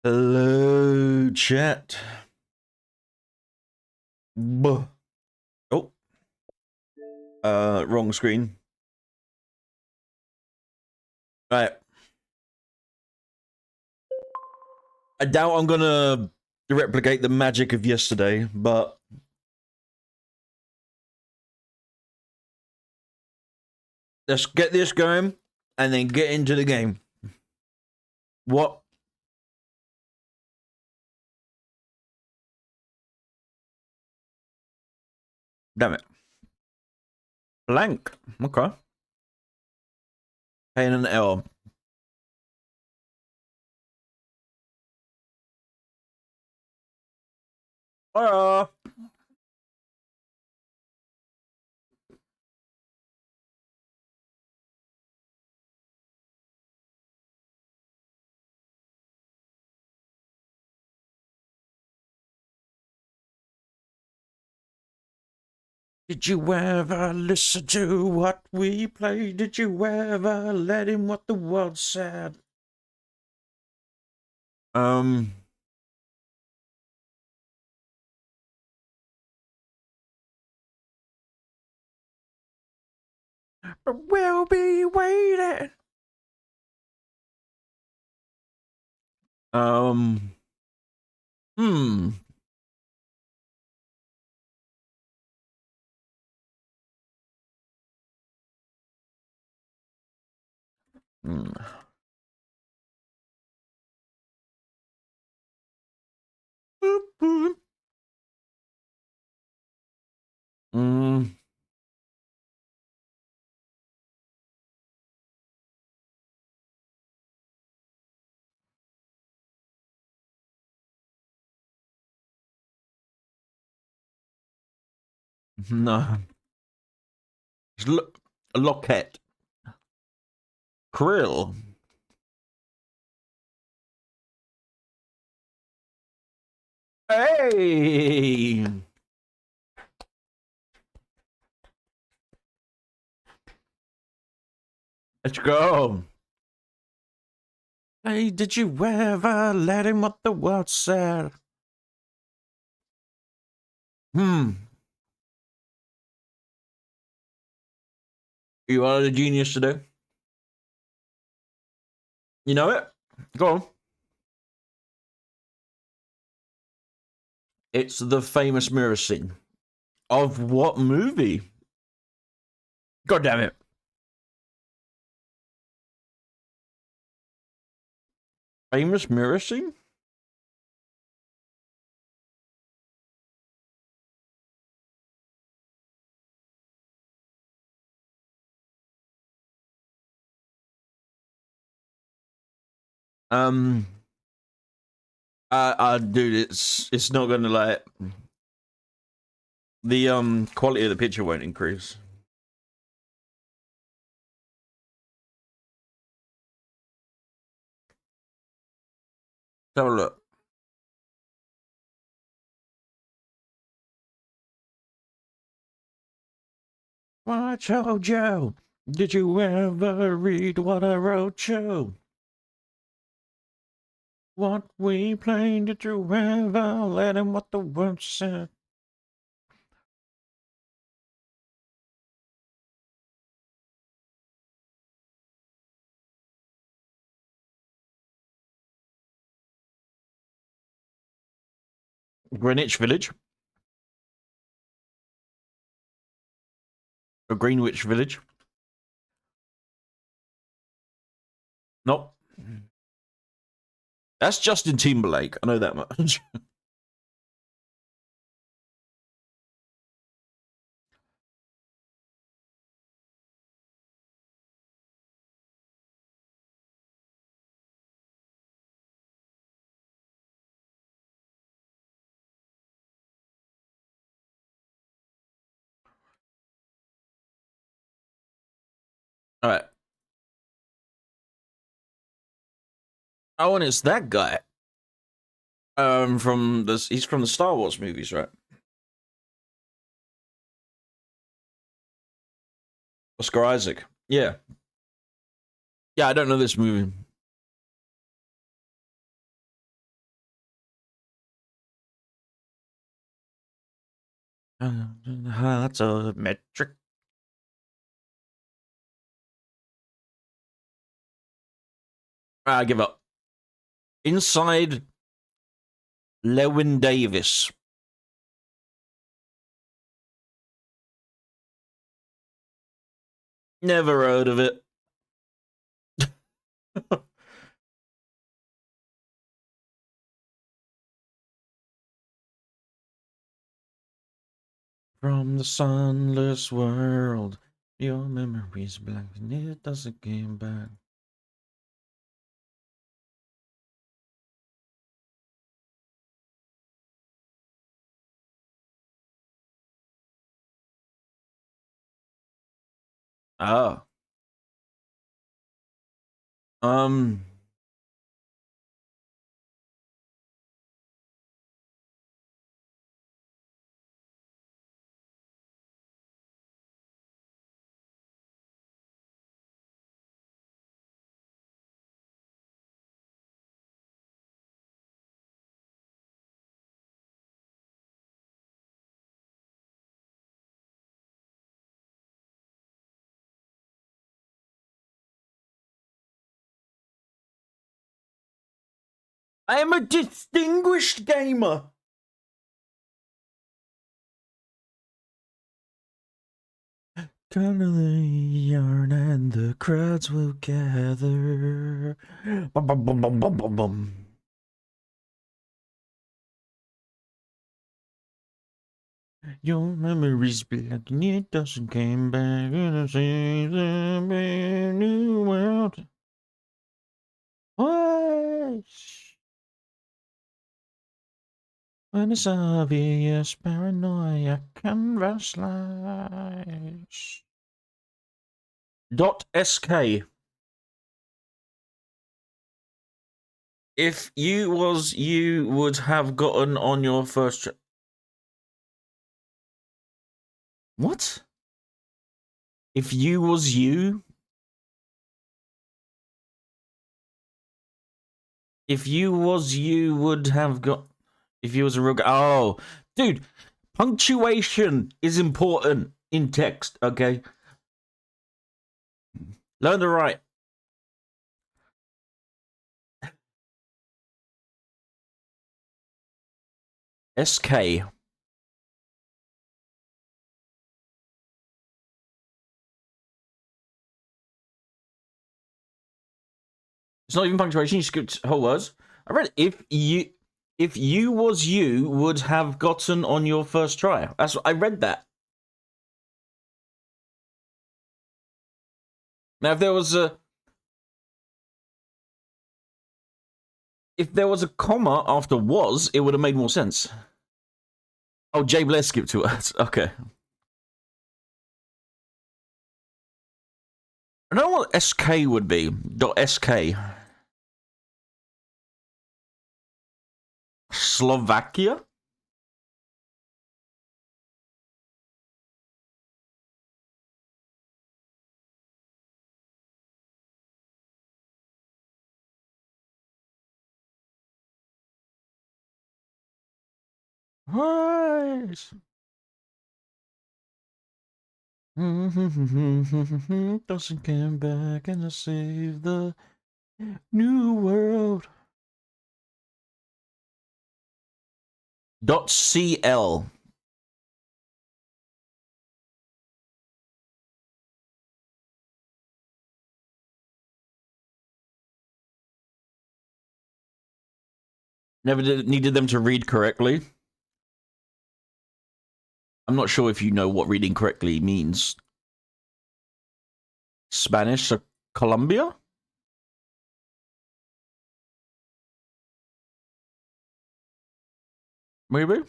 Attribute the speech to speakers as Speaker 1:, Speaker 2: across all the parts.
Speaker 1: Hello, chat. Buh. Oh, wrong screen. Right. I doubt I'm gonna replicate the magic of yesterday, but let's get this going and then get into the game. What? Damn it. Blank. Okay. Paying an L. Hiya. Did you ever listen to what we played? Did you ever let in what the world said? Um. We'll be waiting. Um. Hmm. Hmm. Boop, boop. Hmm. No. It's Lockett. Krill. Hey! Let's go. Hey, did you ever let in what the world said? You are the genius today. You know it? Go on. It's the famous mirror scene. Of what movie? God damn it. Famous mirror scene? Um, dude, it's not gonna like the quality of the picture won't increase. Let's have a look. Watch out, Joe. Did you ever read what I wrote, Joe? What we played, did you ever let in what the world said? Greenwich Village? Or Greenwich Village? Nope. That's Justin Timberlake. I know that much. All right. Oh, and it's that guy. From the he's from the Star Wars movies, right? Oscar Isaac. Yeah. Yeah, I don't know this movie. Hearts of metric. I give up. Inside Lewin Davis. Never heard of it. From the sunless world, your memories blank and it doesn't come back. Oh. I am a distinguished gamer. Come to the yarn and the crowds will gather. Bum, bum, bum, bum, bum, bum, bum. Your memories black and it doesn't come back. And it seems a brand new world. What? When it's obvious, paranoia canvas lies. .sk. If you was you would have gotten on your first. What? If you was you. If you was you would have got. If you was a real guy. Oh, dude, punctuation is important in text. Okay, learn to write. SK. It's not even punctuation. You skipped whole words. I read if you was you would have gotten on your first try. That's I read that. Now, if there was a comma after was, it would have made more sense. Oh, Jay Blair skipped 2 words. Okay. I don't know what SK would be. .SK. Slovakia? Right. Doesn't come back and save the new world. .cl. Never needed them to read correctly. I'm not sure if you know what reading correctly means. Spanish, so Colombia? Maybe?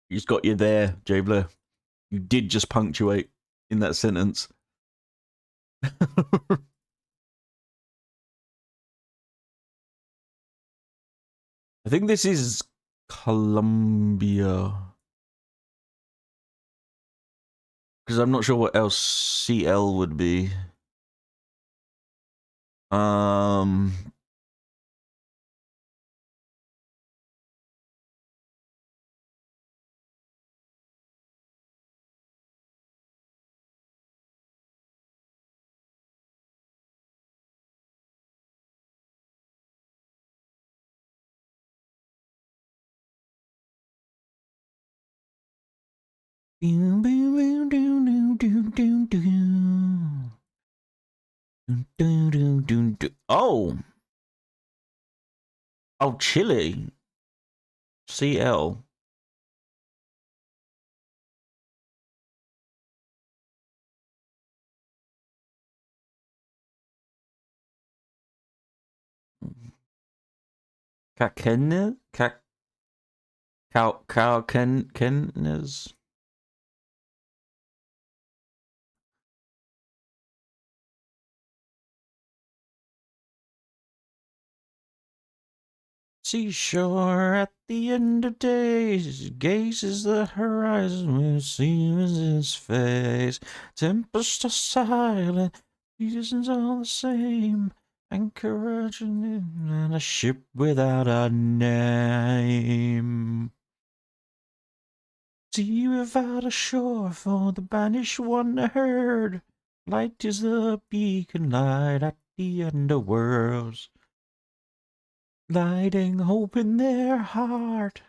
Speaker 1: He's got you there, Jabler. You did just punctuate in that sentence. I think this is Colombia. Because I'm not sure what else CL would be. Um, oh, oh, Chile. CL. Kakenne? Kennes? Seashore at the end of days, gazes the horizon with seems his face. Tempests are silent, seasons all the same. Anchorage and a ship without a name. See without a shore for the banished one heard. Light is the beacon light at the end of worlds, lighting hope in their heart.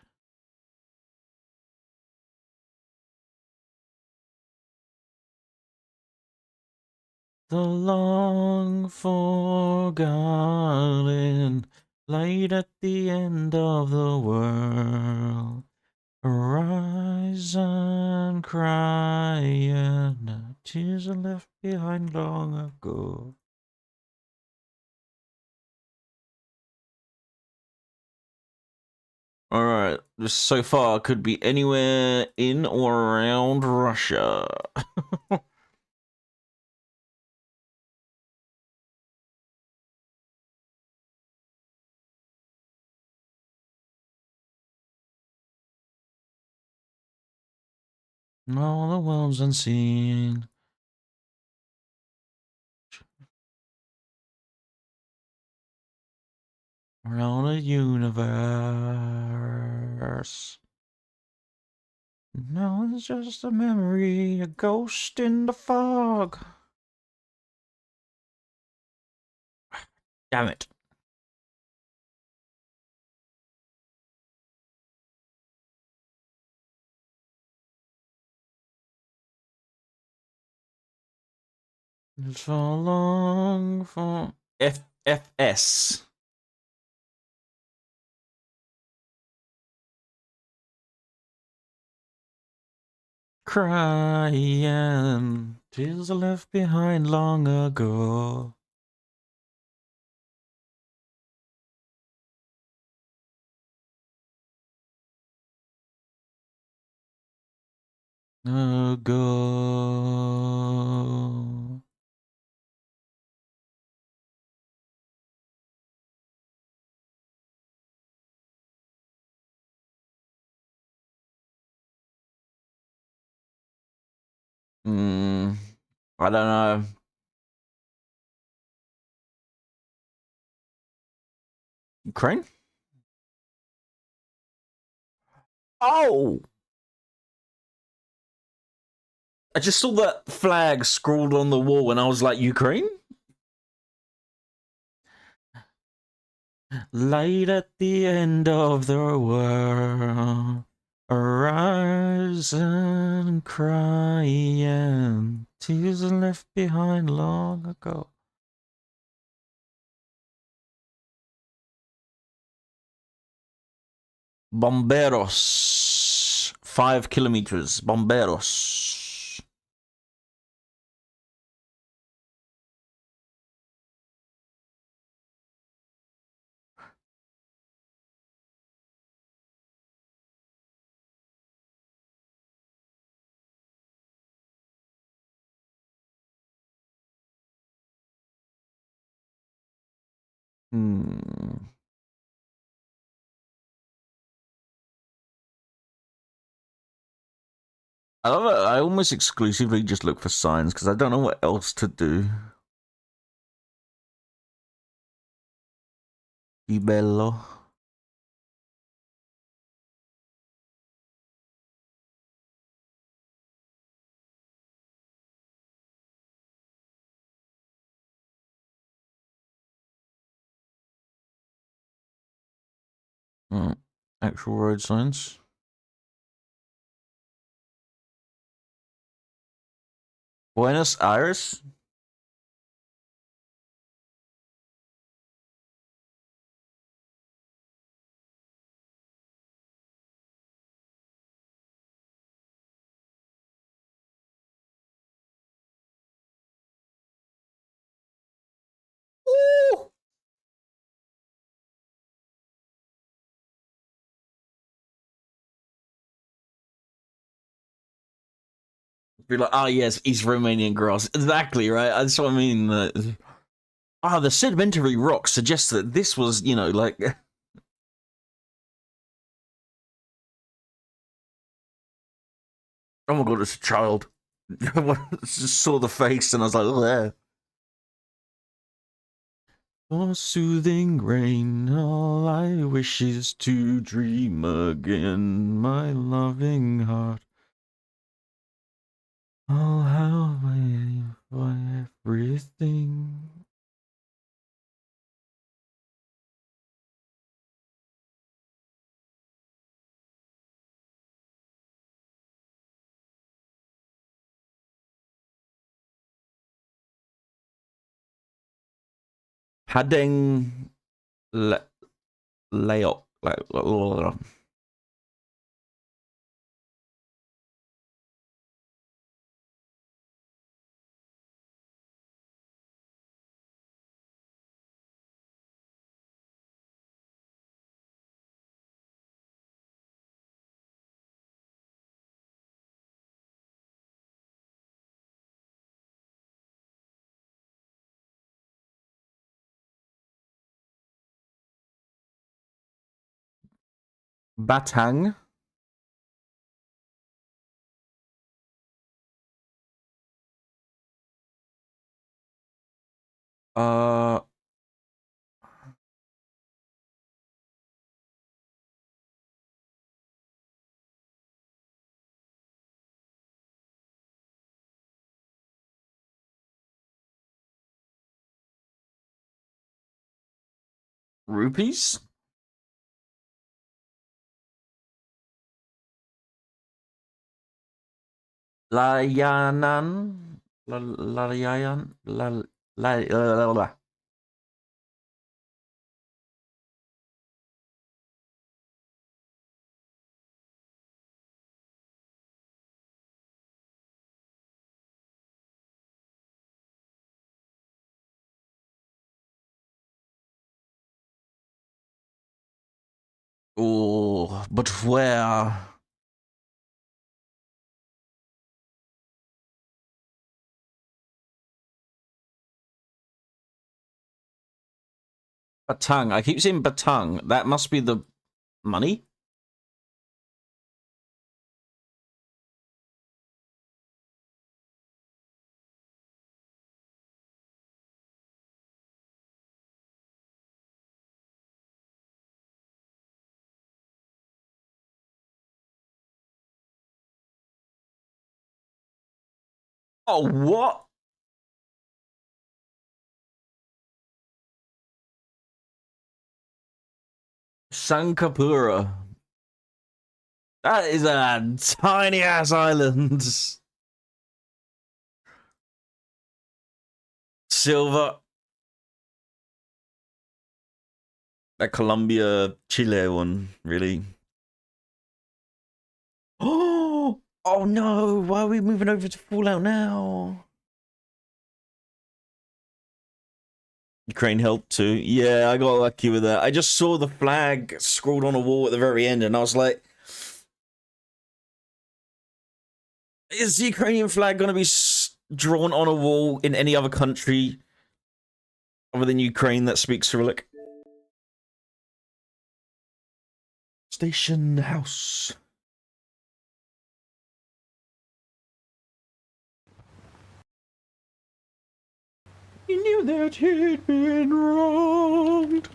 Speaker 1: The long forgotten light at the end of the world. Horizon crying, tears are left behind long ago. Alright, this so far could be anywhere in or around Russia. All the world's unseen. Around the universe. No, it's just a memory, a ghost in the fog. Damn it. It's for long for FFS. Crying, tears are left behind long ago. Ago. I don't know. Ukraine? Oh! I just saw that flag scrawled on the wall and I was like, Ukraine? Light at the end of the world. Horizon crying. Tears left behind long ago. Bomberos. 5 kilometers. Bomberos. Hmm. I love it. I almost exclusively just look for signs because I don't know what else to do. Di bello. Actual road signs. Buenos Aires? Ooh! Be like, oh yes, East Romanian grass. Exactly, right? That's what I mean. The sedimentary rock suggests that this was, you know, like. Oh my god, it's a child. I just saw the face and I was like, oh, there. For soothing rain, all I wish is to dream again, my loving heart. I'll have my everything. Hadeng Layout. Batang. Uh, Rupees? Layanan? Layanan? La. Oh, but where? Batang. I keep saying Batang. That must be the money? Oh, what? Sankapura. That is a tiny ass island. Silver. That Colombia, Chile one, really. Oh, oh no! Why are we moving over to Fallout now? Ukraine helped too. Yeah, I got lucky with that. I just saw the flag scrawled on a wall at the very end, and I was like, "Is the Ukrainian flag going to be drawn on a wall in any other country other than Ukraine that speaks Cyrillic?" Station house. He knew that he'd been wronged.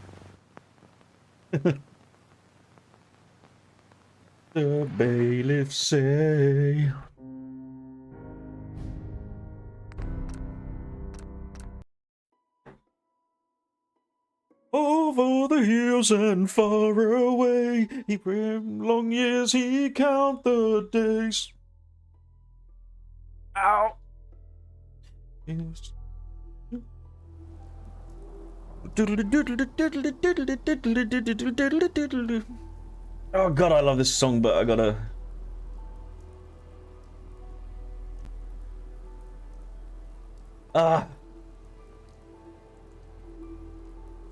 Speaker 1: The bailiffs say. Over the hills and far away, he long years he count the days. Ow! Oh god, I love this song, but I gotta.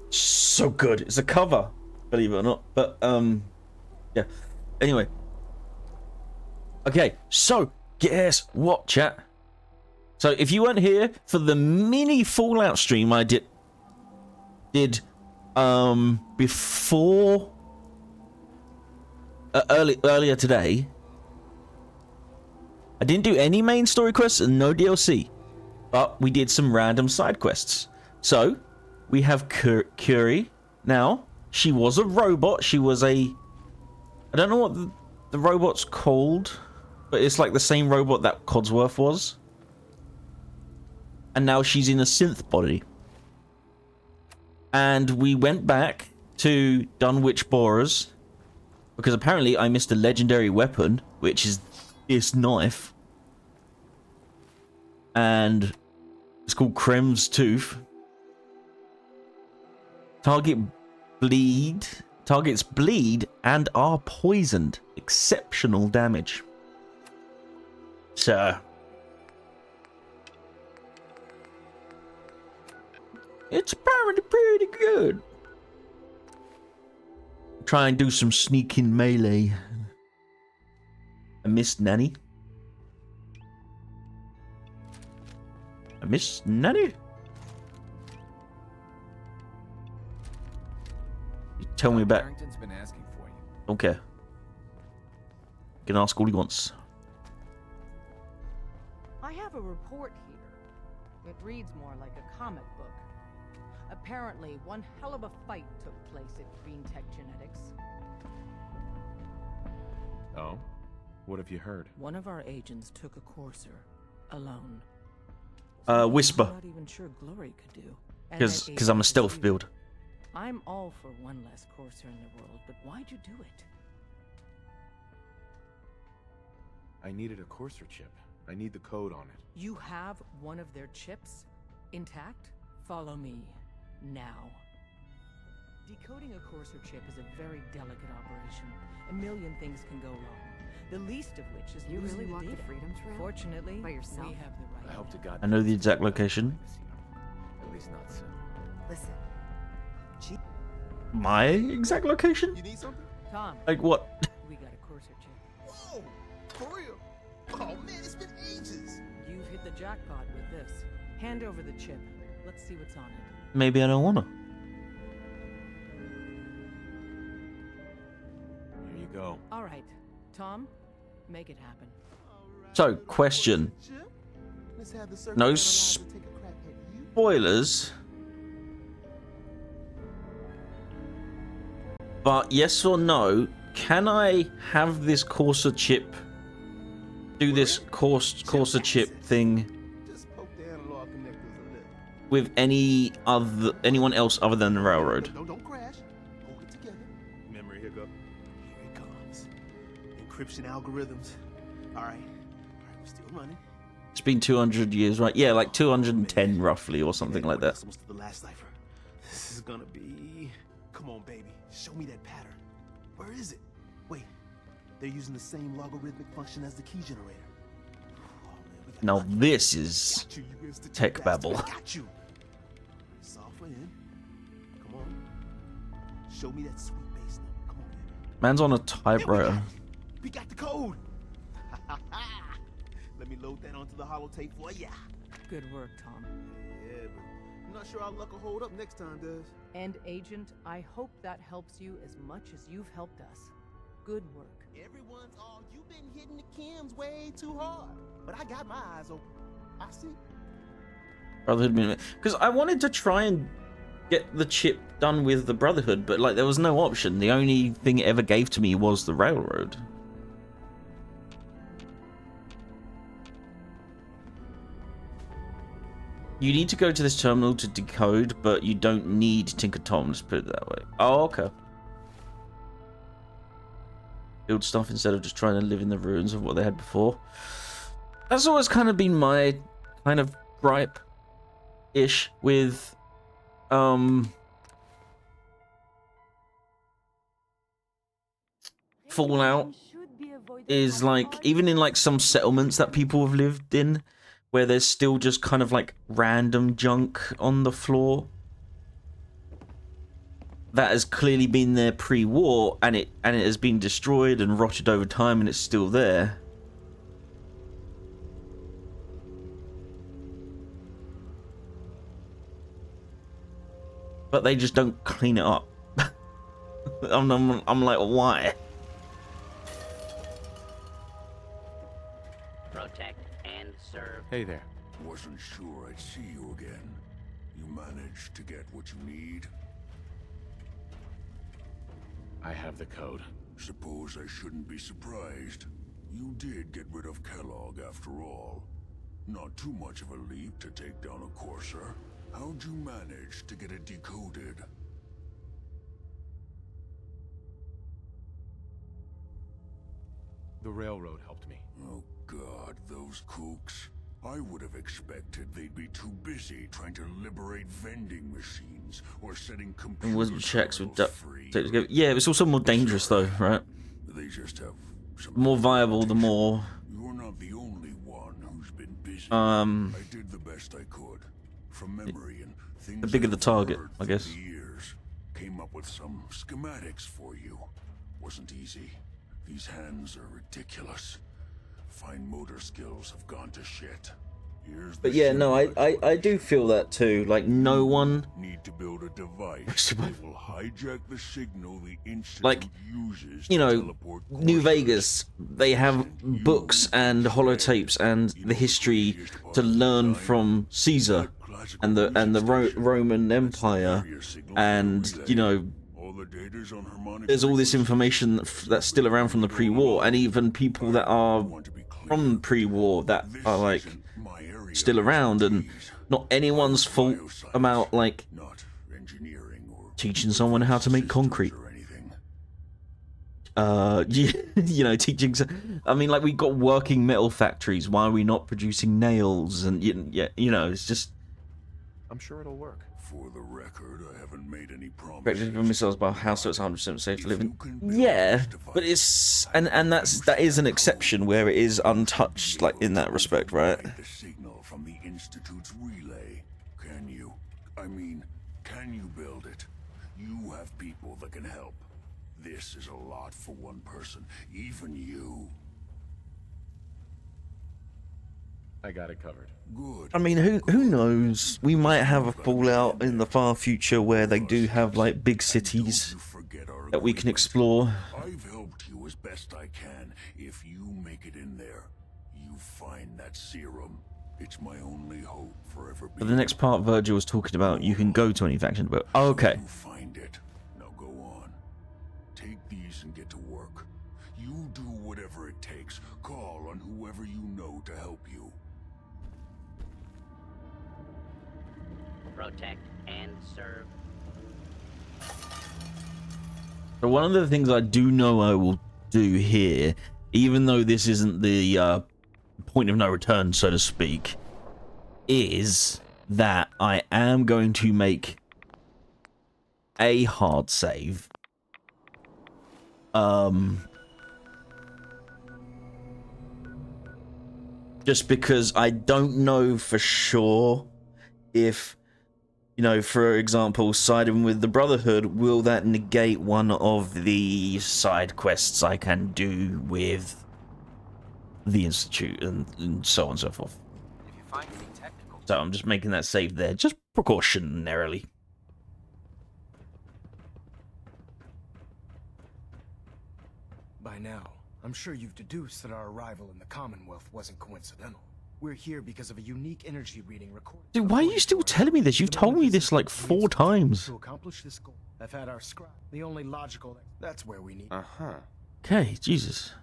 Speaker 1: So good. It's a cover, believe it or not. But yeah. Anyway. Okay, so guess what, chat? So if you weren't here for the mini Fallout stream I did before earlier today, I didn't do any main story quests and no DLC, but we did some random side quests. So we have Curie. Now, she was a robot. She was a... I don't know what the robot's called, but it's like the same robot that Codsworth was. And now she's in a synth body. And we went back to Dunwich Borers, because apparently I missed a legendary weapon, which is this knife. And it's called Krem's Tooth. Targets bleed and are poisoned. Exceptional damage. So it's apparently pretty good. Try and do some sneaking melee. I missed Nanny. Tell me about.
Speaker 2: Harrington's been asking for you.
Speaker 1: Okay. You can ask all he wants.
Speaker 3: I have a report here. It reads more like a comic book. Apparently, one hell of a fight took place at Green Tech Genetics.
Speaker 2: Oh? What have you heard?
Speaker 3: One of our agents took a courser alone.
Speaker 1: Whisper.
Speaker 3: I'm not even sure Glory could do.
Speaker 1: Because I'm a stealth build.
Speaker 3: I'm all for one less courser in the world, but why'd you do it?
Speaker 2: I needed a courser chip. I need the code on it.
Speaker 3: You have one of their chips intact? Follow me now. Decoding a courser chip is a very delicate operation. A million things can go wrong. The least of which is
Speaker 4: You
Speaker 3: losing
Speaker 4: really walked
Speaker 3: the
Speaker 4: the
Speaker 3: data.
Speaker 4: Freedom Trail?
Speaker 3: Fortunately,
Speaker 4: By yourself?
Speaker 3: we have the right.
Speaker 2: I hope to God.
Speaker 1: I know the exact location.
Speaker 2: At least not soon.
Speaker 4: Listen,
Speaker 1: My exact location?
Speaker 5: You need something?
Speaker 3: Tom,
Speaker 1: Like what?
Speaker 3: we got a courser chip.
Speaker 5: Whoa! For real? Oh man, it's been ages.
Speaker 3: You've hit the jackpot with this. Hand over the chip. Let's see what's on it.
Speaker 1: Maybe I don't wanna.
Speaker 2: Here you go.
Speaker 3: All right, Tom, make it happen.
Speaker 1: So, question.
Speaker 5: Let's have the
Speaker 1: No
Speaker 5: circuit analyzer take a crack at you.
Speaker 1: Spoilers. But yes or no, can I have this Corsa chip, do this Corsa chip thing
Speaker 5: Just poke the analog connectors a little.
Speaker 1: with anyone else other than the railroad?
Speaker 5: Don't crash. Hold it together. Memory hiccup. Here it comes. Encryption algorithms. All right, we're still running.
Speaker 1: It's been 200 years, right? Yeah, like 210 roughly, or something like that.
Speaker 5: Almost to the last cipher. This is gonna be. Come on, baby. Show me that pattern. Where is it? Wait, they're using the same logarithmic function as the key generator. Oh, man, we got
Speaker 1: Now
Speaker 5: lucky.
Speaker 1: this is
Speaker 5: Got you, you Institute
Speaker 1: tech
Speaker 5: bastard.
Speaker 1: babble.
Speaker 5: I got you. Software in. Come on. Show me that sweet bass note. Come on, baby.
Speaker 1: Man's on a
Speaker 5: There
Speaker 1: typewriter.
Speaker 5: we got the code. Let me load that onto the holotape for ya.
Speaker 3: Good work, Tom.
Speaker 5: Yeah, but I'm not sure our luck will hold up next time, does?
Speaker 3: And Agent, I hope that helps you as much as you've helped us. Good work.
Speaker 5: Everyone's all, you've been hitting the chems way too hard. But I got my eyes open. I see.
Speaker 1: Brotherhood, because I wanted to try and get the chip done with the Brotherhood, but like there was no option. The only thing it ever gave to me was the railroad. You need to go to this terminal to decode, but you don't need Tinker Tom, let's put it that way. Oh, okay. Build stuff instead of just trying to live in the ruins of what they had before. That's always kind of been my kind of gripe-ish with Fallout, is like, even in like some settlements that people have lived in, where there's still just kind of like random junk on the floor that has clearly been there pre-war, and it has been destroyed and rotted over time, and it's still there. But they just don't clean it up. I'm like, why?
Speaker 4: Protect and serve.
Speaker 2: Hey there.
Speaker 6: Wasn't sure I'd see you again. You managed to get what you need?
Speaker 2: I have the code.
Speaker 6: Suppose I shouldn't be surprised. You did get rid of Kellogg after all. Not too much of a leap to take down a Courser. How'd you manage to get it decoded?
Speaker 2: The railroad helped me.
Speaker 6: Oh god, those kooks. I would have expected they'd be too busy trying to liberate vending machines or setting
Speaker 1: It
Speaker 6: computer
Speaker 1: wasn't checks with
Speaker 6: terminals free.
Speaker 1: yeah, it's also more dangerous though, right?
Speaker 6: They just have some
Speaker 1: The more viable, the more
Speaker 6: You're not the only one who's been busy.
Speaker 1: I
Speaker 6: did the best I could. From memory and things
Speaker 1: the bigger the
Speaker 6: I've
Speaker 1: target,
Speaker 6: heard
Speaker 1: I
Speaker 6: through
Speaker 1: guess.
Speaker 6: the years. Came up with some schematics for you. Wasn't easy. These hands are ridiculous. Fine motor skills have gone to shit. Here's the
Speaker 1: But yeah, no,
Speaker 6: shit
Speaker 1: I do feel that too. Like, no one,
Speaker 6: need to build a device that will hijack the signal the Institute
Speaker 1: like,
Speaker 6: uses
Speaker 1: you
Speaker 6: to
Speaker 1: know,
Speaker 6: teleport
Speaker 1: New
Speaker 6: Corsairs.
Speaker 1: Vegas, they have books and holotapes and the history to learn from Caesar and the Roman Empire, and you know,
Speaker 6: All the data's on harmonic
Speaker 1: there's all this information that's still around from the pre-war, and even people that are from pre-war that are like still around, and not anyone's fault about like
Speaker 6: not engineering or
Speaker 1: teaching someone how to make concrete.
Speaker 6: or anything.
Speaker 1: You know, teaching. I mean, like, we've got working metal factories. Why are we not producing nails? And yeah, you know, it's just.
Speaker 2: I'm sure it'll work.
Speaker 6: For the record, I haven't made any promises.
Speaker 1: Effective missiles by house, so it's 100% safe to live in.
Speaker 6: If you can build
Speaker 1: Yeah,
Speaker 6: this
Speaker 1: but
Speaker 6: device,
Speaker 1: it's that is an exception where it is untouched, like in that respect, right?
Speaker 6: The signal from the Institute's relay. Can you? I mean, can you build it? You have people that can help. This is a lot for one person, even you.
Speaker 2: I got it covered.
Speaker 6: Good.
Speaker 1: I mean, who knows? We might have a Fallout in the far future where they do have like big cities
Speaker 6: Don't you forget our
Speaker 1: that we can
Speaker 6: agreement.
Speaker 1: explore.
Speaker 6: I've helped you as best I can. If you make it in there, you find that serum. It's my only hope for ever being.
Speaker 1: But the next part Virgil was talking about, you can go to any faction, but okay.
Speaker 6: You find it. Now go on. Take these and get to work. You do whatever it takes. Call on whoever you know to help you.
Speaker 4: Protect and serve.
Speaker 1: So one of the things I do know I will do here, even though this isn't the point of no return, so to speak, is that I am going to make a hard save. Just because I don't know for sure if, you know, for example, siding with the Brotherhood, will that negate one of the side quests I can do with the Institute and so on and so forth.
Speaker 7: If you find any technical,
Speaker 1: So I'm just making that save there, just precautionarily.
Speaker 7: by now, I'm sure you've deduced that our arrival in the Commonwealth wasn't coincidental. We're here because of a unique energy reading record.
Speaker 1: Dude, why are you still telling me this? You told me this like 4 times.
Speaker 7: To accomplish this goal, I've had our scribe. The only logical. That's where we need.
Speaker 2: Uh-huh.
Speaker 1: Okay, Jesus.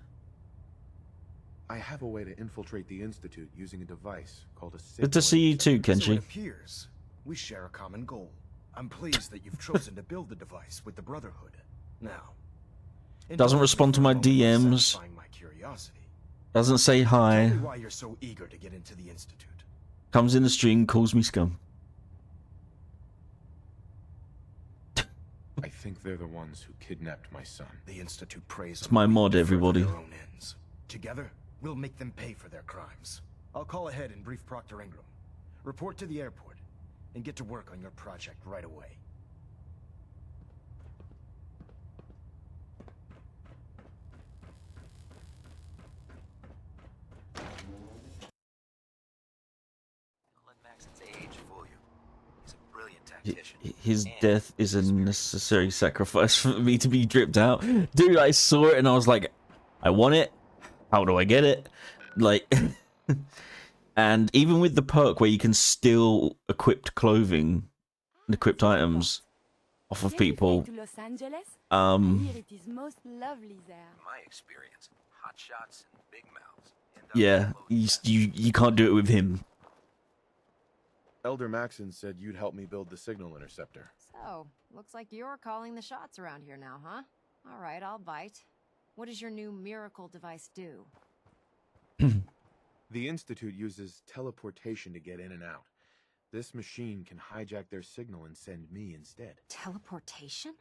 Speaker 2: I have a way to infiltrate the Institute using a device called a
Speaker 1: Good to see you too,
Speaker 7: So it
Speaker 1: Kenshi.
Speaker 7: appears we share a common goal. I'm pleased that you've chosen to build the device with the Brotherhood. Now,
Speaker 1: Doesn't respond to my DMs.
Speaker 7: satisfying my curiosity.
Speaker 1: Doesn't say
Speaker 7: Tell
Speaker 1: hi.
Speaker 7: me why you're so eager to get into the Institute.
Speaker 1: Comes in the stream, calls me scum.
Speaker 2: I think they're the ones who kidnapped my son.
Speaker 7: The Institute preys
Speaker 1: It's
Speaker 7: on
Speaker 1: my
Speaker 7: the weak
Speaker 1: mod,
Speaker 7: to further
Speaker 1: everybody.
Speaker 7: their own ends. Together, we'll make them pay for their crimes. I'll call ahead and brief Proctor Ingram. Report to the airport, and get to work on your project right away.
Speaker 8: Let Maxon's age fool you. He's a brilliant tactician.
Speaker 1: His
Speaker 8: And
Speaker 1: death is a necessary sacrifice for me to be dripped out. Dude, I saw it and I was like, I want it. How do I get it? Like, and even with the perk where you can steal equipped clothing and equipped items off of people,
Speaker 9: To Los Angeles? Here it is most lovely there.
Speaker 8: in my experience, hot shots and big mouths end up
Speaker 1: yeah, you can't do it with him.
Speaker 2: Elder Maxon said you'd help me build the signal interceptor.
Speaker 10: So, looks like you're calling the shots around here now, huh? All right, I'll bite. What does your new miracle device do?
Speaker 2: The Institute uses teleportation to get in and out. This machine can hijack their signal and send me instead.
Speaker 10: Teleportation?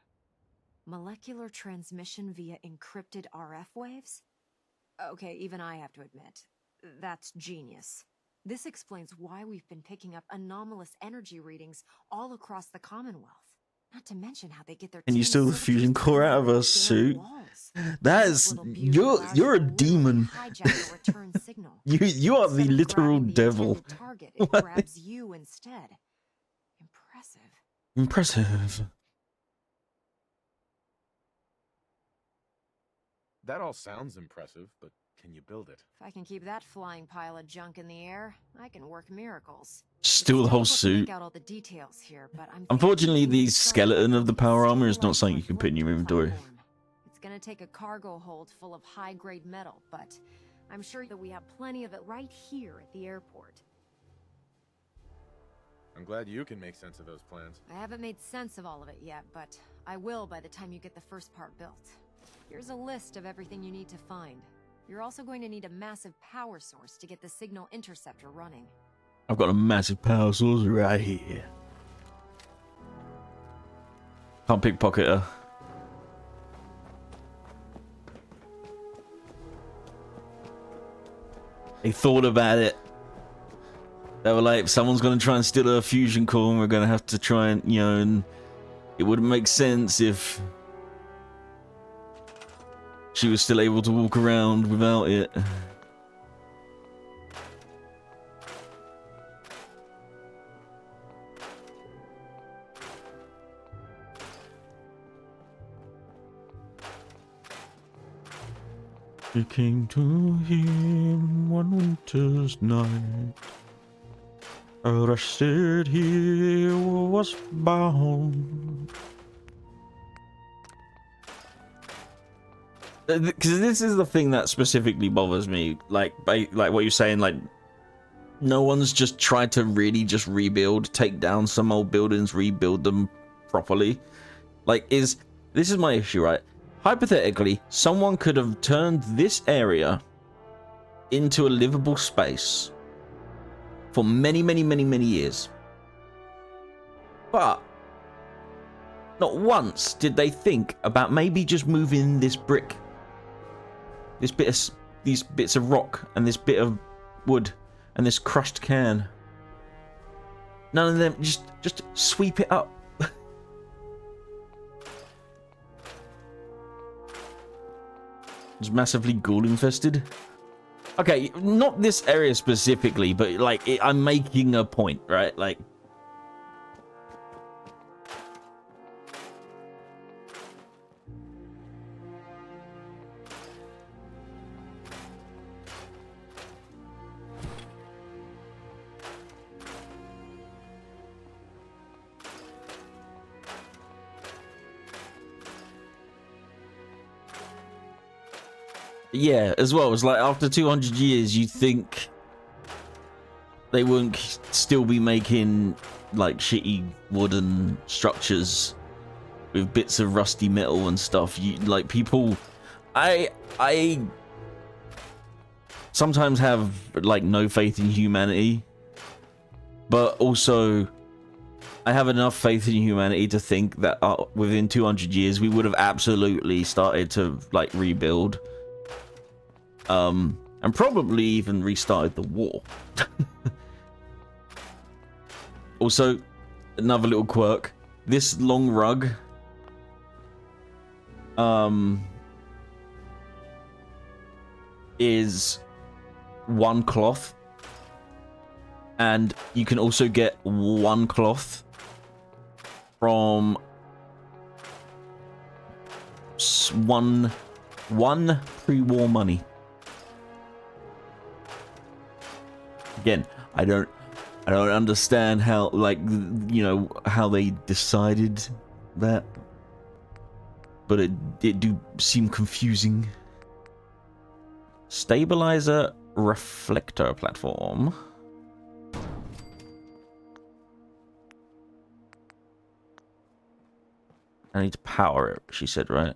Speaker 10: Molecular transmission via encrypted RF waves? Okay, even I have to admit, that's genius. This explains why we've been picking up anomalous energy readings all across the Commonwealth. Not to mention how they get their
Speaker 1: And you
Speaker 10: team
Speaker 1: steal the
Speaker 10: signatures
Speaker 1: fusion core out of
Speaker 10: behind
Speaker 1: a
Speaker 10: bare
Speaker 1: suit.
Speaker 10: walls.
Speaker 1: That
Speaker 10: This
Speaker 1: is,
Speaker 10: little beauty allows
Speaker 1: you're
Speaker 10: you
Speaker 1: a
Speaker 10: to literally
Speaker 1: demon.
Speaker 10: hijack a return signal.
Speaker 1: You are the
Speaker 10: Instead of
Speaker 1: literal
Speaker 10: grabbing the
Speaker 1: devil.
Speaker 10: intended target, it grabs you instead. Impressive.
Speaker 1: Impressive.
Speaker 2: That all sounds impressive, but can you build it?
Speaker 10: If I can keep that flying pile of junk in the air, I can work miracles.
Speaker 1: Steal the
Speaker 10: It's
Speaker 1: whole
Speaker 10: difficult to make
Speaker 1: suit.
Speaker 10: out all the details here, but I'm
Speaker 1: Unfortunately,
Speaker 10: thinking
Speaker 1: the
Speaker 10: we start
Speaker 1: skeleton
Speaker 10: with
Speaker 1: of the
Speaker 10: a
Speaker 1: power armor is not
Speaker 10: stabilized
Speaker 1: something you can put in your
Speaker 10: reflector
Speaker 1: inventory.
Speaker 10: platform. It's gonna take a cargo hold full of high-grade metal, but I'm sure that we have plenty of it right here at the airport.
Speaker 2: I'm glad you can make sense of those plans.
Speaker 10: I haven't made sense of all of it yet, but I will by the time you get the first part built. Here's a list of everything you need to find. You're also going to need a massive power source to get the signal interceptor running.
Speaker 1: I've got a massive power source right here. Can't pickpocket her. They thought about it. They were like, someone's gonna try and steal a fusion core and we're gonna have to try and, you know, and it wouldn't make sense if she was still able to walk around without it. She came to him one winter's night. Arrested he was bound. Because this is the thing that specifically bothers me. Like what you're saying, like no one's just tried to really just rebuild, take down some old buildings, rebuild them properly. Like, this is my issue, right? Hypothetically, someone could have turned this area into a livable space for many years. But not once did they think about maybe just moving this brick, these bits of rock and this bit of wood and this crushed can. None of them just sweep it up. It's massively ghoul infested. Okay, not this area specifically, but like I'm making a point, right? Like, Yeah, as well. It's like after 200 years, you think they wouldn't still be making like shitty wooden structures with bits of rusty metal and stuff. You like people. I sometimes have like no faith in humanity, but also I have enough faith in humanity to think that within 200 years we would have absolutely started to like rebuild, and probably even restarted the war. Also, another little quirk: this long rug, is one cloth, and you can also get one cloth from one pre-war money. Again, I don't understand how, like, you know, how they decided that, but it do seem confusing. Stabilizer reflector platform. I need to power it, she said, right?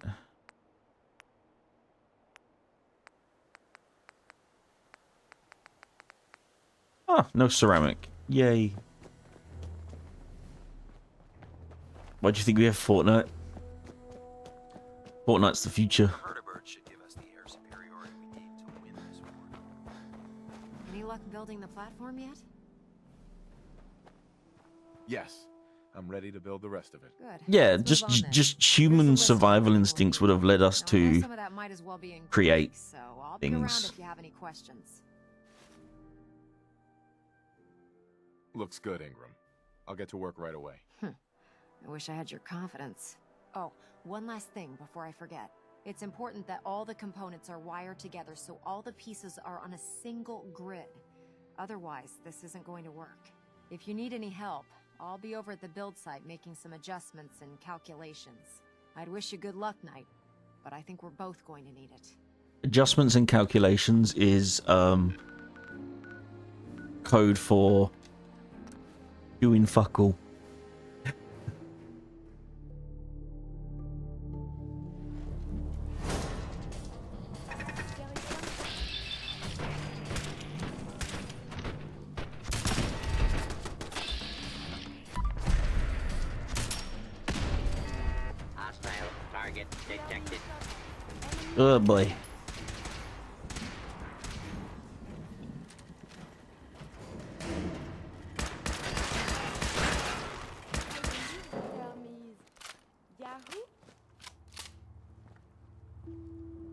Speaker 1: Ah, no ceramic. Yay. Why do you think we have Fortnite? Fortnite's the future.
Speaker 8: Vertibird should give us the air superiority we need to win this war.
Speaker 10: Any luck building the platform yet?
Speaker 2: Yes, I'm ready to build the rest of it.
Speaker 10: Good.
Speaker 1: Yeah,
Speaker 10: Let's move on then.
Speaker 1: just human survival instincts would have led us
Speaker 10: Now, I know
Speaker 1: to
Speaker 10: some of that might as well be in
Speaker 1: create
Speaker 10: Greek, so I'll be around
Speaker 1: things.
Speaker 10: if you have any questions.
Speaker 2: Looks good, Ingram. I'll get to work right away.
Speaker 10: I wish I had your confidence. Oh, one last thing before I forget. It's important that all the components are wired together so all the pieces are on a single grid. Otherwise, this isn't going to work. If you need any help, I'll be over at the build site making some adjustments and calculations. I'd wish you good luck, Knight, but I think we're both going to need it.
Speaker 1: Adjustments and calculations is code for doing fuck all.
Speaker 4: Hostile target detected.
Speaker 1: Oh boy.
Speaker 9: Yahoo?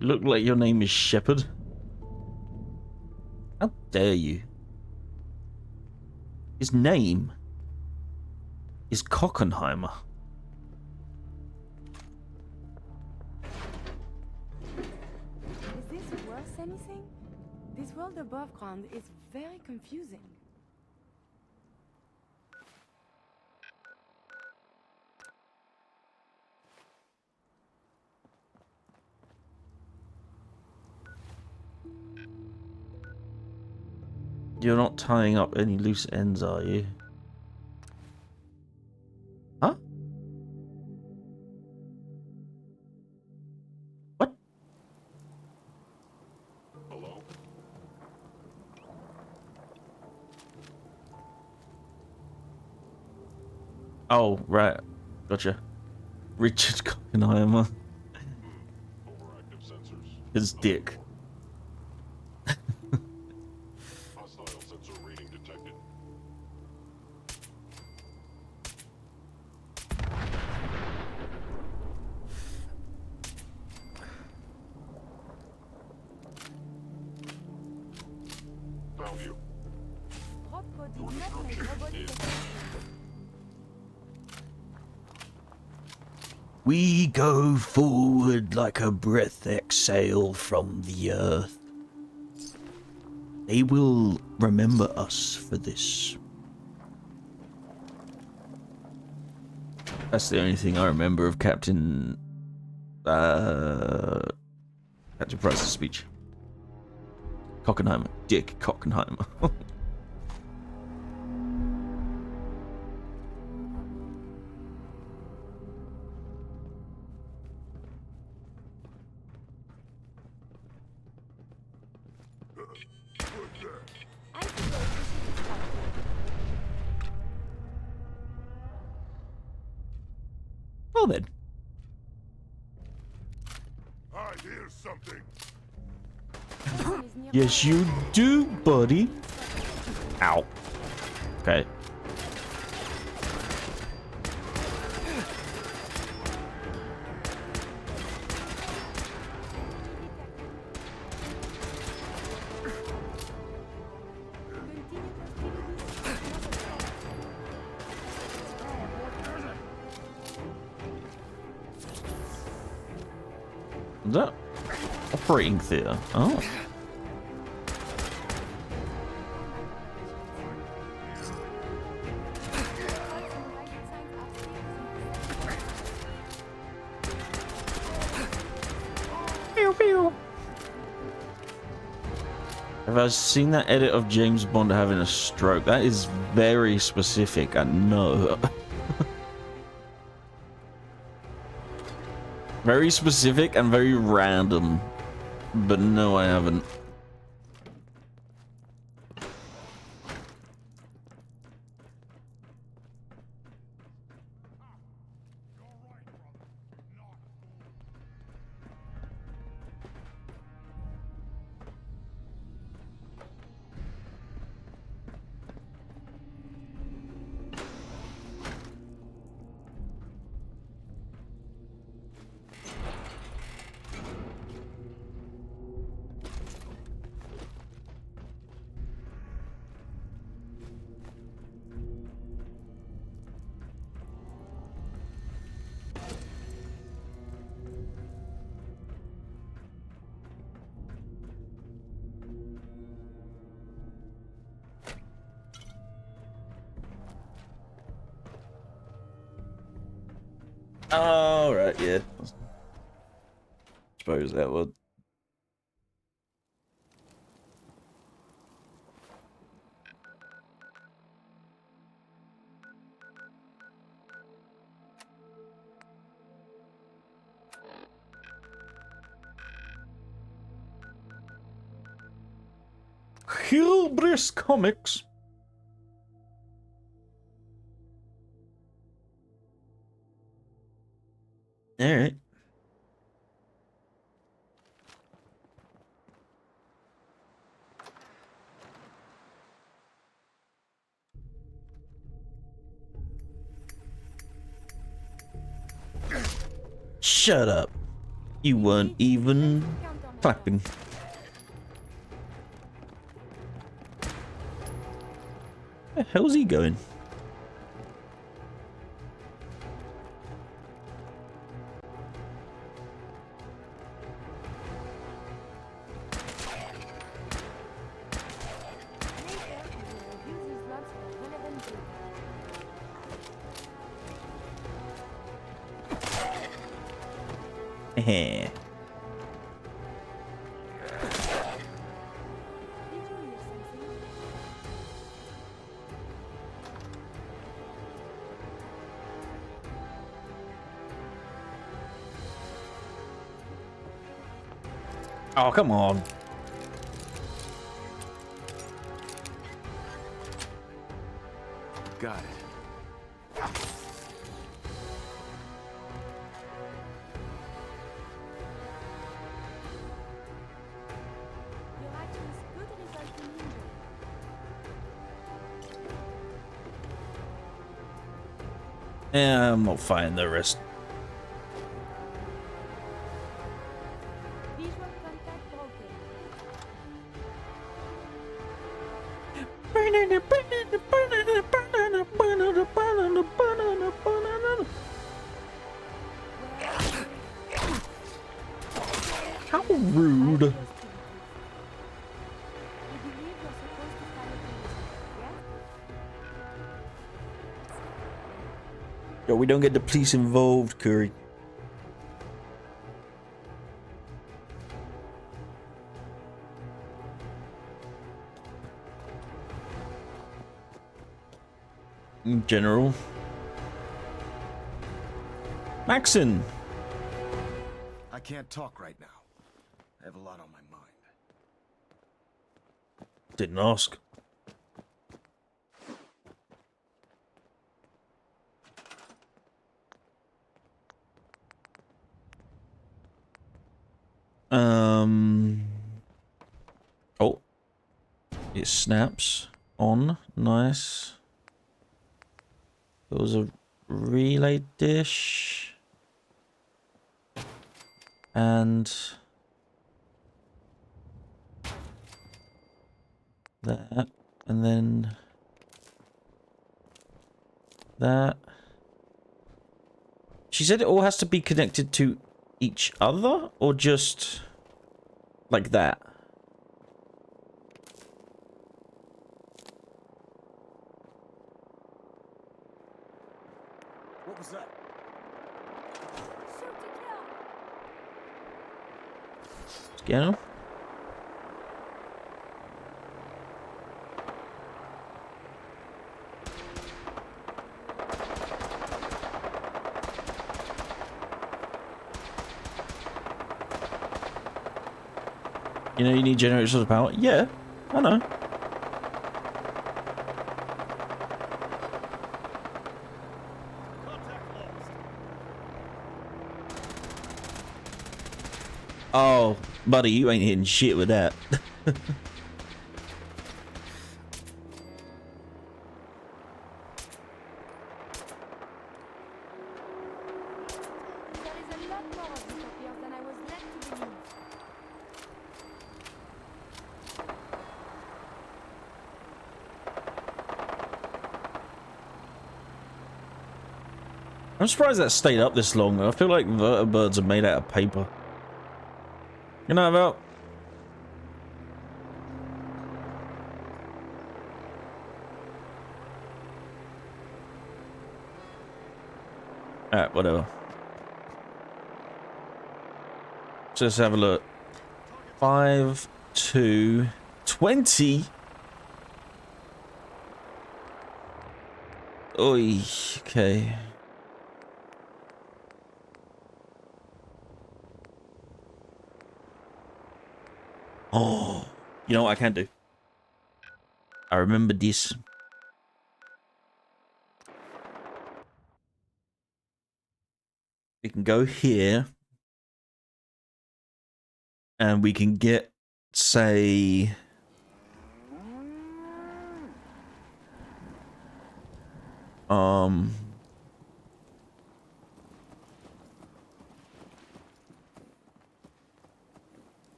Speaker 1: Look like your name is Shepard. How dare you? His name is Cockenheimer.
Speaker 9: Is this worth anything? This world above ground is very confusing.
Speaker 1: You're not tying up any loose ends, are you? Huh? What?
Speaker 6: Hello?
Speaker 1: Oh, right. Gotcha. Richard Cockenheimer.
Speaker 6: Overactive sensors.
Speaker 1: His dick.
Speaker 6: Hostile sensor reading detected. Found you.
Speaker 9: Propre did not make robotic.
Speaker 1: We go forward like a breath exhale from the earth. They will remember us for this. That's the only thing I remember of Captain to practice speech. Cockenheimer. Dick Cockenheimer. Well then.
Speaker 6: I hear something.
Speaker 1: Yes, you do, buddy. Ow. Okay. Is that operating theatre? Oh. Pew, pew. Have I seen that edit of James Bond having a stroke? That is very specific, I know. Very specific and very random. But no, I haven't. Oh, right, yeah. Suppose that would. Hillbris Comics. All right. Shut up. You weren't even clapping. Where the hell's he going? Heh. Oh, come on.
Speaker 2: Got it.
Speaker 9: Your actions could result in injury.
Speaker 1: Yeah, I'm not fighting the rest.
Speaker 9: Visual contact broken.
Speaker 1: How rude.
Speaker 9: You believe you're supposed to follow police, yeah?
Speaker 1: Yo, we don't get the police involved, Curry. General. Maxon!
Speaker 7: I can't talk right now. I have a lot on my mind.
Speaker 1: Didn't ask. Oh. It snaps on. Nice. There was a relay dish. And that. And then that. She said it all has to be connected to each other, or just like that?
Speaker 7: What was that?
Speaker 1: Scan him. You know you need generators of power? Yeah, I know. Oh, buddy, you ain't hitting shit with that.
Speaker 9: There is a lot more of these copiers than I was led to believe.
Speaker 1: I'm surprised that stayed up this long. I feel like vertibirds are made out of paper. You know about? Alright, whatever. So let's have a look. 5, 2, 20. Oi, okay. Oh, you know what I can do? I remember this. We can go here. And we can get, say...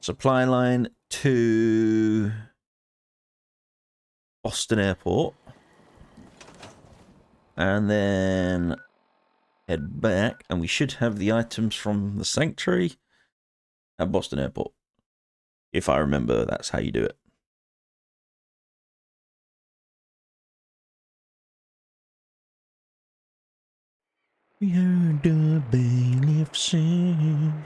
Speaker 1: Supply line to Boston Airport. And then head back. And we should have the items from the Sanctuary at Boston Airport. If I remember, that's how you do it. We heard the bailiff sing.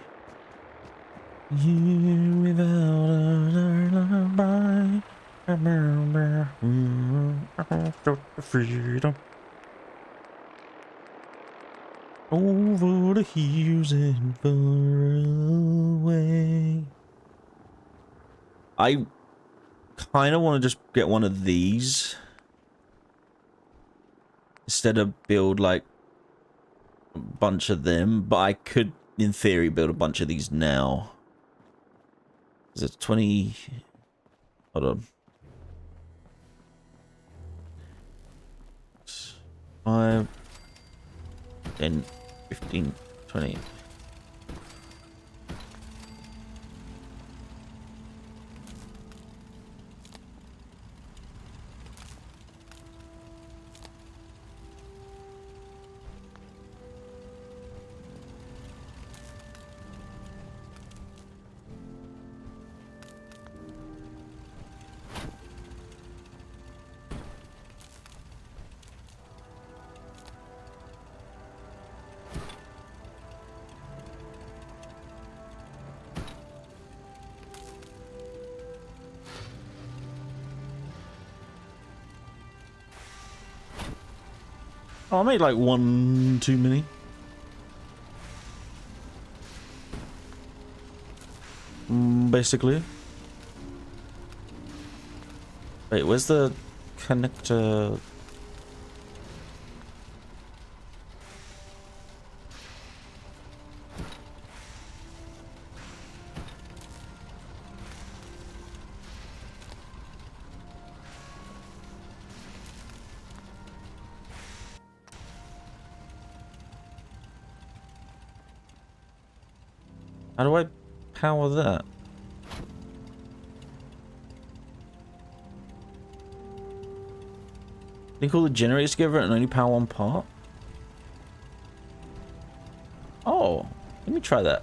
Speaker 1: You without a lullaby. Freedom. Over the hills and far away. I kind of want to just get one of these instead of build like a bunch of them, but I could in theory build a bunch of these now. Is it 20? Hold on. 5, 10, 15, 20. Oh, I made like one too many. Basically. Wait, where's the connector? How do I power that? Link all the generators together and only power one part? Oh, let me try that.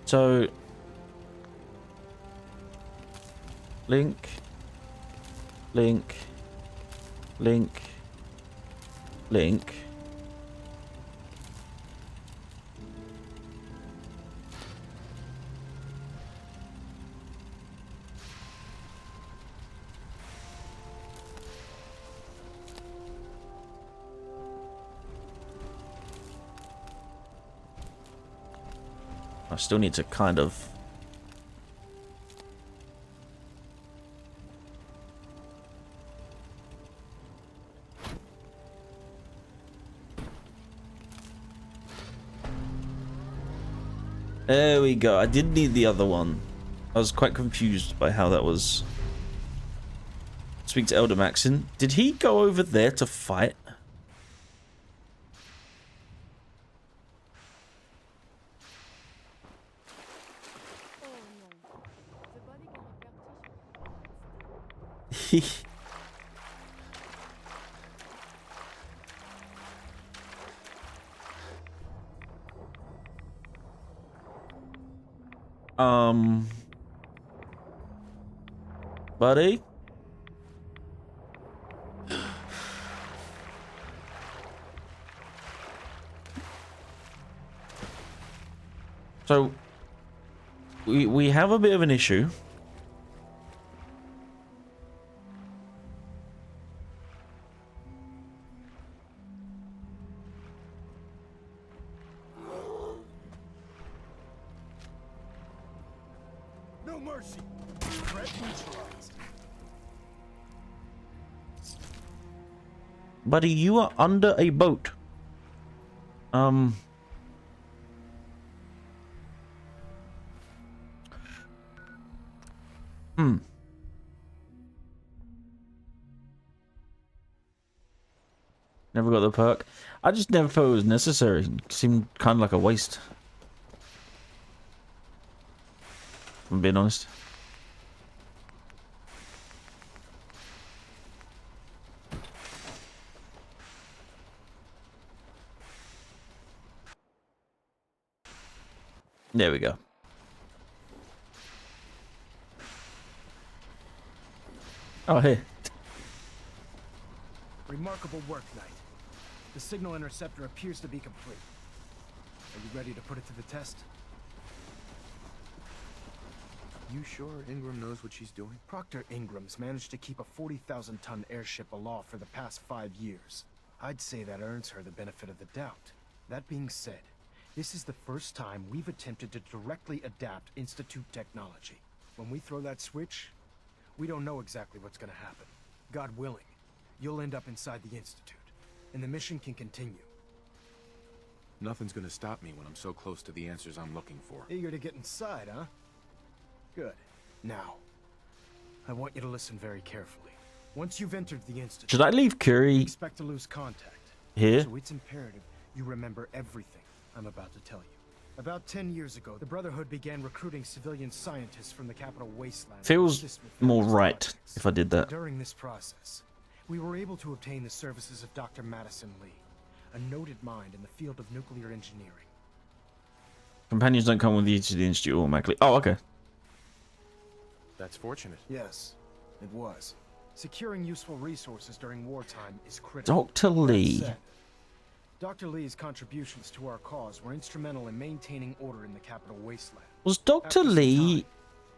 Speaker 1: So, link, link, link, link. I still need to kind of... There we go. I did need the other one. I was quite confused by how that was. Speak to Elder Maxon. Did he go over there to fight? Buddy? So, we have a bit of an issue.
Speaker 7: No mercy. Threat neutralized.
Speaker 1: Buddy, you are under a boat. Never got the perk. I just never thought it was necessary. It seemed kind of like a waste. If I'm being honest. There we go. Oh, hey.
Speaker 7: Remarkable work, Knight. The signal interceptor appears to be complete. Are you ready to put it to the test?
Speaker 2: You sure Ingram knows what she's doing?
Speaker 7: Proctor Ingram's managed to keep a 40,000-ton airship aloft for the past 5 years. I'd say that earns her the benefit of the doubt. That being said, this is the first time we've attempted to directly adapt Institute technology. When we throw that switch, we don't know exactly what's gonna happen. God willing, you'll end up inside the Institute, and the mission can continue.
Speaker 2: Nothing's gonna stop me when I'm so close to the answers I'm looking for.
Speaker 7: Eager to get inside, huh? Good. Now, I want you to listen very carefully. Once you've entered the Institute,
Speaker 1: Should I leave Curie
Speaker 7: expect to lose contact.
Speaker 1: here?
Speaker 7: So it's imperative you remember everything I'm about to tell you. About 10 years ago, the Brotherhood began recruiting civilian scientists from the capital wasteland. to
Speaker 1: Feels
Speaker 7: assist with
Speaker 1: more
Speaker 7: various
Speaker 1: right
Speaker 7: projects.
Speaker 1: if I did that.
Speaker 7: During this process, we were able to obtain the services of Dr. Madison Lee, a noted mind in the field of nuclear engineering.
Speaker 1: Companions don't come with you to the Institute automatically. Oh, okay.
Speaker 2: That's fortunate.
Speaker 7: Yes, it was. Securing useful resources during wartime is critical.
Speaker 1: Dr. Lee.
Speaker 7: That said, Dr. Lee's contributions to our cause were instrumental in maintaining order in the capital wasteland.
Speaker 1: Was Dr.
Speaker 7: After some
Speaker 1: Lee
Speaker 7: time,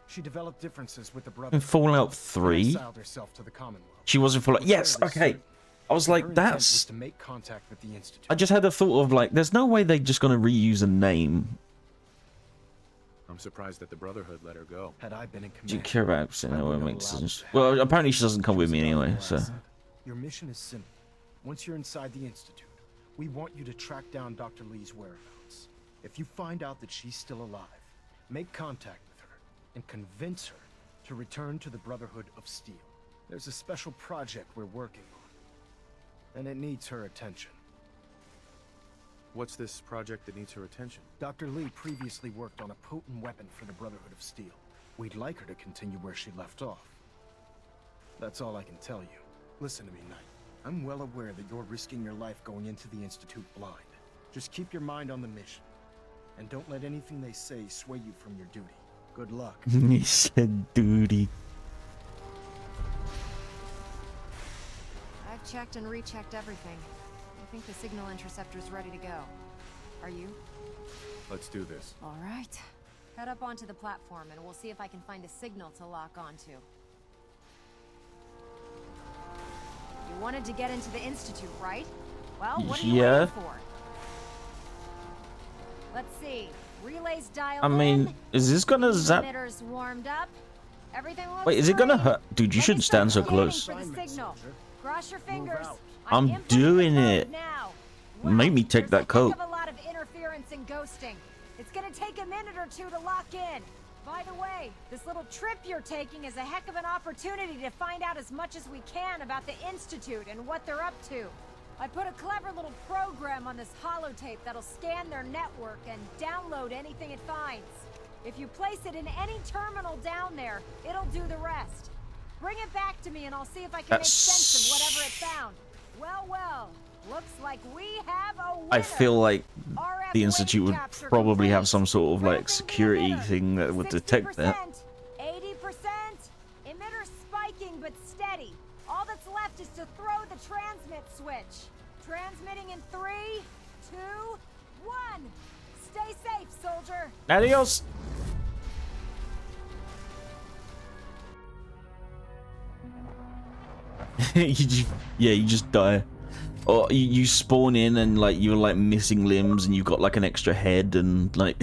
Speaker 7: she developed differences with the
Speaker 1: in
Speaker 7: Brotherhood.
Speaker 1: Fallout 3?
Speaker 7: Exiled herself to the Commonwealth.
Speaker 1: She was in Fallout. Yes, okay. I was
Speaker 7: Her
Speaker 1: like,
Speaker 7: intent
Speaker 1: that's.
Speaker 7: was to make contact with the Institute.
Speaker 1: I just had a thought of like, there's no way they're just gonna reuse a name.
Speaker 2: I'm surprised that the Brotherhood let her go.
Speaker 7: Had I been in command,
Speaker 1: Do you care about
Speaker 7: I
Speaker 1: how
Speaker 7: would
Speaker 1: it
Speaker 7: have
Speaker 1: makes
Speaker 7: allowed
Speaker 1: decisions?
Speaker 7: it to happen.
Speaker 1: Well, apparently she doesn't come with me anyway, so.
Speaker 7: Your mission is simple. Once you're inside the Institute, we want you to track down Dr. Lee's whereabouts. If you find out that she's still alive, make contact with her and convince her to return to the Brotherhood of Steel. There's a special project we're working on, and it needs her attention.
Speaker 2: What's this project that needs her attention?
Speaker 7: Dr. Lee previously worked on a potent weapon for the Brotherhood of Steel. We'd like her to continue where she left off. That's all I can tell you. Listen to me, Knight. I'm well aware that you're risking your life going into the Institute blind. Just keep your mind on the mission. And don't let anything they say sway you from your duty. Good luck.
Speaker 1: He said duty.
Speaker 10: I've checked and rechecked everything. I think the signal interceptor's ready to go. Are you?
Speaker 2: Let's do this.
Speaker 10: All right. Head up onto the platform and we'll see if I can find a signal to lock onto. You wanted to get into the Institute, right? Well, what are you waiting for? Let's see. Relays dialed
Speaker 1: I mean,
Speaker 10: in.
Speaker 1: is this gonna zap?
Speaker 10: Emitters warmed up. Everything looks
Speaker 1: Wait, is it gonna
Speaker 10: great.
Speaker 1: hurt? Dude, you
Speaker 10: Let
Speaker 1: shouldn't
Speaker 10: me start
Speaker 1: stand so
Speaker 10: scanning
Speaker 1: close.
Speaker 10: for the signal. Cross your fingers.
Speaker 1: I'm
Speaker 10: in
Speaker 1: doing
Speaker 10: mode
Speaker 1: it.
Speaker 10: now.
Speaker 1: Make me take that coat.
Speaker 10: There's a heck of a lot of interference and ghosting. It's gonna take a minute or two to lock in. By the way, this little trip you're taking is a heck of an opportunity to find out as much as we can about the Institute and what they're up to. I put a clever little program on this holotape that'll scan their network and download anything it finds. If you place it in any terminal down there, it'll do the rest. Bring it back to me and I'll see if I can make sense of whatever it found. Well, looks like we have a winner.
Speaker 1: I feel like
Speaker 10: RF
Speaker 1: the Institute would
Speaker 10: capture
Speaker 1: probably have
Speaker 10: complete.
Speaker 1: some sort of like
Speaker 10: Ramping the
Speaker 1: security
Speaker 10: emitter.
Speaker 1: thing that would detect that.
Speaker 10: 80%. Emitter spiking but steady. All that's left is to throw the transmit switch. Transmitting in 3, 2, 1. Stay safe, soldier.
Speaker 1: Adios. you just die. Or you spawn in and like you're like missing limbs and you've got like an extra head and like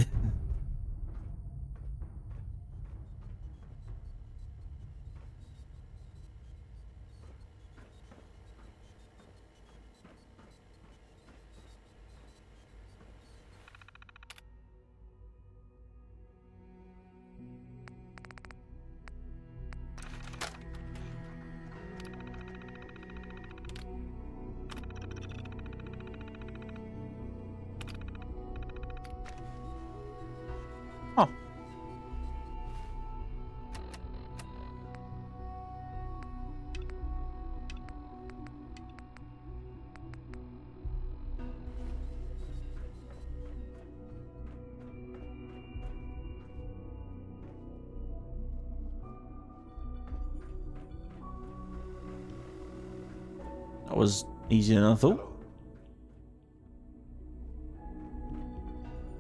Speaker 1: that was easier than I thought.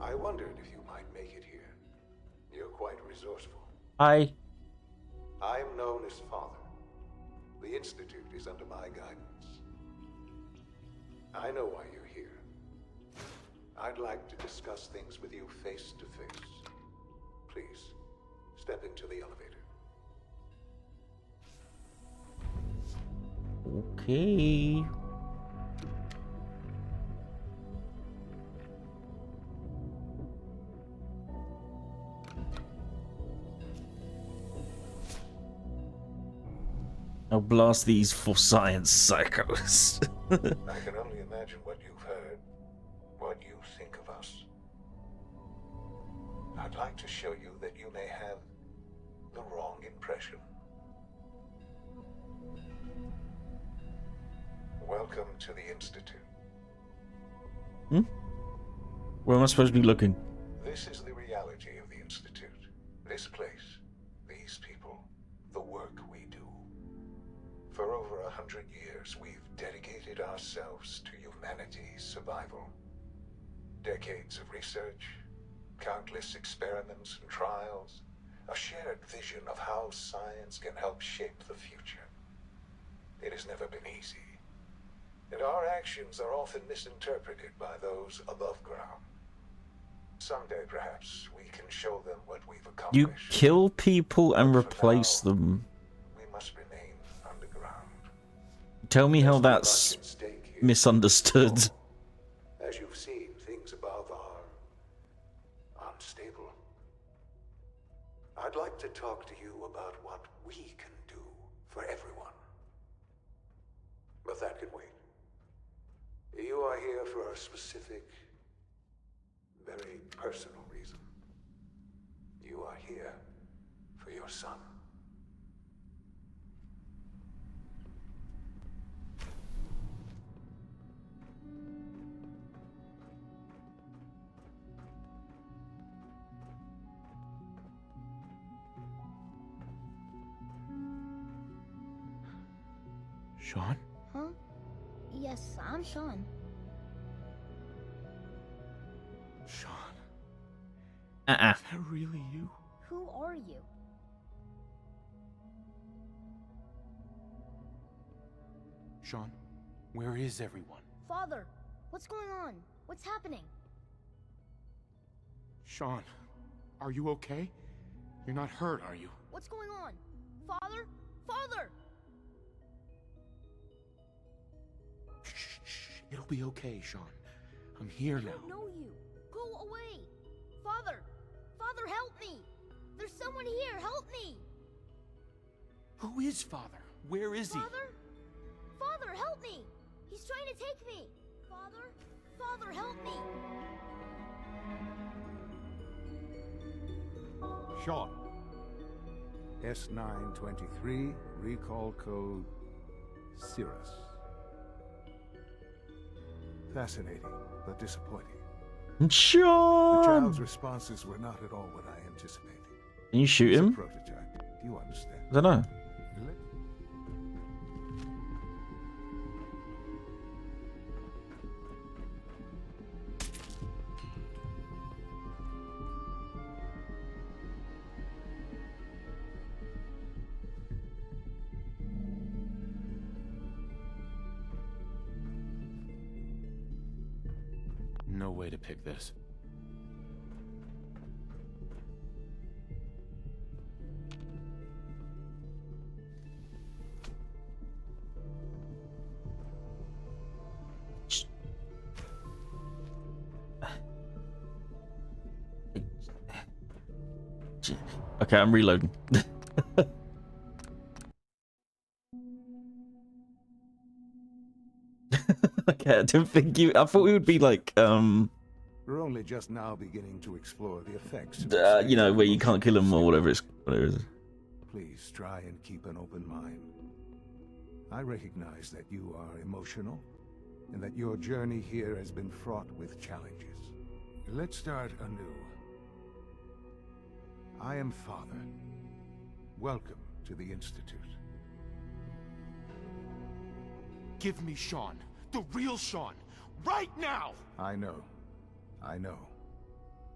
Speaker 11: I wondered if you might make it here. You're quite resourceful.
Speaker 1: Hi.
Speaker 11: I am known as Father. The Institute is under my guidance. I know why you're here. I'd like to discuss things with you face to face. Please, step into the elevator.
Speaker 1: Okay. I'll blast these for science psychos.
Speaker 11: I can only imagine what you've heard, what you think of us. I'd like to show you that you may have the wrong impression. Welcome to the Institute.
Speaker 1: Where am I supposed to be looking?
Speaker 11: This is the reality of the Institute. This place, these people, the work we do. For over 100 years, we've dedicated ourselves to humanity's survival. Decades of research, countless experiments and trials, a shared vision of how science can help shape the future. It has never been easy, and our actions are often misinterpreted by those above ground. Someday, perhaps, we can show them what we've accomplished.
Speaker 1: You kill people and replace
Speaker 11: now,
Speaker 1: them.
Speaker 11: We must remain underground.
Speaker 1: Tell me how that's misunderstood.
Speaker 11: As you've seen, things above are unstable. I'd like to talk to you about what we can do for everyone. But that can wait. You are here for a specific, very personal reason. You are here for your son.
Speaker 2: Sean?
Speaker 12: Huh? Yes, I'm Sean.
Speaker 2: Sean?
Speaker 1: Uh-uh.
Speaker 2: Is that really you?
Speaker 12: Who are you?
Speaker 2: Sean, where is everyone?
Speaker 12: Father, what's going on? What's happening?
Speaker 2: Sean, are you okay? You're not hurt, are you?
Speaker 12: What's going on? Father? Father!
Speaker 2: Shh. It'll be okay, Sean. I'm here
Speaker 12: I
Speaker 2: now.
Speaker 12: don't know you. Go away. Father! Father, help me! There's someone here. Help me!
Speaker 2: Who is Father? Where is he?
Speaker 12: Father? Father, help me! He's trying to take me! Father? Father, help me!
Speaker 11: Sean. S923, recall code Cirrus. Fascinating, but disappointing.
Speaker 1: Sean!
Speaker 11: The child's responses were not at all what I anticipated.
Speaker 1: Can you shoot
Speaker 11: It's a
Speaker 1: him?
Speaker 11: prototype. Do you understand?
Speaker 1: I don't know.
Speaker 2: No way to pick this.
Speaker 1: Okay, I'm reloading. Okay, I didn't think you. I thought we would be like,
Speaker 11: We're only just now beginning to explore the effects. Of
Speaker 1: you know, where you can't kill them or whatever it is.
Speaker 11: Please try and keep an open mind. I recognize that you are emotional, and that your journey here has been fraught with challenges. Let's start anew. I am Father. Welcome to the Institute.
Speaker 2: Give me Sean. The real Sean. Right now!
Speaker 11: I know. I know.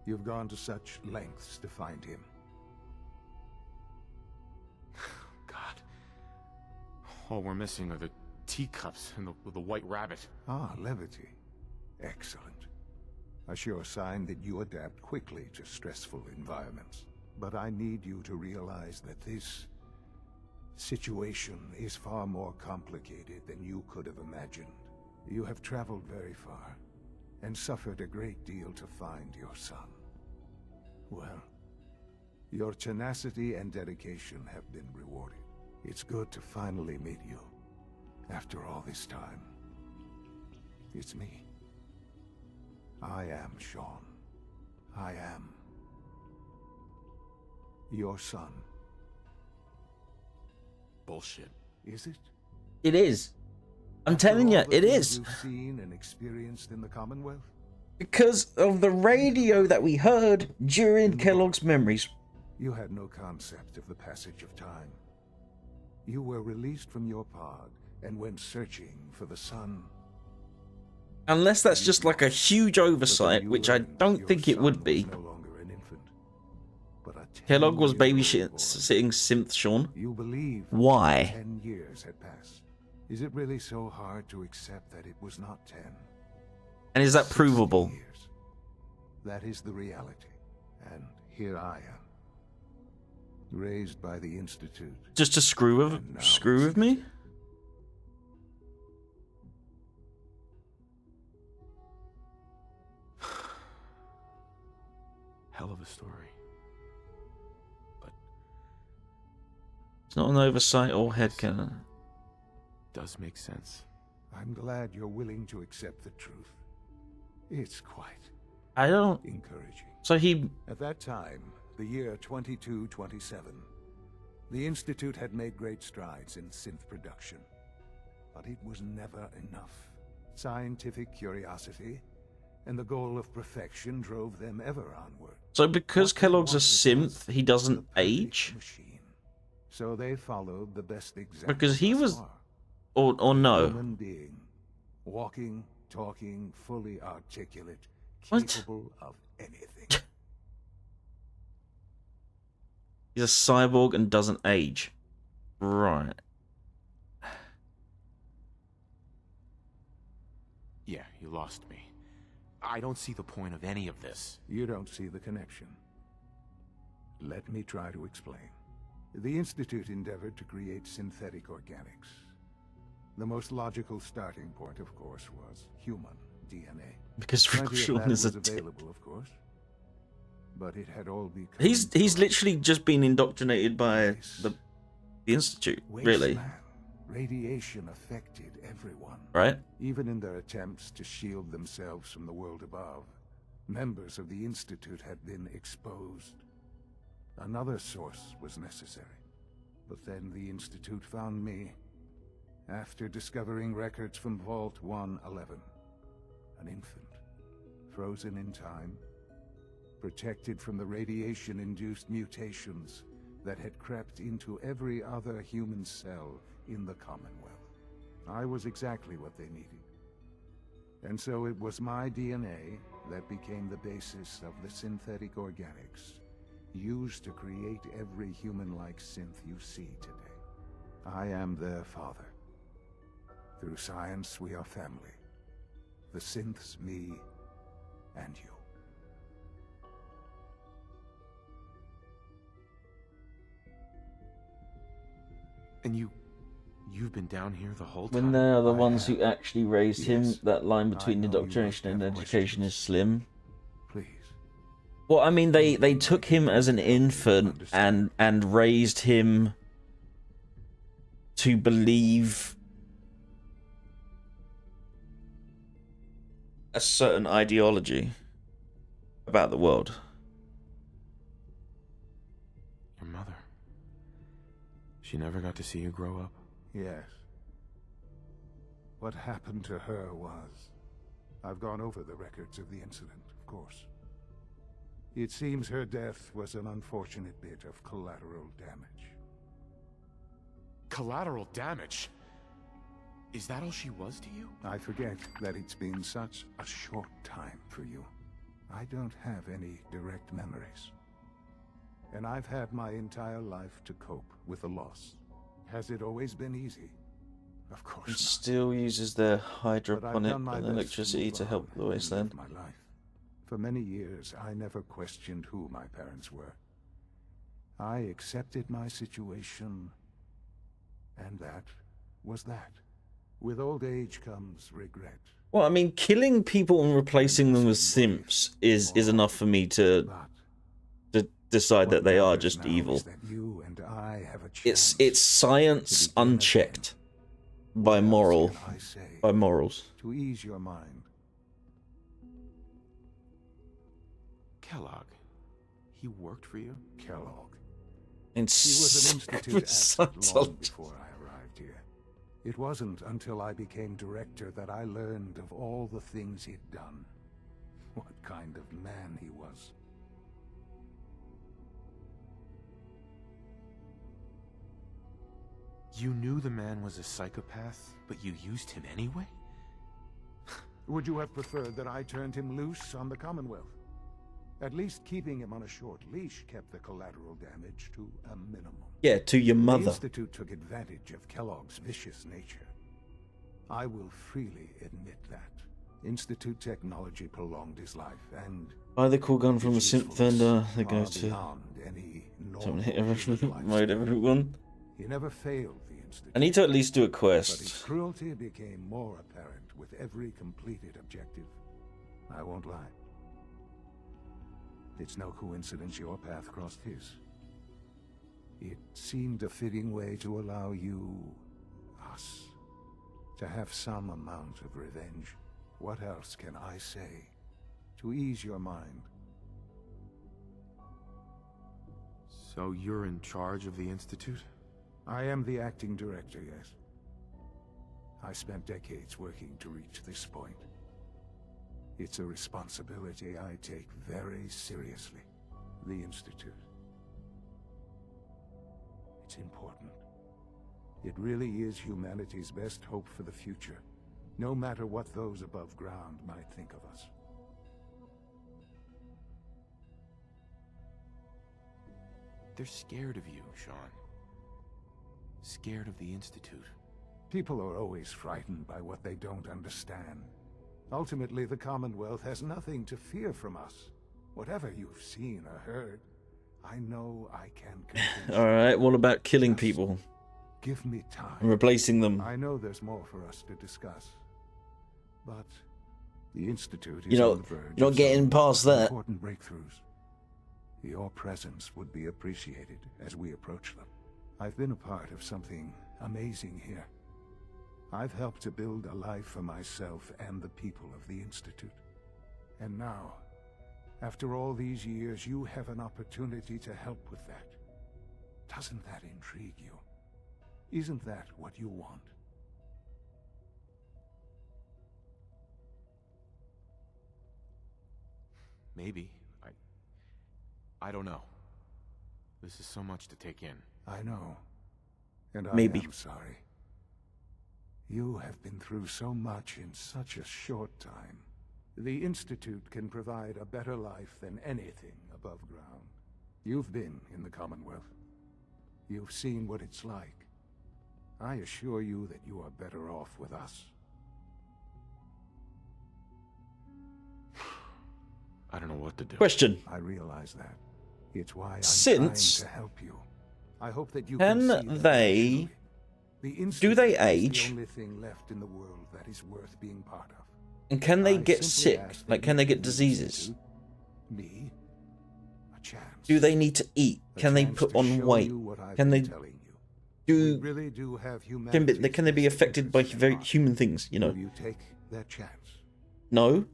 Speaker 11: You've gone to such lengths to find him.
Speaker 2: God. All we're missing are the teacups and the white rabbit.
Speaker 11: Ah, levity. Excellent. A sure sign that you adapt quickly to stressful environments. But I need you to realize that this situation is far more complicated than you could have imagined. You have traveled very far, and suffered a great deal to find your son. Well, your tenacity and dedication have been rewarded. It's good to finally meet you, after all this time. It's me. I am Sean. I am your son.
Speaker 2: Bullshit.
Speaker 11: Is it?
Speaker 1: It is. I'm telling you, it is.
Speaker 11: You've seen and experienced in the Commonwealth?
Speaker 1: Because of the radio that we heard during Kellogg's Memories.
Speaker 11: You had no concept of the passage of time. You were released from your pod and went searching for the sun.
Speaker 1: Unless that's just like a huge oversight, which I don't think it would be.
Speaker 11: No longer an infant, but a
Speaker 1: Kellogg was
Speaker 11: 10-year-old boy.
Speaker 1: babysitting Synth Sean.
Speaker 11: You believe
Speaker 1: Why?
Speaker 11: 10 years had passed. Is it really so hard to accept that it was not 10?
Speaker 1: And is that
Speaker 11: 60
Speaker 1: provable?
Speaker 11: years. That is the reality. And here I am. Raised by the Institute.
Speaker 1: Just to screw with me?
Speaker 2: Hell of a story. But
Speaker 1: It's not an oversight or headcanon.
Speaker 2: does make sense.
Speaker 11: I'm glad you're willing to accept the truth. It's quite
Speaker 1: I don't...
Speaker 11: encouraging.
Speaker 1: So he...
Speaker 11: At that time, the year 2227, the Institute had made great strides in synth production. But it was never enough. Scientific curiosity and the goal of perfection drove them ever onward.
Speaker 1: So because
Speaker 11: What they
Speaker 1: Kellogg's a
Speaker 11: wanted
Speaker 1: synth,
Speaker 11: was
Speaker 1: he
Speaker 11: the
Speaker 1: doesn't
Speaker 11: perfect
Speaker 1: age?
Speaker 11: machine. So they followed the best example.
Speaker 1: Because he
Speaker 11: thus
Speaker 1: was...
Speaker 11: far.
Speaker 1: Or no.
Speaker 11: Human being, walking, talking, fully articulate,
Speaker 1: What?
Speaker 11: capable of anything.
Speaker 1: He's a cyborg and doesn't age. Right.
Speaker 2: Yeah, you lost me. I don't see the point of any of this.
Speaker 11: You don't see the connection. Let me try to explain. The Institute endeavored to create synthetic organics. The most logical starting point, of course, was human DNA.
Speaker 1: Because
Speaker 11: Plenty of
Speaker 1: Sean
Speaker 11: that
Speaker 1: is a
Speaker 11: was
Speaker 1: tip.
Speaker 11: available, of course. But it had all become...
Speaker 1: He's literally just been indoctrinated by the Institute, really.
Speaker 11: Wasteland. Radiation affected everyone.
Speaker 1: Right?
Speaker 11: Even in their attempts to shield themselves from the world above, members of the Institute had been exposed. Another source was necessary. But then the Institute found me, after discovering records from Vault 111. An infant, frozen in time, protected from the radiation-induced mutations that had crept into every other human cell in the Commonwealth. I was exactly what they needed. And so it was my DNA that became the basis of the synthetic organics used to create every human-like synth you see today. I am their father. Through science, we are family. The synths, me, and you.
Speaker 2: And you've been down here the whole
Speaker 1: When
Speaker 2: time?
Speaker 1: they are the
Speaker 11: I
Speaker 1: ones who
Speaker 11: have.
Speaker 1: actually raised him,
Speaker 11: Yes.
Speaker 1: that line between
Speaker 11: I know you
Speaker 1: indoctrination
Speaker 11: must
Speaker 1: and
Speaker 11: have
Speaker 1: education is
Speaker 11: questions.
Speaker 1: slim.
Speaker 11: Please.
Speaker 1: Well, I mean, they took him as an infant and raised him to believe a certain ideology about the world.
Speaker 2: Your mother. She never got to see you grow up?
Speaker 11: Yes. What happened to her was... I've gone over the records of the incident, of course. It seems her death was an unfortunate bit of collateral damage.
Speaker 2: Collateral damage? Is that all she was to you?
Speaker 11: I forget that it's been such a short time for you. I don't have any direct memories. And I've had my entire life to cope with the loss. Has it always been easy? Of course
Speaker 1: It
Speaker 11: not.
Speaker 1: still uses their
Speaker 11: But I've
Speaker 1: hydroponic
Speaker 11: done my
Speaker 1: and
Speaker 11: best
Speaker 1: electricity
Speaker 11: move
Speaker 1: to
Speaker 11: on
Speaker 1: help the
Speaker 11: and
Speaker 1: wasteland.
Speaker 11: live my life. For many years, I never questioned who my parents were. I accepted my situation, and that was that. With old age comes regret.
Speaker 1: Well, I mean, killing people and replacing them with simps is enough for me to decide that they are just evil.
Speaker 11: That you and I have a chance
Speaker 1: It's science unchecked by morals.
Speaker 11: to ease your mind.
Speaker 2: Kellogg. He worked for you?
Speaker 11: Kellogg.
Speaker 1: It's
Speaker 11: He was an institute asset long before I arrived here. It wasn't until I became director that I learned of all the things he'd done. What kind of man he was.
Speaker 2: You knew the man was a psychopath, but you used him anyway?
Speaker 11: Would you have preferred that I turned him loose on the Commonwealth? At least keeping him on a short leash kept the collateral damage to a minimum.
Speaker 1: Yeah, to your
Speaker 11: The
Speaker 1: mother.
Speaker 11: Institute took advantage of Kellogg's vicious nature. I will freely admit that. Institute technology prolonged his life, and
Speaker 1: Buy the cool gun from a
Speaker 11: his
Speaker 1: synth
Speaker 11: usefulness
Speaker 1: vendor that
Speaker 11: far
Speaker 1: goes to
Speaker 11: beyond any normal
Speaker 1: something hit
Speaker 11: human
Speaker 1: everyone, mode
Speaker 11: lifespan.
Speaker 1: everyone.
Speaker 11: He never failed the Institute.
Speaker 1: I need to at least do a
Speaker 11: But his
Speaker 1: quest.
Speaker 11: cruelty became more apparent with every completed objective. I won't lie. It's no coincidence your path crossed his. It seemed a fitting way to allow you, us, to have some amount of revenge. What else can I say to ease your mind?
Speaker 2: So you're in charge of the Institute?
Speaker 11: I am the acting director, yes. I spent decades working to reach this point. It's a responsibility I take very seriously. The Institute. It's important. It really is humanity's best hope for the future, no matter what those above ground might think of us.
Speaker 2: They're scared of you, Sean. Scared of the Institute.
Speaker 11: People are always frightened by what they don't understand. Ultimately, the Commonwealth has nothing to fear from us. Whatever you've seen or heard, I know I can convince
Speaker 1: Alright, what about killing people
Speaker 11: Give me time.
Speaker 1: and replacing them?
Speaker 11: I know there's more for us to discuss. But the Institute is
Speaker 1: You know,
Speaker 11: on the verge
Speaker 1: you're not
Speaker 11: of
Speaker 1: getting
Speaker 11: some
Speaker 1: past that.
Speaker 11: important breakthroughs. Your presence would be appreciated as we approach them. I've been a part of something amazing here. I've helped to build a life for myself and the people of the Institute. And now, after all these years, you have an opportunity to help with that. Doesn't that intrigue you? Isn't that what you want?
Speaker 2: Maybe. I don't know. This is so much to take in.
Speaker 11: I know. And
Speaker 1: Maybe.
Speaker 11: I am sorry. You have been through so much in such a short time. The Institute can provide a better life than anything above ground. You've been in the Commonwealth. You've seen what it's like. I assure you that you are better off with us.
Speaker 2: I don't know what to do.
Speaker 1: Question.
Speaker 11: I realize that. It's why I'm
Speaker 1: Since-
Speaker 11: trying to help you. I hope that you
Speaker 1: Can
Speaker 11: see that
Speaker 1: they-
Speaker 11: the
Speaker 1: do
Speaker 11: Institute
Speaker 1: they
Speaker 11: is
Speaker 1: age?
Speaker 11: the only thing left in the world that is worth being part of.
Speaker 1: And can they
Speaker 11: I
Speaker 1: get
Speaker 11: simply
Speaker 1: sick?
Speaker 11: ask that
Speaker 1: Like, can
Speaker 11: you
Speaker 1: they get
Speaker 11: give the
Speaker 1: diseases?
Speaker 11: Institute, me, a chance.
Speaker 1: Do they need to eat?
Speaker 11: A
Speaker 1: Can they
Speaker 11: chance
Speaker 1: put
Speaker 11: to
Speaker 1: on
Speaker 11: show
Speaker 1: weight?
Speaker 11: you what I've
Speaker 1: Can they
Speaker 11: been telling you. We
Speaker 1: do?
Speaker 11: really do have
Speaker 1: Can
Speaker 11: humanity's
Speaker 1: they be
Speaker 11: best
Speaker 1: affected by
Speaker 11: interests at
Speaker 1: very
Speaker 11: heart.
Speaker 1: human things? You know?
Speaker 11: Will you take that chance?
Speaker 1: No.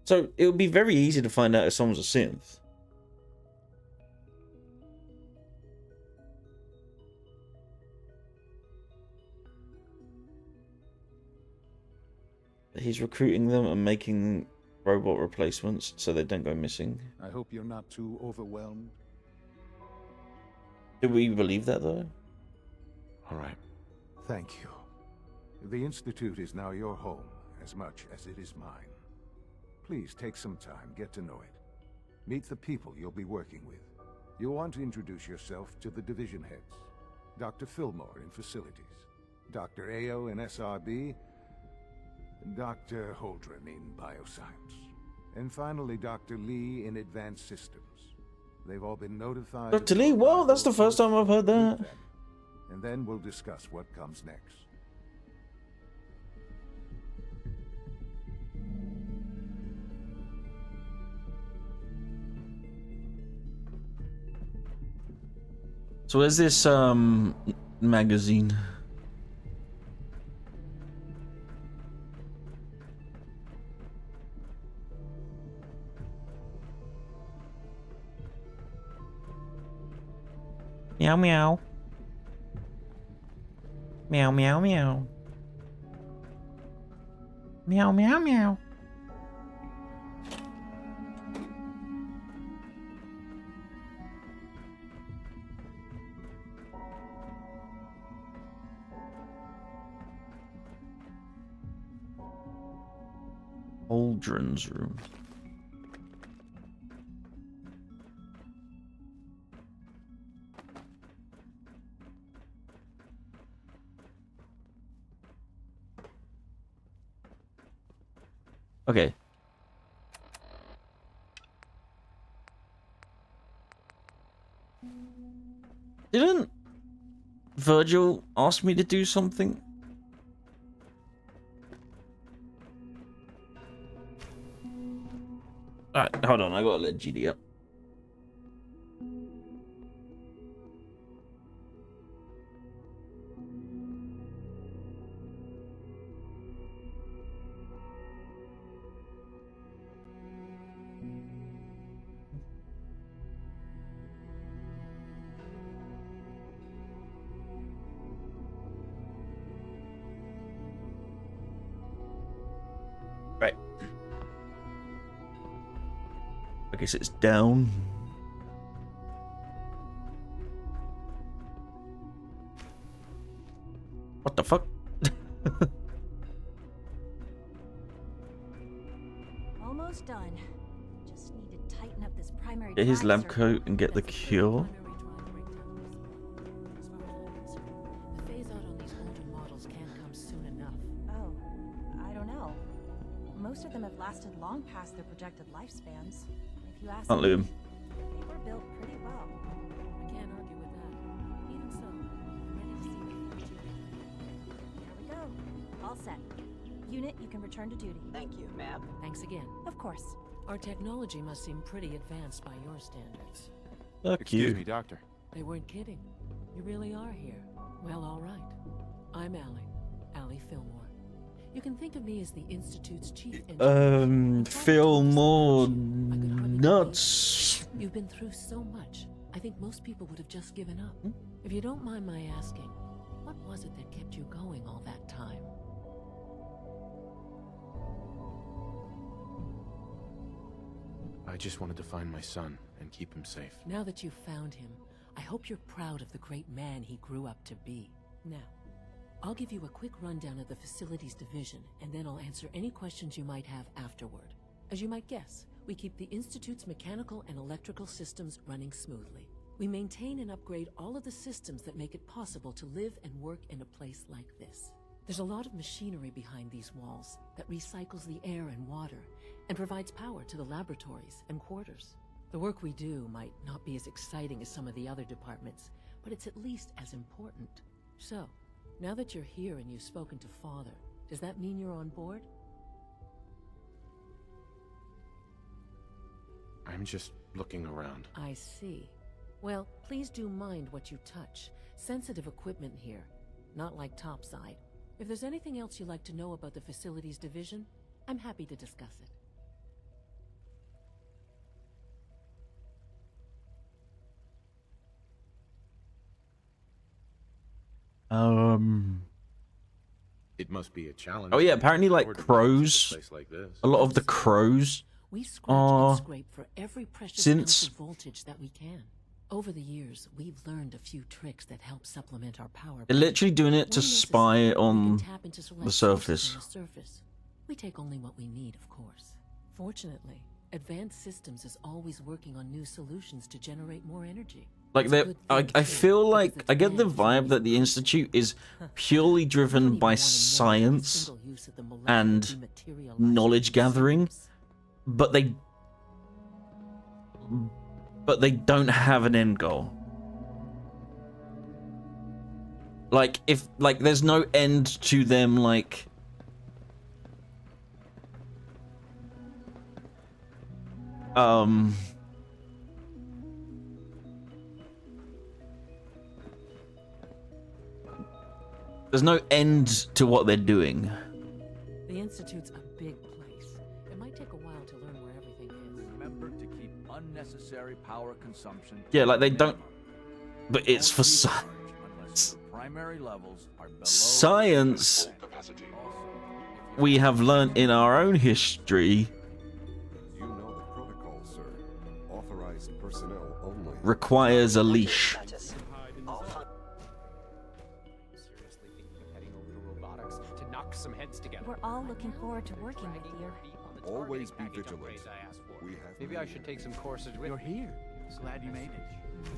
Speaker 1: So it would be very easy to find out if someone's a synth. He's recruiting them and making robot replacements so they don't go missing.
Speaker 11: I hope you're not too overwhelmed.
Speaker 1: Do we believe that though?
Speaker 2: All right.
Speaker 11: Thank you. The Institute is now your home as much as it is mine. Please take some time, get to know it. Meet the people you'll be working with. You'll want to introduce yourself to the division heads. Dr. Fillmore in facilities, Dr. Ayo in SRB, Dr. Holdren in bioscience, and finally Dr. Lee in advanced systems. They've all been notified. of
Speaker 1: Dr. Lee,
Speaker 11: your
Speaker 1: well, that's the
Speaker 11: arrival.
Speaker 1: first time I've heard
Speaker 11: Meet
Speaker 1: that.
Speaker 11: them, and then we'll discuss what comes next.
Speaker 1: So where's this magazine? Meow meow. Meow meow meow. Meow meow meow. Aldrin's room. Okay. Didn't Virgil ask me to do something? Alright, hold on, I gotta let GD up. Right. I guess it's down. What the fuck?
Speaker 13: Almost done. Just need to tighten up this primary.
Speaker 1: Get his
Speaker 13: drive
Speaker 1: lab coat and get the cure.
Speaker 3: The phase out on these older models can't come soon enough.
Speaker 13: Oh, I don't know. Most of them have lasted long past their projected lifespans. If you ask
Speaker 1: Can't loot him.
Speaker 13: they were built pretty well.
Speaker 3: I can't argue with that. Even so, I'm ready to see the future.
Speaker 13: Here we go. All set. Unit, you can return to duty.
Speaker 8: Thank you, ma'am.
Speaker 3: Thanks again.
Speaker 13: Of course.
Speaker 3: Our technology must seem pretty advanced by your standards.
Speaker 1: Fuck
Speaker 2: Excuse
Speaker 1: you.
Speaker 2: me, Doctor.
Speaker 3: They weren't kidding. You really are here. Well, all right. I'm Allie Fillmore. You can think of me as the Institute's chief engineer.
Speaker 1: Feel more nuts.
Speaker 3: You've been through so much. I think most people would have just given up. If you don't mind my asking, what was it that kept you going all that time?
Speaker 2: I just wanted to find my son and keep him safe.
Speaker 3: Now that you've found him, I hope you're proud of the great man he grew up to be. Now, I'll give you a quick rundown of the facilities division, and then I'll answer any questions you might have afterward. As you might guess, we keep the Institute's mechanical and electrical systems running smoothly. We maintain and upgrade all of the systems that make it possible to live and work in a place like this. There's a lot of machinery behind these walls that recycles the air and water and provides power to the laboratories and quarters. The work we do might not be as exciting as some of the other departments, but it's at least as important. So, now that you're here and you've spoken to Father, does that mean you're on board?
Speaker 2: I'm just looking around.
Speaker 3: I see. Well, please do mind what you touch. Sensitive equipment here, not like topside. If there's anything else you'd like to know about the facilities division, I'm happy to discuss it.
Speaker 2: It must be a challenge.
Speaker 1: Oh yeah, apparently like
Speaker 2: Or to
Speaker 1: crows,
Speaker 2: a place like this.
Speaker 1: a lot of the crows
Speaker 3: We scratch and scrape for every precious
Speaker 1: since
Speaker 3: ounce of voltage that we can. Over the years, we've learned a few tricks that help supplement our power.
Speaker 1: they're literally doing it to
Speaker 3: When necessary,
Speaker 1: spy
Speaker 3: we can
Speaker 1: on
Speaker 3: tap into select
Speaker 1: the
Speaker 3: sources
Speaker 1: surface.
Speaker 3: on the surface. We take only what we need, of course. Fortunately, Advanced Systems is always working on new solutions to generate more energy.
Speaker 1: Like they, I feel like I get the vibe that the Institute is purely driven by science and knowledge gathering, but they don't have an end goal. Like if there's no end to them like there's no end to what they're doing.
Speaker 3: The Institute's a big place. It might take a while to learn where everything is.
Speaker 14: Remember to keep unnecessary power consumption.
Speaker 1: Yeah, like they don't, but it's for
Speaker 14: Primary levels are below
Speaker 1: science. We have learned in our own history
Speaker 15: You know the protocol, sir. Authorized personnel only.
Speaker 1: requires a leash.
Speaker 16: Seriously thinking of heading over to robotics to knock some heads together.
Speaker 13: We're all looking forward to working with you.
Speaker 15: Always be vigilant. We have
Speaker 16: Maybe I should take some courses with
Speaker 17: You're here. Glad you made it.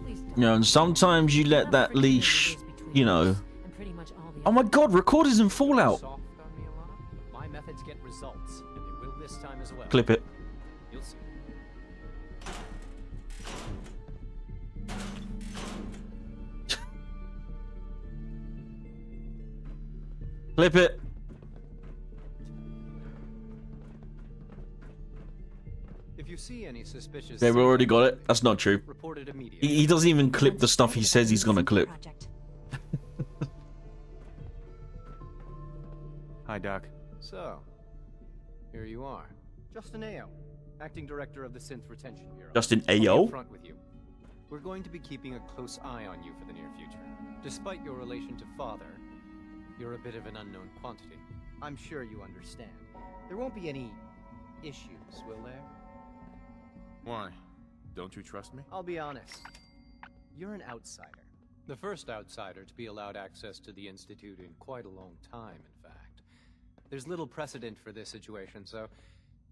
Speaker 3: Please don't.
Speaker 1: You know, and sometimes you let that leash, you know.
Speaker 3: And pretty much all the
Speaker 1: Oh my god, recorders in Fallout.
Speaker 16: soft on me a lot. My methods get results, and they will this time as well.
Speaker 1: Clip it.
Speaker 16: You'll see.
Speaker 1: Clip it.
Speaker 16: If you see any suspicious,
Speaker 1: They've already got it. That's not true.
Speaker 16: report it immediately.
Speaker 1: He doesn't even clip the stuff he says he's gonna clip.
Speaker 2: Hi, Doc.
Speaker 16: So, here you are, Justin Ayo, acting director of the Synth Retention Bureau.
Speaker 1: Justin
Speaker 16: I'll be
Speaker 1: Ayo?
Speaker 16: upfront with you. We're going to be keeping a close eye on you for the near future. Despite your relation to Father, you're a bit of an unknown quantity. I'm sure you understand. There won't be any issues, will there?
Speaker 2: Why? Don't you trust me?
Speaker 16: I'll be honest. You're an outsider. The first outsider to be allowed access to the Institute in quite a long time, in fact. There's little precedent for this situation, so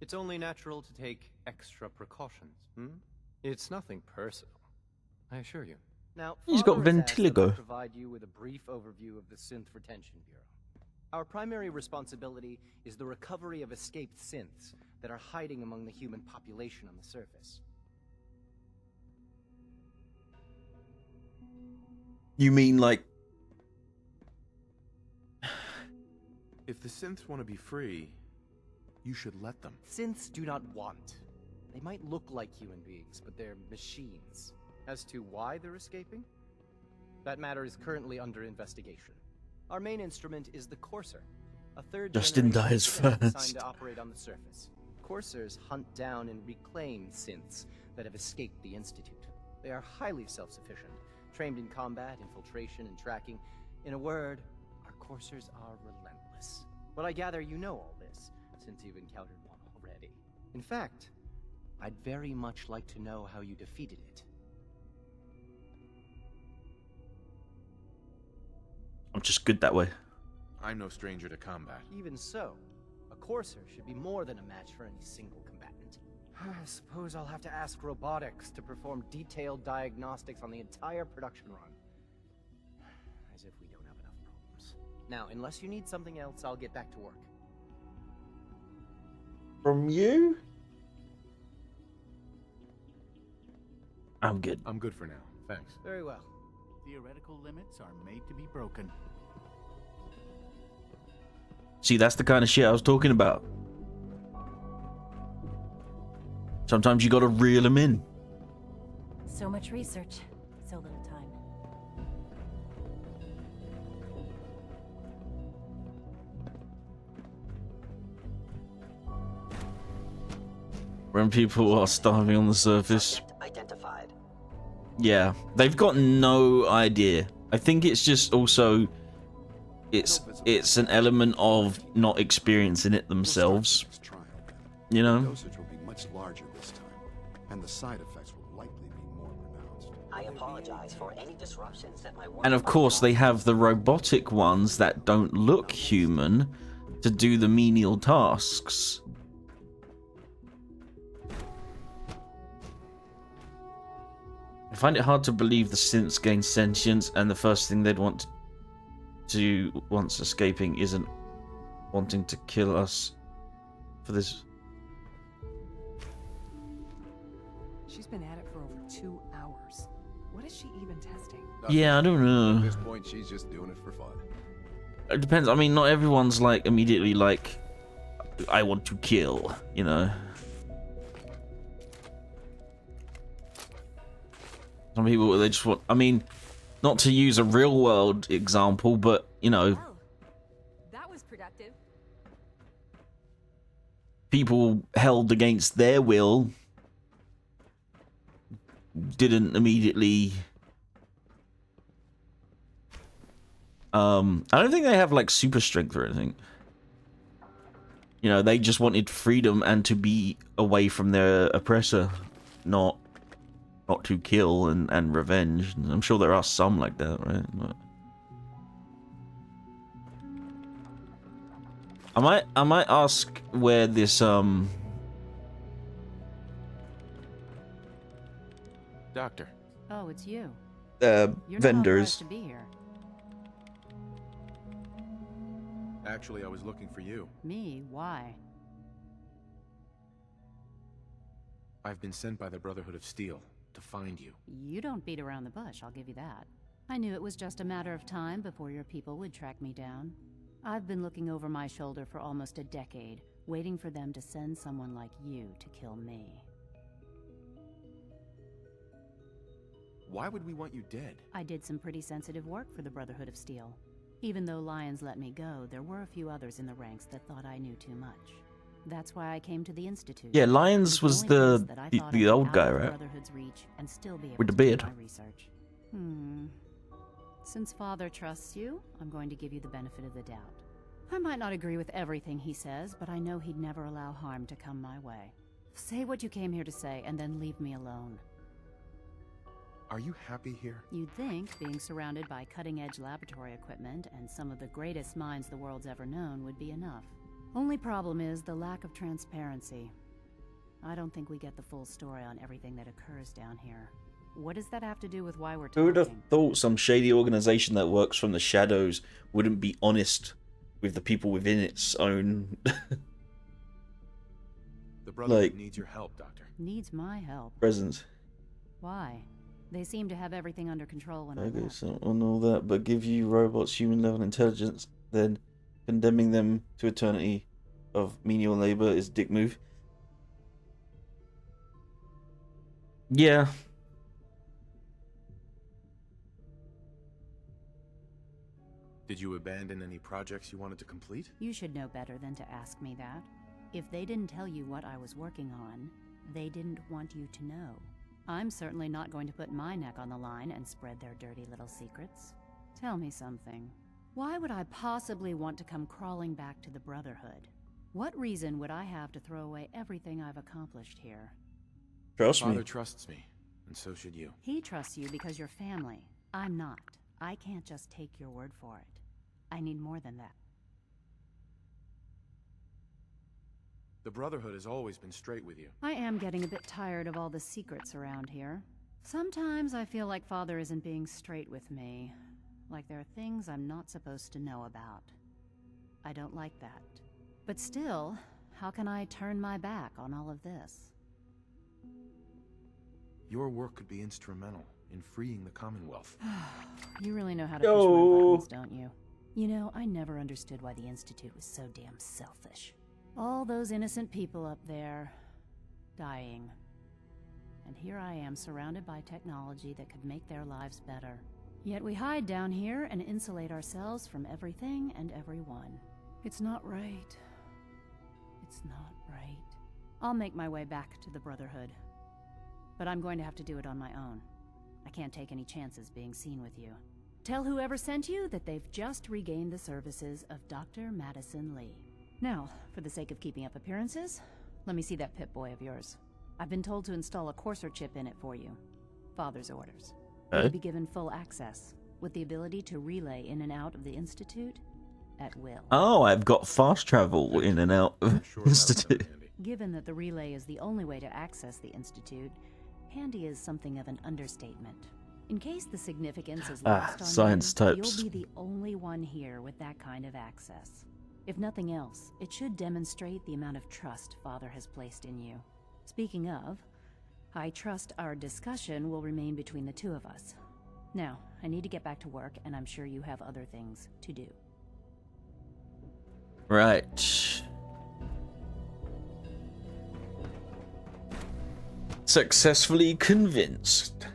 Speaker 16: it's only natural to take extra precautions, It's nothing personal, I assure you. Now,
Speaker 1: He's got
Speaker 16: Father has asked that I
Speaker 1: Ventiligo.
Speaker 16: provide you with a brief overview of the Synth Retention Bureau. Our primary responsibility is the recovery of escaped synths that are hiding among the human population on the surface.
Speaker 1: You mean like
Speaker 2: If the synths want to be free, you should let them.
Speaker 16: Synths do not want. They might look like human beings, but they're machines. As to why they're escaping? That matter is currently under investigation. Our main instrument is the Courser, a third
Speaker 1: Justin
Speaker 16: generation
Speaker 1: dies
Speaker 16: synth
Speaker 1: first.
Speaker 16: designed to operate on the surface. Coursers hunt down and reclaim synths that have escaped the Institute. They are highly self-sufficient, trained in combat, infiltration, and tracking. In a word, our Coursers are relentless. But I gather you know all this, since you've encountered one already. In fact, I'd very much like to know how you defeated it.
Speaker 1: I'm just good that way.
Speaker 2: I'm no stranger to combat.
Speaker 16: Even so, a Courser should be more than a match for any single combatant. I suppose I'll have to ask robotics to perform detailed diagnostics on the entire production run. As if we don't have enough problems. Now, unless you need something else, I'll get back to work.
Speaker 1: From you? I'm good.
Speaker 2: I'm good for now. Thanks.
Speaker 16: Very well.
Speaker 17: Theoretical limits are made to be broken.
Speaker 1: See, that's the kind of shit I was talking about. Sometimes you gotta reel them in.
Speaker 13: So much research, so little time.
Speaker 1: When people are starving on the surface.
Speaker 4: Identified.
Speaker 1: Yeah, they've got no idea. I think it's just also it's an element of not experiencing it themselves. You
Speaker 15: The
Speaker 1: know?
Speaker 15: dosage will be much larger this time, and the side effects will likely be more pronounced.
Speaker 4: I apologize for any disruptions that my work.
Speaker 1: And of course they have the robotic ones that don't look human to do the menial tasks. I find it hard to believe the synths gain sentience and the first thing they'd want to do once escaping isn't wanting to kill us for this.
Speaker 3: She's been at it for over 2 hours. What is she even testing?
Speaker 1: Yeah, I don't know.
Speaker 15: At this point, she's just doing it for fun.
Speaker 1: It depends. I mean, not everyone's like immediately like, I want to kill, you know. Some people, they just want, I mean, not to use a real world example, but, you know,
Speaker 9: That was productive.
Speaker 1: people held against their will didn't immediately I don't think they have like super strength or anything. You know, they just wanted freedom and to be away from their oppressor, not to kill and revenge. I'm sure there are some like that, right? But I might ask where this
Speaker 2: Doctor.
Speaker 18: Oh, it's you. You're not
Speaker 1: vendors.
Speaker 18: authorized to be here.
Speaker 2: Actually, I was looking for you.
Speaker 18: Me? Why?
Speaker 2: I've been sent by the Brotherhood of Steel to find you.
Speaker 18: You don't beat around the bush, I'll give you that. I knew it was just a matter of time before your people would track me down. I've been looking over my shoulder for almost a decade, waiting for them to send someone like you to kill me.
Speaker 2: Why would we want you dead?
Speaker 18: I did some pretty sensitive work for the Brotherhood of Steel. Even though Lyons let me go, there were a few others in the ranks that thought I knew too much. That's why I came to the Institute.
Speaker 1: Yeah, Lyons was the old guy, right?
Speaker 18: Brotherhood's reach and still be able
Speaker 1: With the
Speaker 18: to do
Speaker 1: beard.
Speaker 18: my research. Since Father trusts you, I'm going to give you the benefit of the doubt. I might not agree with everything he says, but I know he'd never allow harm to come my way. Say what you came here to say, and then leave me alone.
Speaker 2: Are you happy here?
Speaker 18: You'd think being surrounded by cutting-edge laboratory equipment and some of the greatest minds the world's ever known would be enough. Only problem is the lack of transparency. I don't think we get the full story on everything that occurs down here. What does that have to do with why we're talking?
Speaker 1: Who would have thought some shady organization that works from the shadows wouldn't be honest with the people within its own
Speaker 2: The Brotherhood needs your help, Doctor.
Speaker 18: Needs my help.
Speaker 1: presence?
Speaker 18: Why? They seem to have everything under control when I
Speaker 1: Okay,
Speaker 18: left.
Speaker 1: so on all that, but give you robots human level intelligence, then condemning them to eternity of menial labor is dick move. Yeah.
Speaker 2: Did you abandon any projects you wanted to complete?
Speaker 18: You should know better than to ask me that. If they didn't tell you what I was working on, they didn't want you to know. I'm certainly not going to put my neck on the line and spread their dirty little secrets. Tell me something. Why would I possibly want to come crawling back to the Brotherhood? What reason would I have to throw away everything I've accomplished here?
Speaker 1: Trust me.
Speaker 2: Father trusts me, and so should you.
Speaker 18: He trusts you because you're family. I'm not. I can't just take your word for it. I need more than that.
Speaker 2: The Brotherhood has always been straight with you.
Speaker 18: I am getting a bit tired of all the secrets around here. Sometimes I feel like Father isn't being straight with me. Like there are things I'm not supposed to know about. I don't like that. But still, how can I turn my back on all of this?
Speaker 2: Your work could be instrumental in freeing the Commonwealth.
Speaker 18: You really know how to push my buttons, don't you? You know, I never understood why the Institute was so damn selfish. All those innocent people up there, dying. And here I am surrounded by technology that could make their lives better. Yet we hide down here and insulate ourselves from everything and everyone. It's not right. It's not right. I'll make my way back to the Brotherhood. But I'm going to have to do it on my own. I can't take any chances being seen with you. Tell whoever sent you that they've just regained the services of Dr. Madison Lee. Now, for the sake of keeping up appearances, let me see that Pip-Boy of yours. I've been told to install a Courser chip in it for you. Father's orders. You'll be given full access, with the ability to relay in and out of the Institute at will.
Speaker 1: Oh, I've got fast travel in and out of Institute.
Speaker 18: Given that the relay is the only way to access the Institute, handy is something of an understatement. In case the significance is lost on
Speaker 1: science
Speaker 18: you,
Speaker 1: types.
Speaker 18: you'll be the only one here with that kind of access. If nothing else, it should demonstrate the amount of trust Father has placed in you. Speaking of, I trust our discussion will remain between the two of us. Now, I need to get back to work, and I'm sure you have other things to do.
Speaker 1: Right. Successfully convinced.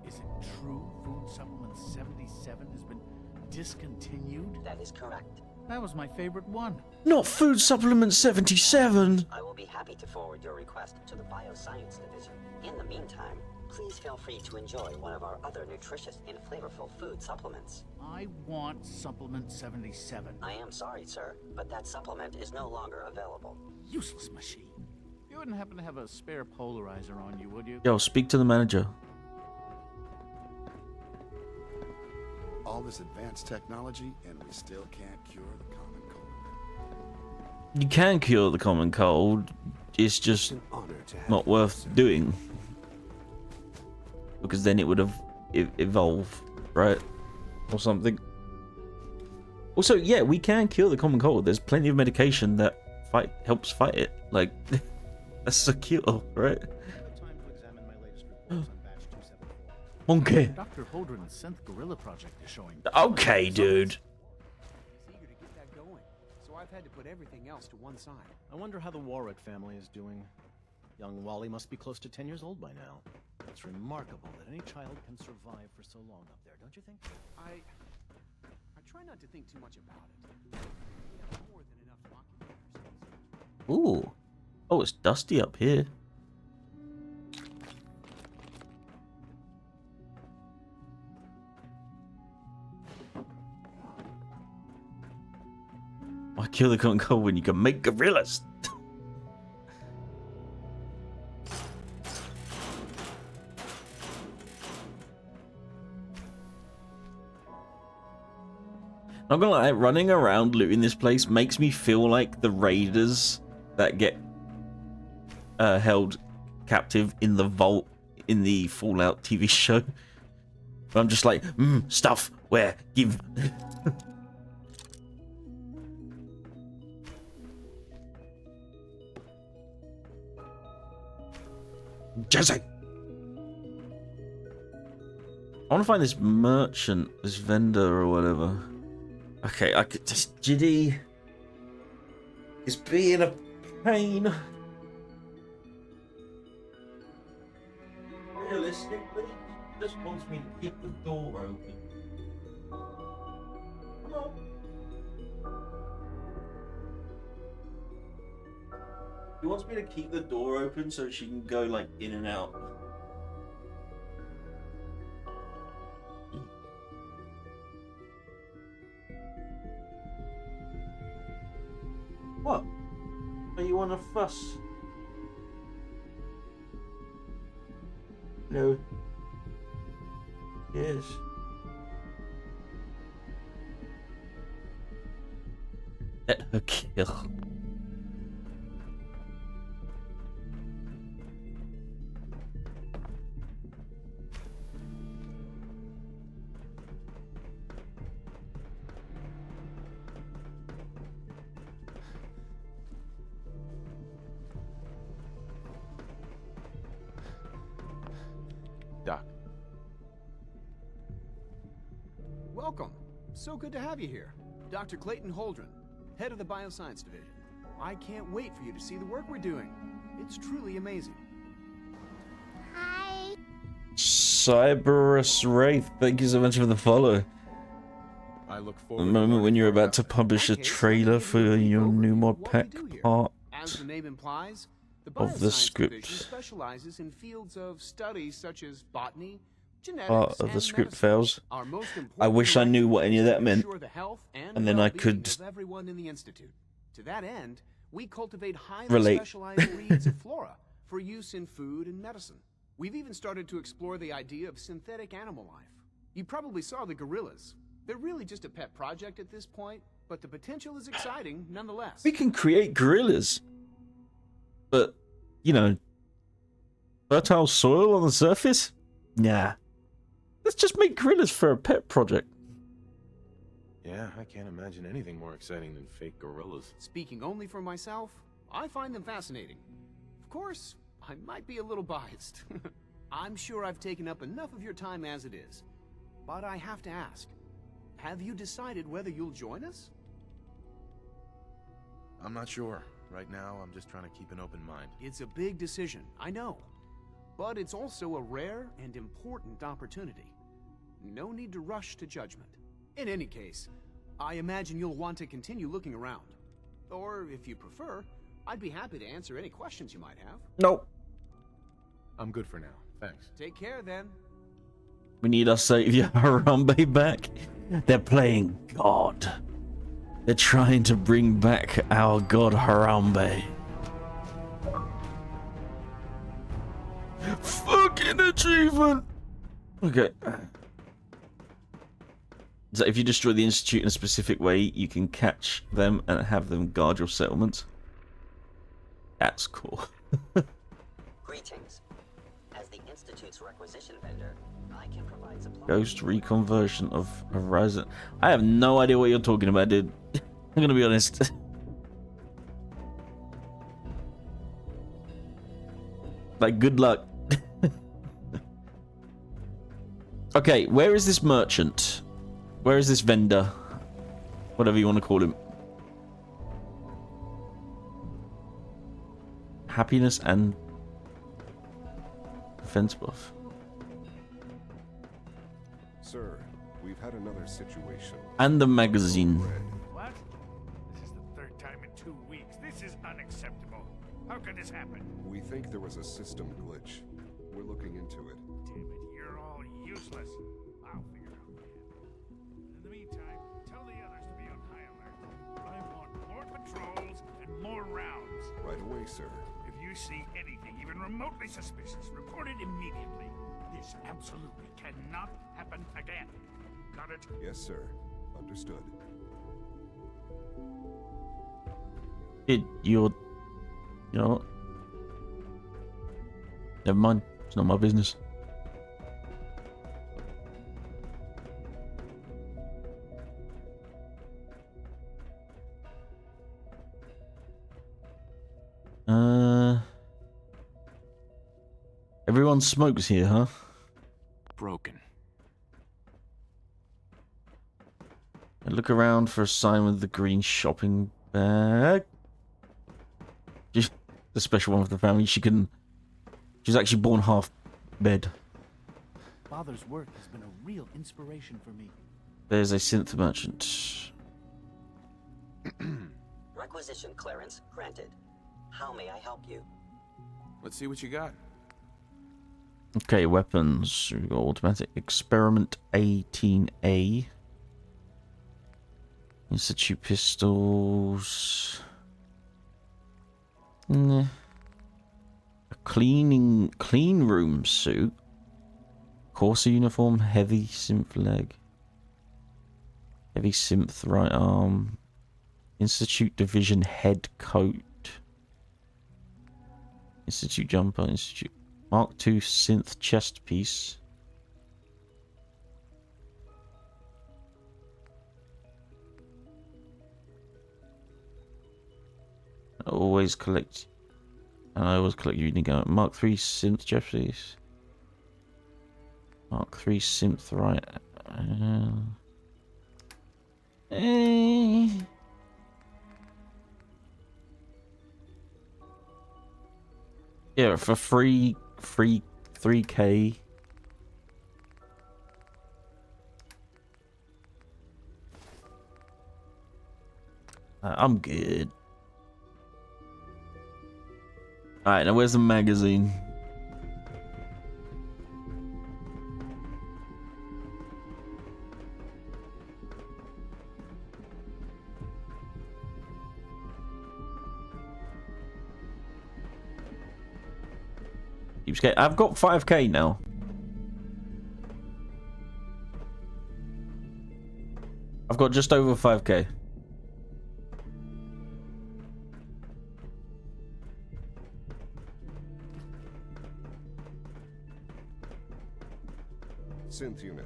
Speaker 17: Is it true Food Supplement 77 has been discontinued?
Speaker 4: That is correct.
Speaker 17: That was my favorite one.
Speaker 1: Not Food Supplement 77.
Speaker 4: I will be happy to forward your request to the Bioscience Division. In the meantime, please feel free to enjoy one of our other nutritious and flavorful food supplements.
Speaker 17: I want Supplement 77.
Speaker 4: I am sorry, sir, but that supplement is no longer available.
Speaker 17: Useless machine. You wouldn't happen to have a spare polarizer on you, would you?
Speaker 1: Yo, speak to the manager.
Speaker 15: All this advanced technology, and we still can't cure the common cold.
Speaker 1: You can cure the common cold. It's just not worth doing. Because then it would have evolved, right? Or something. Also, yeah, we can cure the common cold. There's plenty of medication that helps fight it. Like, that's a cure, right? Monkey.
Speaker 17: Dr. Holdren's synth gorilla project is showing.
Speaker 1: Okay, dude.
Speaker 19: He's eager to get that going, so I've had to put everything else to one side.
Speaker 5: I wonder how the Warwick family is doing. Young Wally must be close to 10 years old by now. It's remarkable that any child can survive for so long up there, don't you think?
Speaker 19: I try not to think too much about it. We have more than enough to occupy ourselves.
Speaker 1: Ooh. Oh, it's dusty up here. Why kill the common cold when you can make gorillas? Not gonna lie, running around looting this place makes me feel like the raiders that get held captive in the vault in the Fallout TV show. I'm just like, stuff, where, give. Jesse! I want to find this merchant, this vendor or whatever. Okay, I could just... Jiddy is being a pain. Realistically, he just wants me to keep the door open. Come on. He wants me to keep the door open so she can go, like, in and out. What? Are you on a fuss? No. Yes. Let her kill.
Speaker 2: Doc.
Speaker 19: Welcome. So good to have you here. Dr. Clayton Holdren, head of the Bioscience Division. I can't wait for you to see the work we're doing. It's truly amazing.
Speaker 12: Hi.
Speaker 1: Cyberus Wraith, thank you so much for the follow.
Speaker 2: I look
Speaker 1: The
Speaker 2: forward
Speaker 1: moment when you're about to publish a trailer for your new mod pack part
Speaker 19: As the name implies, the
Speaker 1: of the
Speaker 19: Bioscience Division
Speaker 1: script.
Speaker 19: specializes in fields of studies such as botany, genetics,
Speaker 1: Part of the
Speaker 19: and
Speaker 1: script
Speaker 19: medicine.
Speaker 1: fails.
Speaker 19: Our most
Speaker 1: I
Speaker 19: important
Speaker 1: wish I knew what any of that
Speaker 19: to
Speaker 1: meant.
Speaker 19: ensure the health
Speaker 1: And then I
Speaker 19: well-being
Speaker 1: could
Speaker 19: of everyone in the institute. To that end, we cultivate highly
Speaker 1: relate.
Speaker 19: specialized breeds of flora for use in food and medicine. We've even started to explore the idea of synthetic animal life. You probably saw the gorillas. They're really just a pet project at this point, but the potential is exciting nonetheless.
Speaker 1: We can create gorillas. But, you know, fertile soil on the surface? Nah. Let's just make gorillas for a pet project.
Speaker 2: Yeah, I can't imagine anything more exciting than fake gorillas.
Speaker 19: Speaking only for myself, I find them fascinating. Of course, I might be a little biased. I'm sure I've taken up enough of your time as it is. But I have to ask, have you decided whether you'll join us?
Speaker 2: I'm not sure. Right now, I'm just trying to keep an open mind.
Speaker 19: It's a big decision, I know. But it's also a rare and important opportunity. No need to rush to judgment. In any case, I imagine you'll want to continue looking around. Or, if you prefer, I'd be happy to answer any questions you might have.
Speaker 1: Nope.
Speaker 2: I'm good for now. Thanks.
Speaker 19: Take care, then.
Speaker 1: We need our savior Harambe back. They're playing God. They're trying to bring back our god Harambe. Fucking achievement! Okay. So if you destroy the Institute in a specific way, you can catch them and have them guard your settlement. That's cool.
Speaker 4: Greetings. As the Institute's requisition vendor, I can provide supply.
Speaker 1: Ghost Recon version of Horizon. I have no idea what you're talking about, dude. I'm gonna be honest. Like, good luck. Okay, where is this merchant? Where is this vendor? Whatever you want to call him. Happiness and defense buff.
Speaker 15: Sir, we've had another situation.
Speaker 1: And the magazine.
Speaker 17: What? This is the third time in 2 weeks. This is unacceptable. How could this happen?
Speaker 15: We think there was a system glitch. We're looking into it.
Speaker 17: Damn it, you're all useless. I'll figure it out. In the meantime, tell the others to be on high alert. I want more patrols and more rounds.
Speaker 15: Right away, sir.
Speaker 17: If you see anything even remotely suspicious, report it immediately. This absolutely cannot happen again. Got it?
Speaker 15: Yes, sir. Understood.
Speaker 1: You know what? Never mind. It's not my business. Everyone smokes here, huh?
Speaker 17: Broken.
Speaker 1: I look around for a sign with the green shopping bag. She's the special one of the family. She's actually born half bed.
Speaker 17: Father's work has been a real inspiration for me.
Speaker 1: There's a synth merchant.
Speaker 4: Requisition clearance granted. How may I help you?
Speaker 2: Let's see what you got.
Speaker 1: Okay, weapons. We've got automatic experiment 18A. Institute pistols. Nah. A clean room suit. Corsair uniform, heavy synth leg. Heavy synth right arm. Institute division head coat. Institute jumper, Institute Mark II synth chest piece. I always collect unique Mark III synth chest piece. Mark III synth right. Yeah, for free 3K. I'm good. Alright, now where's the magazine? I've got 5K now. I've got just over 5K.
Speaker 15: Synth unit,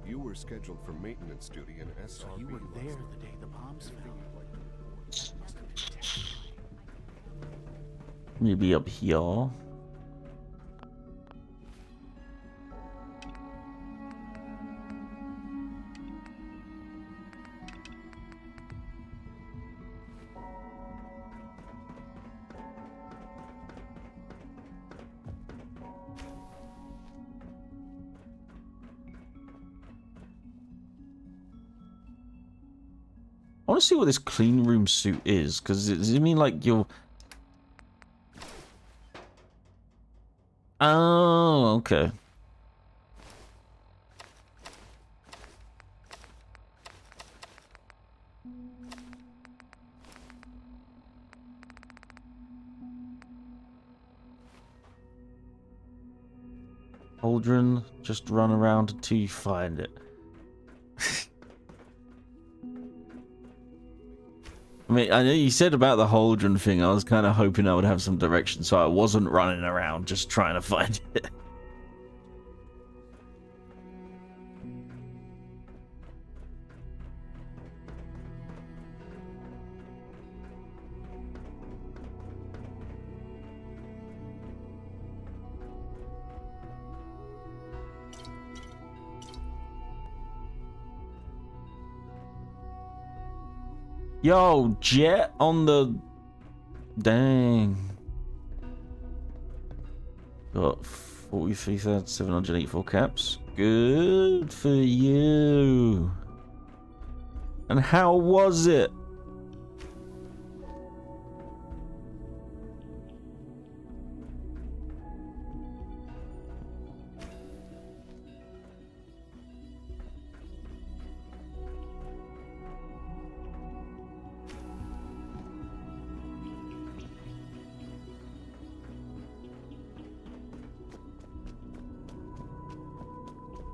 Speaker 15: you were scheduled for maintenance duty in SRB.
Speaker 17: So you were there the day the bombs fell. Must have been terrifying.
Speaker 1: Maybe up here. I want to see what this clean room suit is, because does it mean like you're... Oh, okay. Aldrin, just run around until you find it. I mean, I know you said about the Holdren thing. I was kind of hoping I would have some direction, so I wasn't running around just trying to find it. Yo, Jet on the... Dang. Got 43,784 caps. Good for you. And how was it?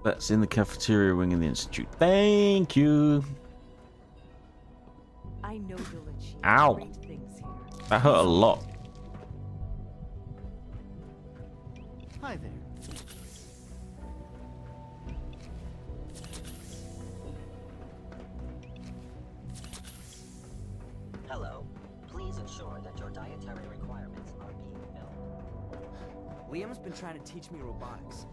Speaker 1: That's in the cafeteria wing in the institute. Thank you.
Speaker 3: I know you'll achieve
Speaker 1: Ow.
Speaker 3: great things here.
Speaker 1: That hurt a lot.
Speaker 16: Hi there.
Speaker 4: Hello. Please ensure that your dietary requirements are being filled.
Speaker 8: Liam's been trying to teach me robotics.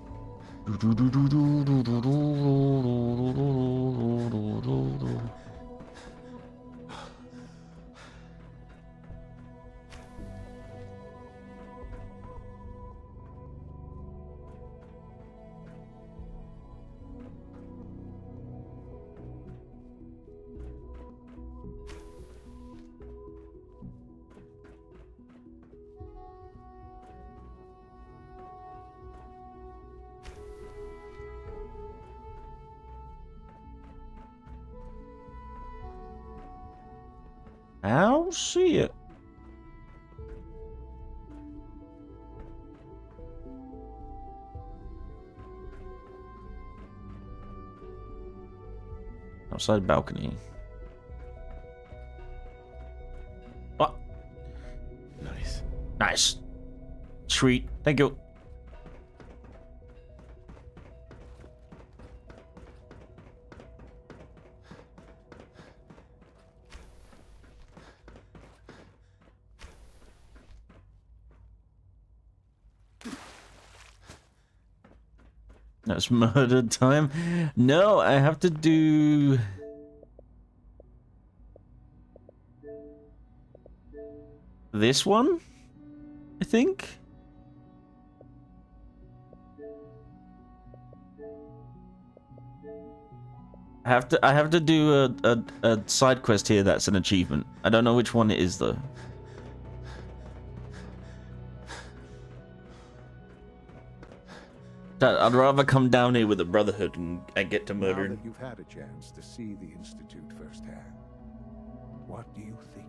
Speaker 1: I'll see it. Outside balcony. What?
Speaker 2: Nice.
Speaker 1: Nice. Sweet. Thank you. That's murder time. No, I have to do... this one, I think. I have to do a side quest here that's an achievement. I don't know which one it is though. I'd rather come down here with the Brotherhood and get to murder.
Speaker 11: Now that you've had a chance to see the Institute firsthand, what do you think?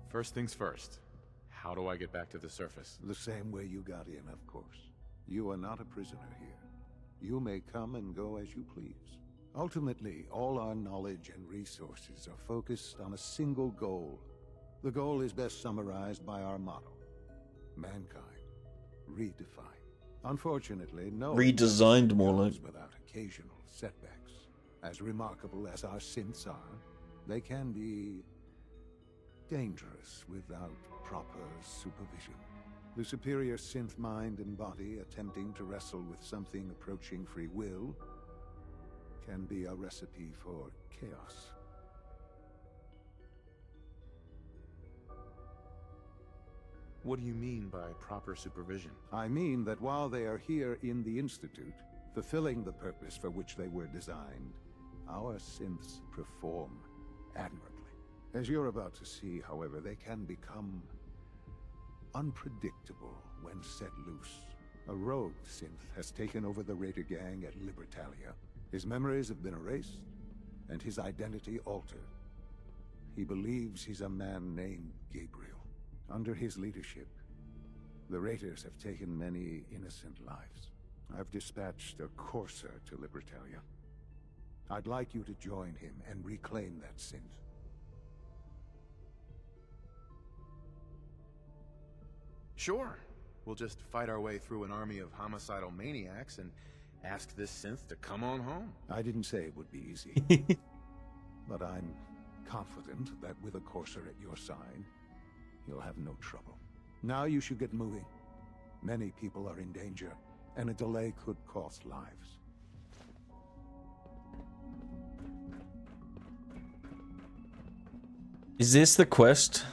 Speaker 2: First things first. How do I get back to the surface?
Speaker 11: The same way you got in, of course. You are not a prisoner here. You may come and go as you please. Ultimately, all our knowledge and resources are focused on a single goal. The goal is best summarized by our motto: mankind redefined. Unfortunately, no
Speaker 1: redesigned more like
Speaker 11: without occasional setbacks. As remarkable as our synths are, they can be dangerous without proper supervision. The superior synth mind and body attempting to wrestle with something approaching free will can be a recipe for chaos.
Speaker 2: What do you mean by proper supervision?
Speaker 11: I mean that while they are here in the Institute, fulfilling the purpose for which they were designed, our synths perform admirably. As you're about to see, however, they can become unpredictable when set loose. A rogue synth has taken over the Raider gang at Libertalia. His memories have been erased, and his identity altered. He believes he's a man named Gabriel. Under his leadership, the Raiders have taken many innocent lives. I've dispatched a courser to Libertalia. I'd like you to join him and reclaim that synth.
Speaker 2: Sure. We'll just fight our way through an army of homicidal maniacs and ask this synth to come on home.
Speaker 11: I didn't say it would be easy. But I'm confident that with a Courser at your side, you'll have no trouble. Now you should get moving. Many people are in danger, and a delay could cost lives.
Speaker 1: Is this the quest?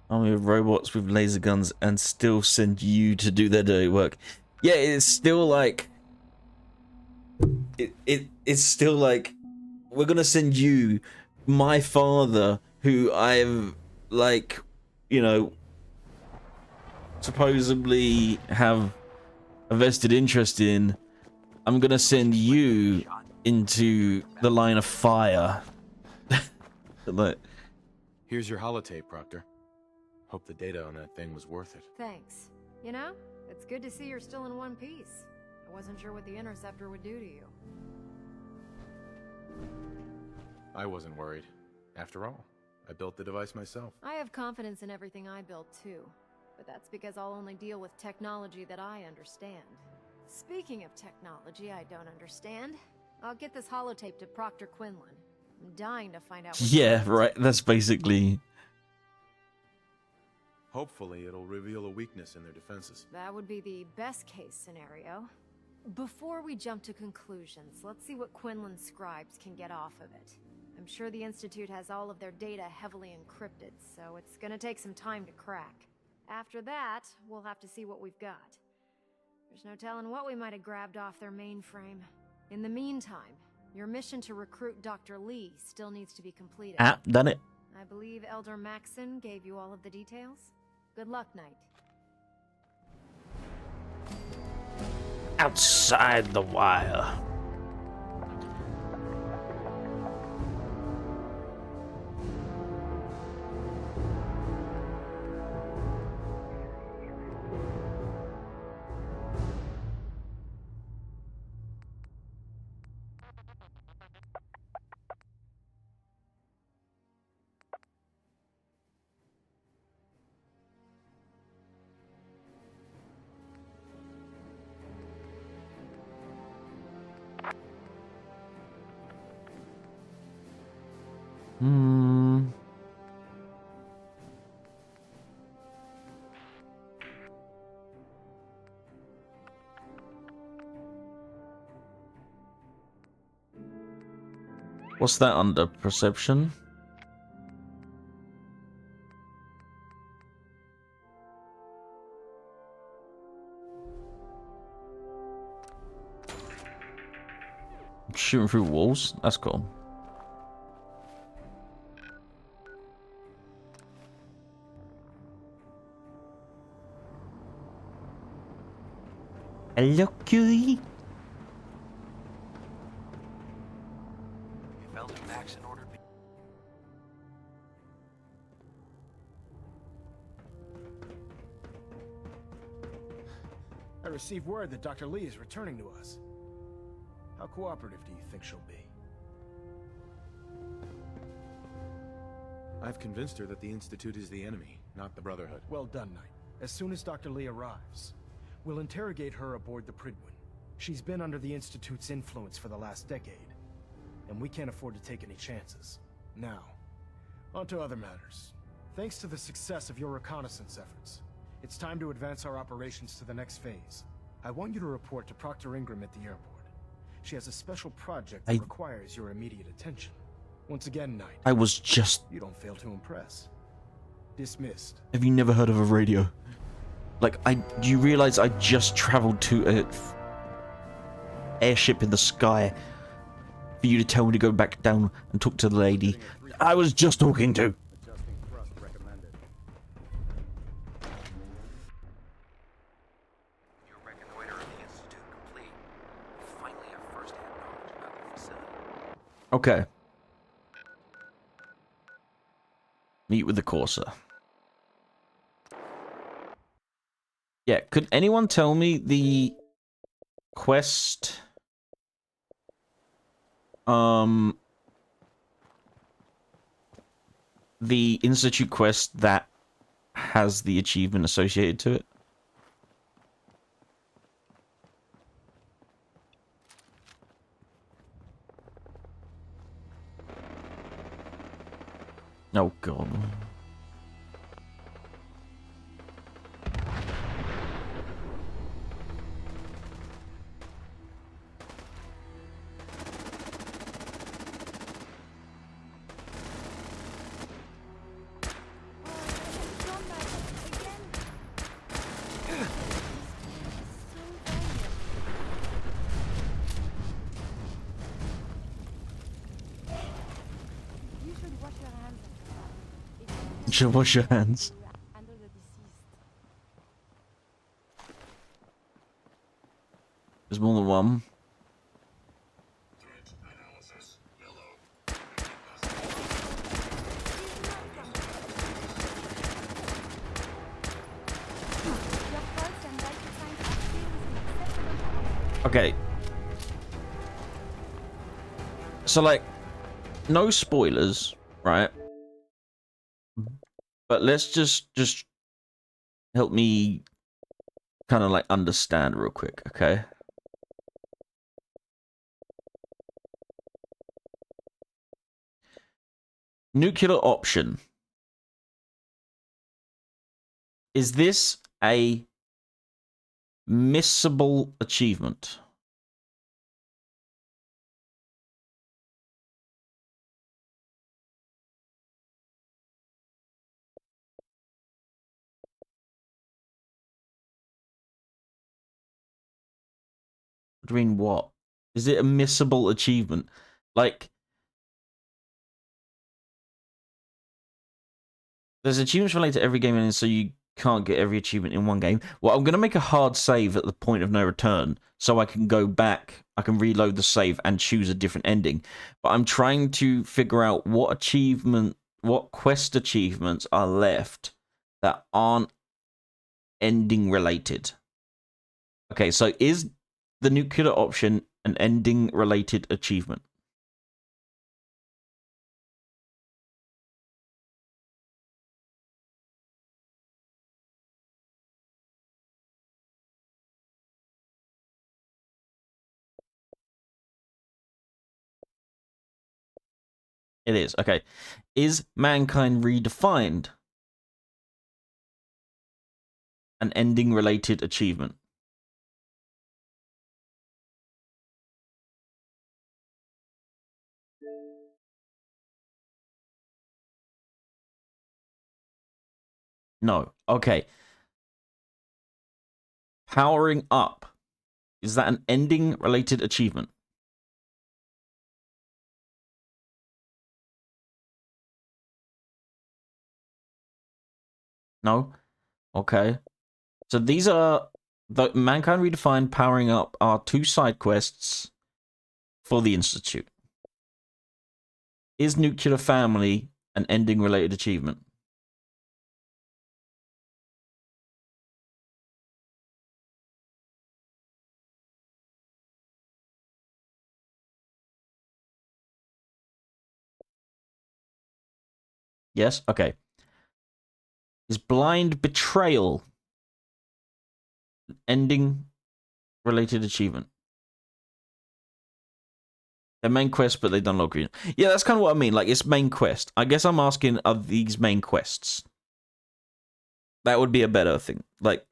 Speaker 1: Army of robots with laser guns and still send you to do their dirty work. Yeah, it's still like it's still like we're gonna send you, my father, who I've like, you know, supposedly have a vested interest in. I'm gonna send you into the line of fire. Like,
Speaker 2: here's your holotape, Proctor. Hope the data on that thing was worth it.
Speaker 10: Thanks. You know, it's good to see you're still in one piece. I wasn't sure what the Interceptor would do to you.
Speaker 2: I wasn't worried. After all, I built the device myself.
Speaker 10: I have confidence in everything I build too, but that's because I'll only deal with technology that I understand. Speaking of technology I don't understand, I'll get this holotape to Proctor Quinlan. I'm dying to find out what
Speaker 1: yeah, right. That's basically.
Speaker 2: Hopefully, it'll reveal a weakness in their defenses.
Speaker 10: That would be the best case scenario. Before we jump to conclusions, let's see what Quinlan's scribes can get off of it. I'm sure the Institute has all of their data heavily encrypted, so it's gonna take some time to crack. After that, we'll have to see what we've got. There's no telling what we might have grabbed off their mainframe. In the meantime, your mission to recruit Dr. Lee still needs to be completed.
Speaker 1: Ah, done it.
Speaker 10: I believe Elder Maxson gave you all of the details. Good luck, Knight.
Speaker 1: Outside the wire. What's that under? Perception? Shooting through walls? That's cool. Hello, cutie.
Speaker 8: If Elder Maxson ordered me.
Speaker 7: I received word that Dr. Lee is returning to us. How cooperative do you think she'll be?
Speaker 2: I've convinced her that the Institute is the enemy, not the Brotherhood.
Speaker 7: Well done, Knight. As soon as Dr. Lee arrives, we'll interrogate her aboard the Prydwen. She's been under the Institute's influence for the last decade, and we can't afford to take any chances. Now, on to other matters. Thanks to the success of your reconnaissance efforts, it's time to advance our operations to the next phase. I want you to report to Proctor Ingram at the airport. She has a special project that requires your immediate attention. Once again, Knight.
Speaker 1: I was just...
Speaker 7: You don't fail to impress. Dismissed.
Speaker 1: Have you never heard of a radio? Like, do you realize I just traveled to a airship in the sky for you to tell me to go back down and talk to the lady I was just talking to?
Speaker 8: Your reconnoiter of the Institute complete. You finally have first-hand knowledge about the facility.
Speaker 1: Okay. Meet with the Courser. Yeah, could anyone tell me the quest? The Institute quest that has the achievement associated to it? Oh god. You should wash your hands. There's more than one. Okay. So, like, no spoilers, right? But let's just help me kind of like understand real quick, okay? Nuclear option. Is this a missable achievement? What do you mean, what? Is it a missable achievement? Like, there's achievements related to every game, and so you can't get every achievement in one game. Well, I'm going to make a hard save at the point of no return, so I can go back, I can reload the save and choose a different ending. But I'm trying to figure out what quest achievements are left that aren't ending related. Okay, so is the nuclear option an ending related achievement? It is. Okay. Is Mankind Redefined an ending related achievement? No. Okay. Powering up. Is that an ending related achievement? No? Okay. So these are the Mankind Redefined, Powering Up are two side quests for the Institute. Is Nuclear Family an ending related achievement? Yes? Okay. Is Blind Betrayal an ending related achievement? They're main quest, but they don't look green. Yeah, that's kind of what I mean. Like, it's main quest. I guess I'm asking, are these main quests? That would be a better thing. Like,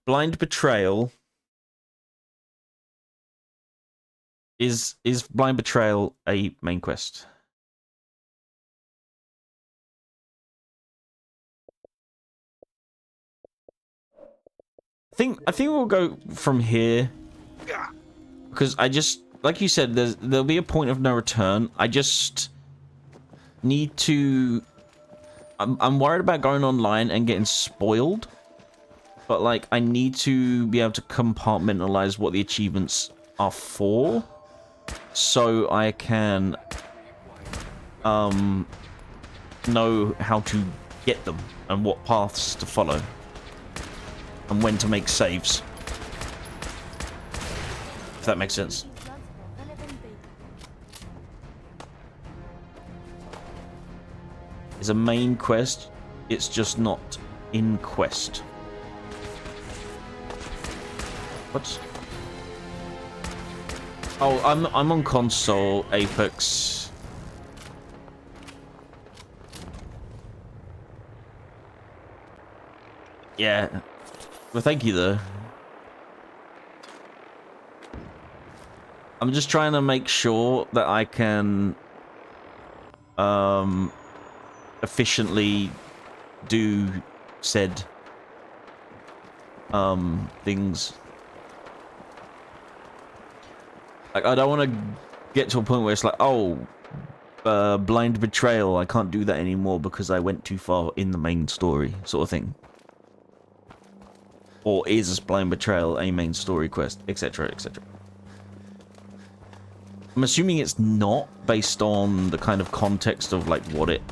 Speaker 1: Blind Betrayal. Is Blind Betrayal a main quest? I think we'll go from here, because I just, like you said, there'll be a point of no return. I just need to. I'm worried about going online and getting spoiled, but like I need to be able to compartmentalize what the achievements are for, so I can know how to get them and what paths to follow and when to make saves. If that makes sense. It's a main quest, it's just not in quest. What? Oh, I'm on console, Apex. Yeah. Well, thank you though. I'm just trying to make sure that I can efficiently do said things. Like, I don't want to get to a point where it's like, oh, blind betrayal, I can't do that anymore because I went too far in the main story, sort of thing. Or is blind betrayal a main story quest, etc, etc. I'm assuming it's not, based on the kind of context of like what it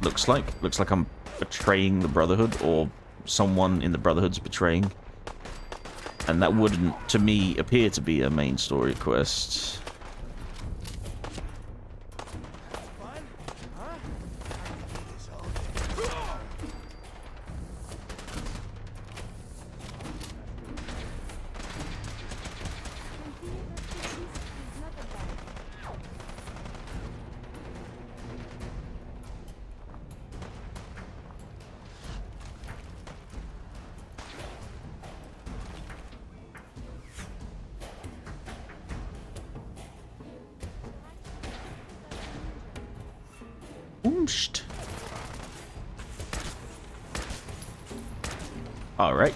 Speaker 1: looks like. Looks like I'm betraying the Brotherhood, or someone in the Brotherhood's betraying. And that wouldn't, to me, appear to be a main story quest. All right.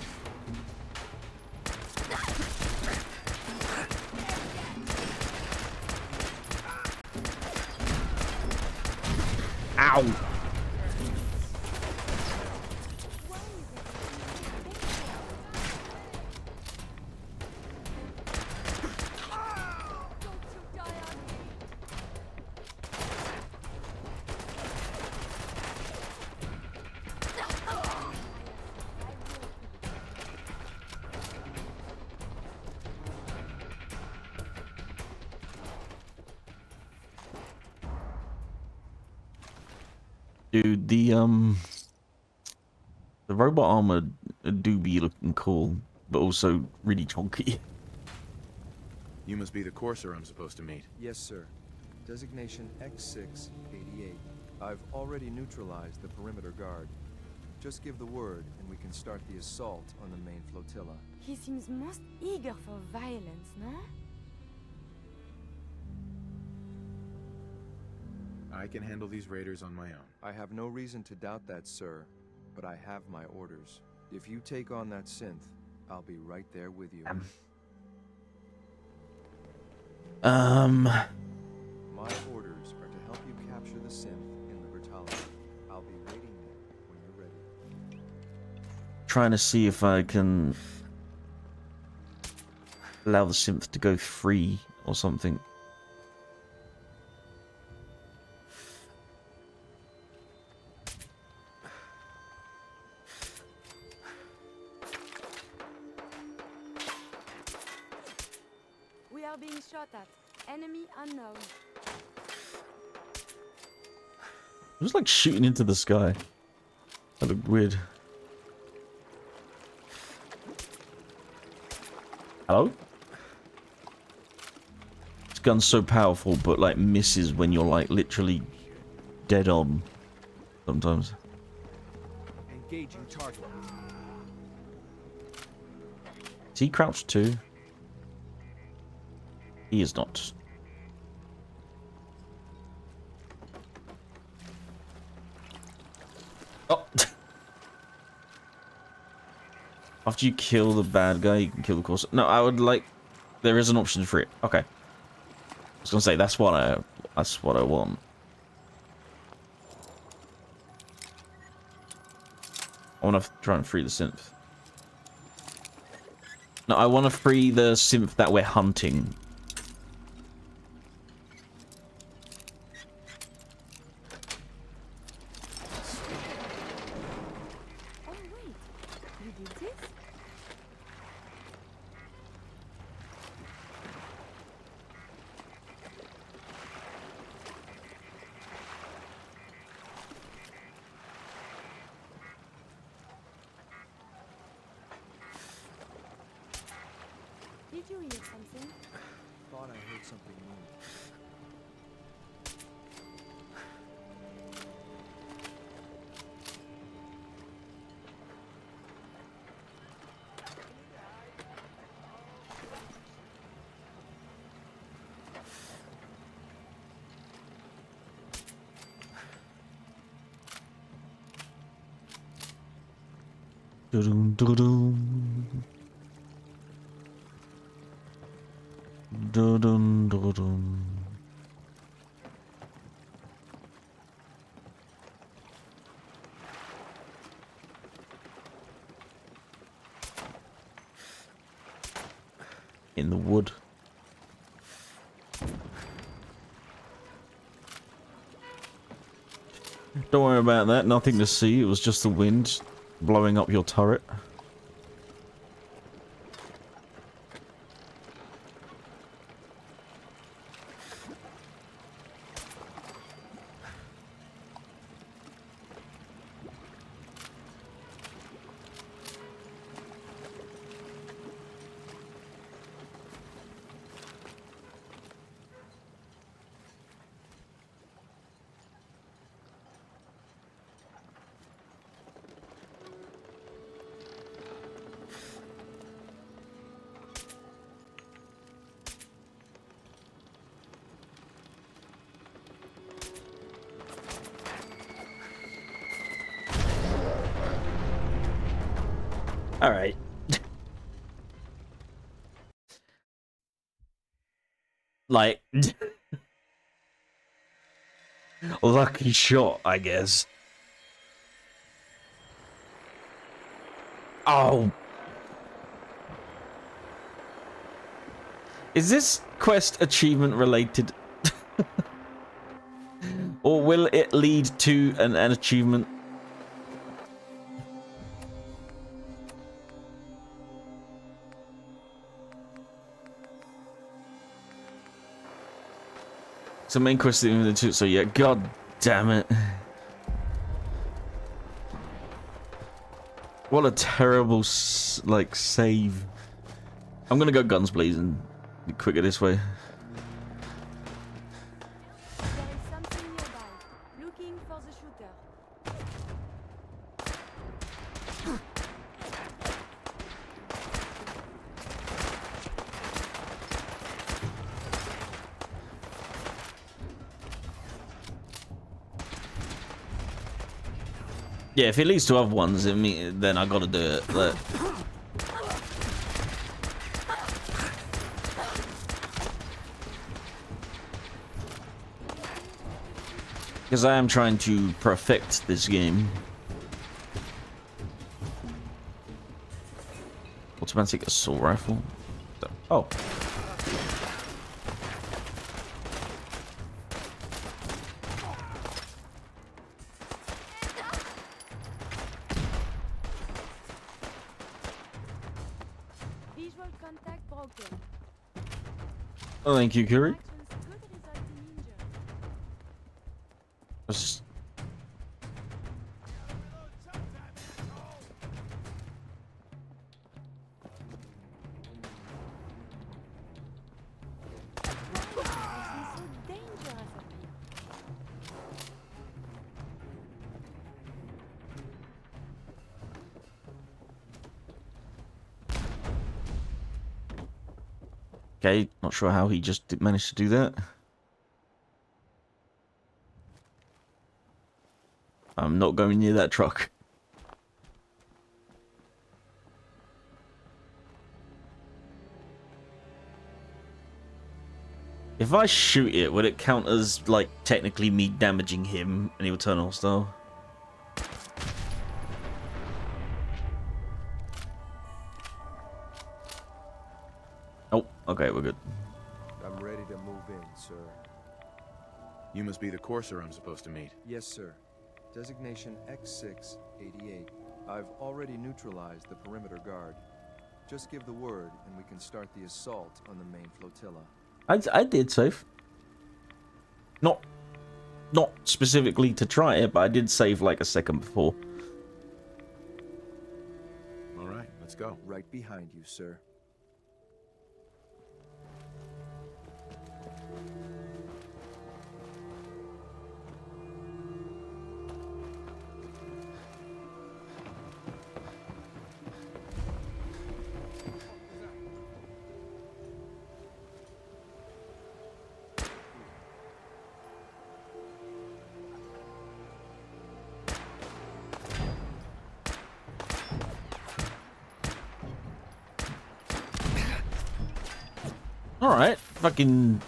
Speaker 1: Ow. Dude, the robot armor do be looking cool, but also really chunky.
Speaker 2: You must be the courser I'm supposed to meet.
Speaker 15: Yes, sir. Designation X688. I've already neutralized the perimeter guard. Just give the word, and we can start the assault on the main flotilla.
Speaker 9: He seems most eager for violence, no?
Speaker 2: I can handle these raiders on my own.
Speaker 15: I have no reason to doubt that, sir, but I have my orders. If you take on that synth, I'll be right there with you.
Speaker 1: My
Speaker 15: orders are to help you capture the synth in Libertalia. I'll be waiting there when you're ready.
Speaker 1: Trying to see if I can allow the synth to go free or something.
Speaker 9: We are being shot at. Enemy unknown.
Speaker 1: It was like shooting into the sky. That looked weird. Hello? This gun's so powerful, but like misses when you're like literally dead on. Sometimes.
Speaker 17: Engaging target.
Speaker 1: Is he crouched too? He is not. Oh! After you kill the bad guy, you can kill the course. No, I would like... There is an option for it. Okay. I was gonna say, that's what I want. I want to try and free the synth. No, I want to free the synth that we're hunting.
Speaker 9: Did you hear something?
Speaker 15: Thought I heard something move.
Speaker 1: Dun, dun, dun. Dun, dun, dun, dun. In the wood. Don't worry about that, nothing to see, it was just the wind blowing up your turret. All right. Like, lucky shot, I guess. Oh. Is this quest achievement related? Or will it lead to an achievement? It's the main quest in the two, so yeah, god damn it. What a terrible, like, save. I'm gonna go guns blazing. Be quicker this way.
Speaker 9: There is something nearby. Looking for the shooter.
Speaker 1: Yeah, if it leads to other ones, then I gotta do it. But... because I am trying to perfect this game. Automatic assault rifle. Oh.
Speaker 9: Visual contact broken.
Speaker 1: Oh, thank you, Curie.
Speaker 9: Actions could result in injury.
Speaker 1: Just...
Speaker 9: So dangerous up here.
Speaker 1: Okay, not sure how he just managed to do that. I'm not going near that truck. If I shoot it, would it count as, like, technically me damaging him and he would turn hostile? Oh, okay, we're good.
Speaker 15: I'm ready to move in, sir.
Speaker 2: You must be the courser I'm supposed to meet.
Speaker 15: Yes, sir. Designation X688. I've already neutralized the perimeter guard. Just give the word, and we can start the assault on the main flotilla.
Speaker 1: I did save. Not specifically to try it, but I did save like a second before.
Speaker 2: All right, let's go.
Speaker 15: Right behind you, sir.
Speaker 1: Alright, fucking...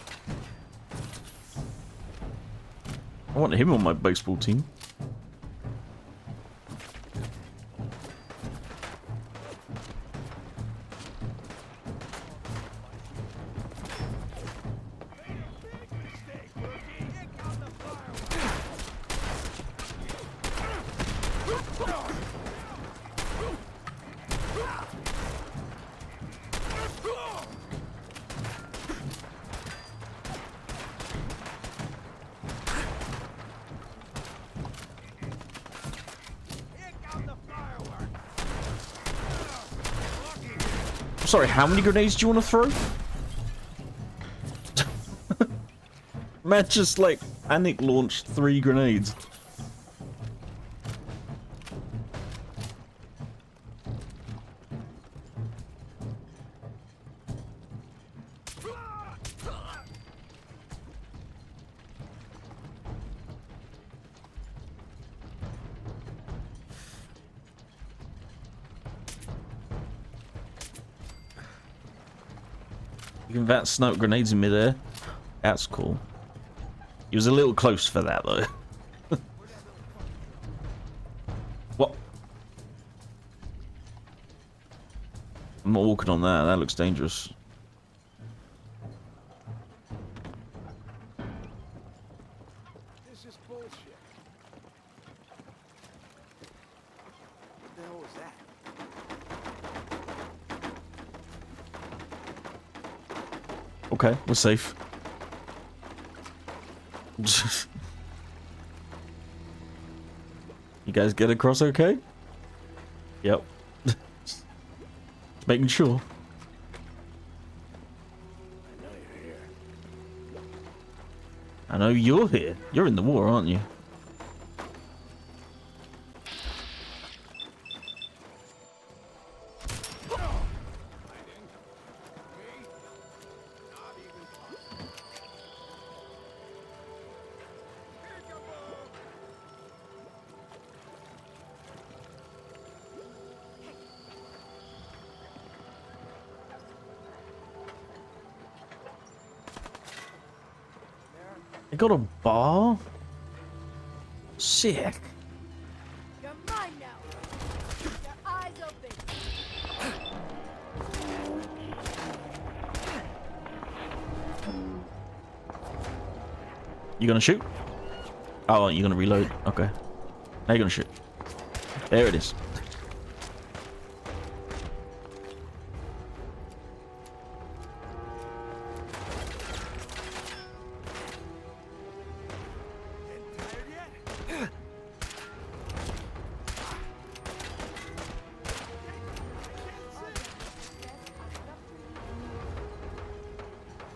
Speaker 1: I want him on my baseball team. Sorry, how many grenades do you want to throw? Man just like panic launched 3 grenades. You can vat snout grenades in midair. That's cool. He was a little close for that though. What? I'm not walking on that. That looks dangerous.
Speaker 5: This is bullshit. What the hell was that?
Speaker 1: Okay, we're safe. You guys get across okay? Yep. Just making sure. I know you're here. You're in the war, aren't you? I got a bar? Sick.
Speaker 12: You're mine now. Keep your eyes open.
Speaker 1: You gonna shoot? Oh, you're gonna reload. Okay. Now you're gonna shoot. There it is.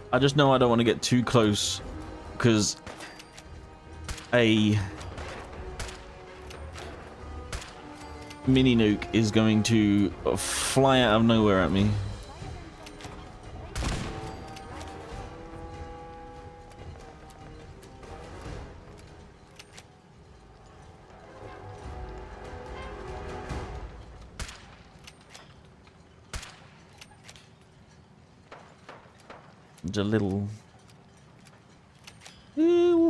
Speaker 1: I just know I don't want to get too close because a mini nuke is going to fly out of nowhere at me. It's a little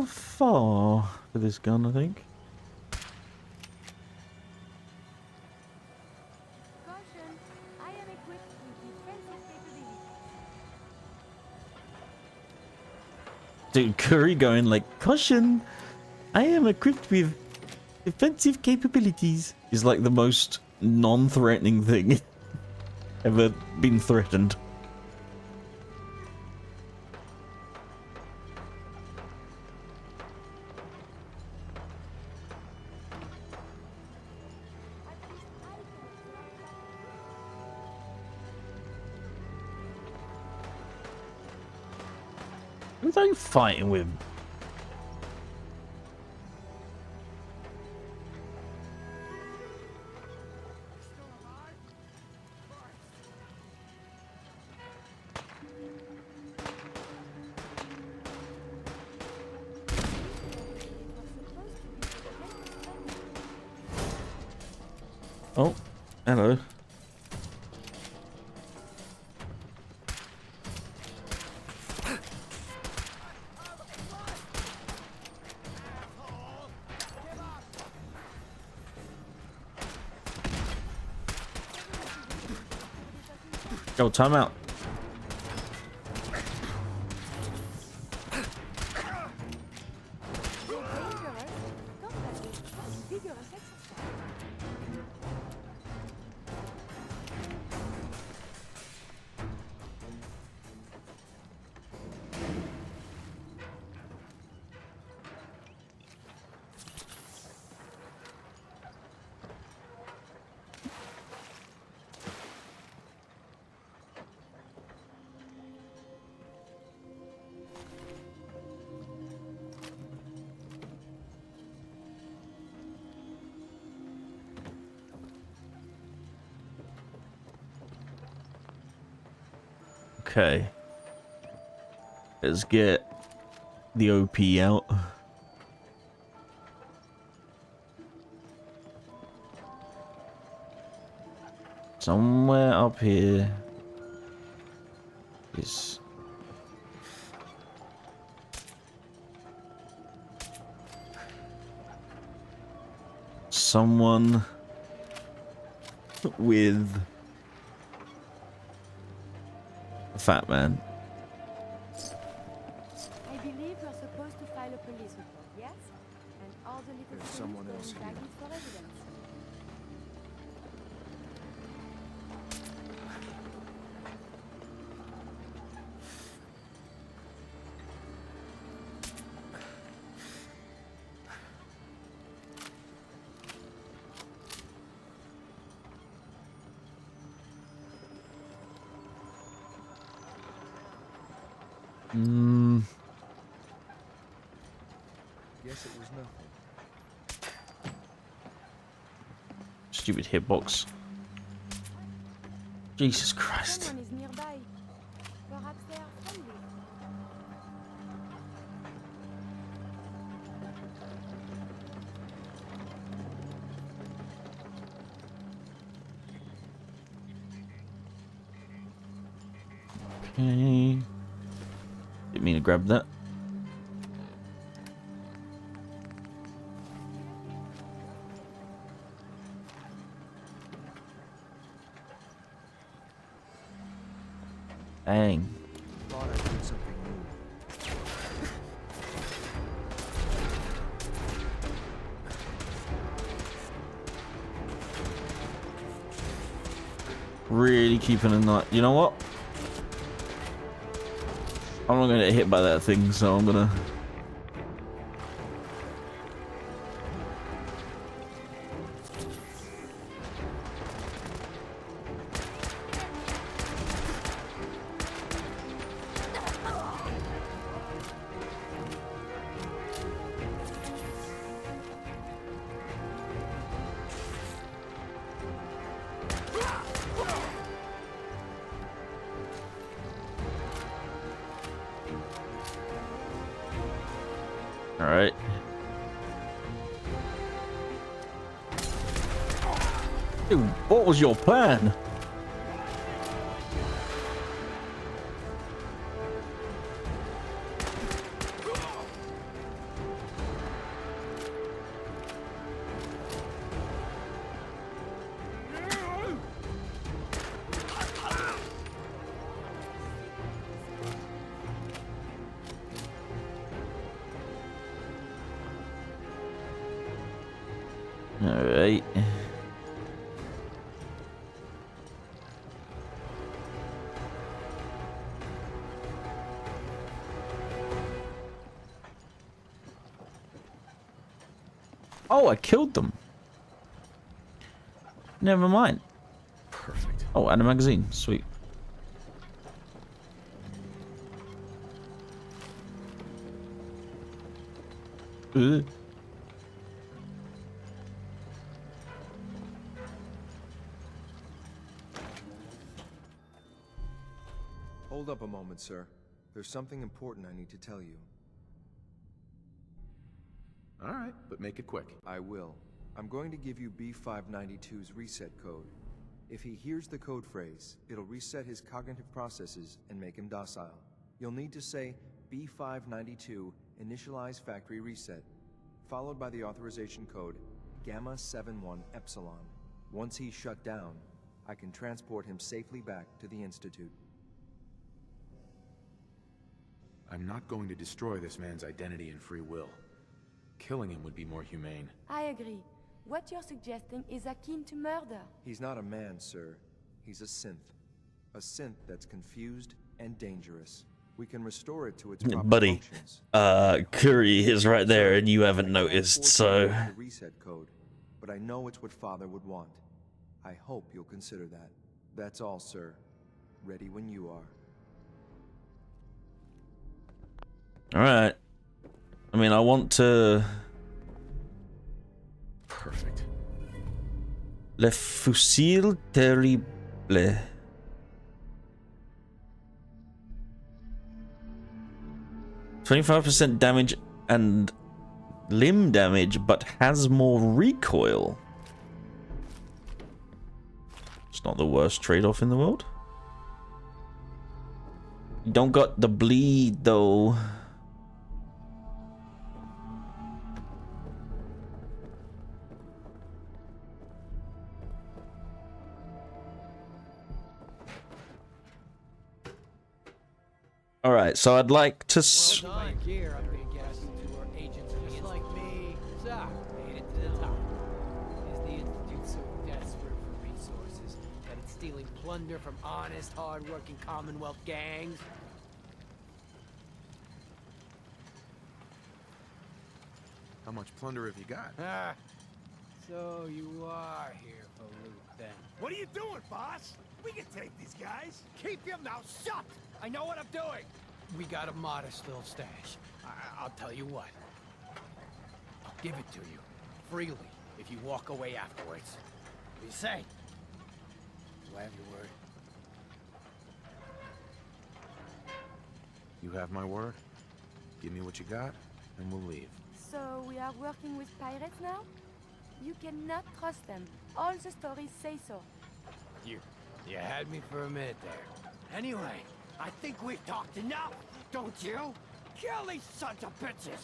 Speaker 1: far for this gun, I think.
Speaker 12: Caution, I am equipped with defensive capabilities.
Speaker 1: Dude, Curry going like, caution, I am equipped with defensive capabilities is like the most non-threatening thing ever been threatened. Who are they fighting with? Oh, hello. Yo, time out.
Speaker 9: You're dangerous. Don't touch me. Vigorous exercise.
Speaker 1: Okay. Let's get the OP out. Somewhere up here is someone with a fat man.
Speaker 9: I believe you're supposed to file a police report, yes? And all the little
Speaker 15: There's
Speaker 9: things
Speaker 15: someone
Speaker 9: go
Speaker 15: else
Speaker 9: in
Speaker 15: here.
Speaker 9: baggies for evidence.
Speaker 15: Guess it was nothing.
Speaker 1: Stupid hitbox. Jesus Christ.
Speaker 9: Someone is nearby. Perhaps they are friendly.
Speaker 1: Okay. Didn't mean to grab that. Bang.
Speaker 15: Thought I heard something new.
Speaker 1: Really keeping a night. You know what? I'm not gonna get hit by that thing, so I'm gonna. Alright. Dude, what was your plan? Alright. Oh, I killed them. Never mind.
Speaker 2: Perfect.
Speaker 1: Oh, and a magazine. Sweet. Ugh.
Speaker 15: Hold up a moment, sir. There's something important I need to tell you.
Speaker 2: All right, but make it quick.
Speaker 15: I will. I'm going to give you B592's reset code. If he hears the code phrase, it'll reset his cognitive processes and make him docile. You'll need to say B592 initialize factory reset, followed by the authorization code Gamma 71 Epsilon. Once he's shut down, I can transport him safely back to the Institute.
Speaker 2: I'm not going to destroy this man's identity and free will. Killing him would be more humane.
Speaker 9: I agree. What you're suggesting is akin to murder.
Speaker 15: He's not a man, sir. He's a synth. A synth that's confused and dangerous. We can restore it to its proper
Speaker 1: Buddy,
Speaker 15: functions.
Speaker 1: Curry is right there and you haven't noticed, so...
Speaker 15: The reset code, but I know it's what Father would want. I hope you'll consider that. That's all, sir. Ready when you are.
Speaker 1: Alright. I mean, I want to...
Speaker 2: Perfect.
Speaker 1: Le fusil terrible. 25% damage and limb damage, but has more recoil. It's not the worst trade-off in the world. You don't got the bleed, though. Alright, so I'd like to...
Speaker 20: Here, I'm being gassed to our agents just like me. So, made it to the top. Is the Institute so desperate for resources that it's stealing plunder from honest, hard-working Commonwealth gangs?
Speaker 2: How much plunder have you got?
Speaker 20: Ah, so you are here for loot, then.
Speaker 17: What are you doing, boss? We can take these guys. Keep your mouth shut. I know what I'm doing.
Speaker 20: We got a modest little stash. I'll tell you what. I'll give it to you, freely, if you walk away afterwards. What do you say? Do I have your word?
Speaker 2: You have my word. Give me what you got, and we'll leave.
Speaker 9: So we are working with pirates now? You cannot trust them. All the stories say so.
Speaker 20: You had me for a minute there.
Speaker 17: Anyway, I think we've talked enough, don't you? Kill these sons of bitches!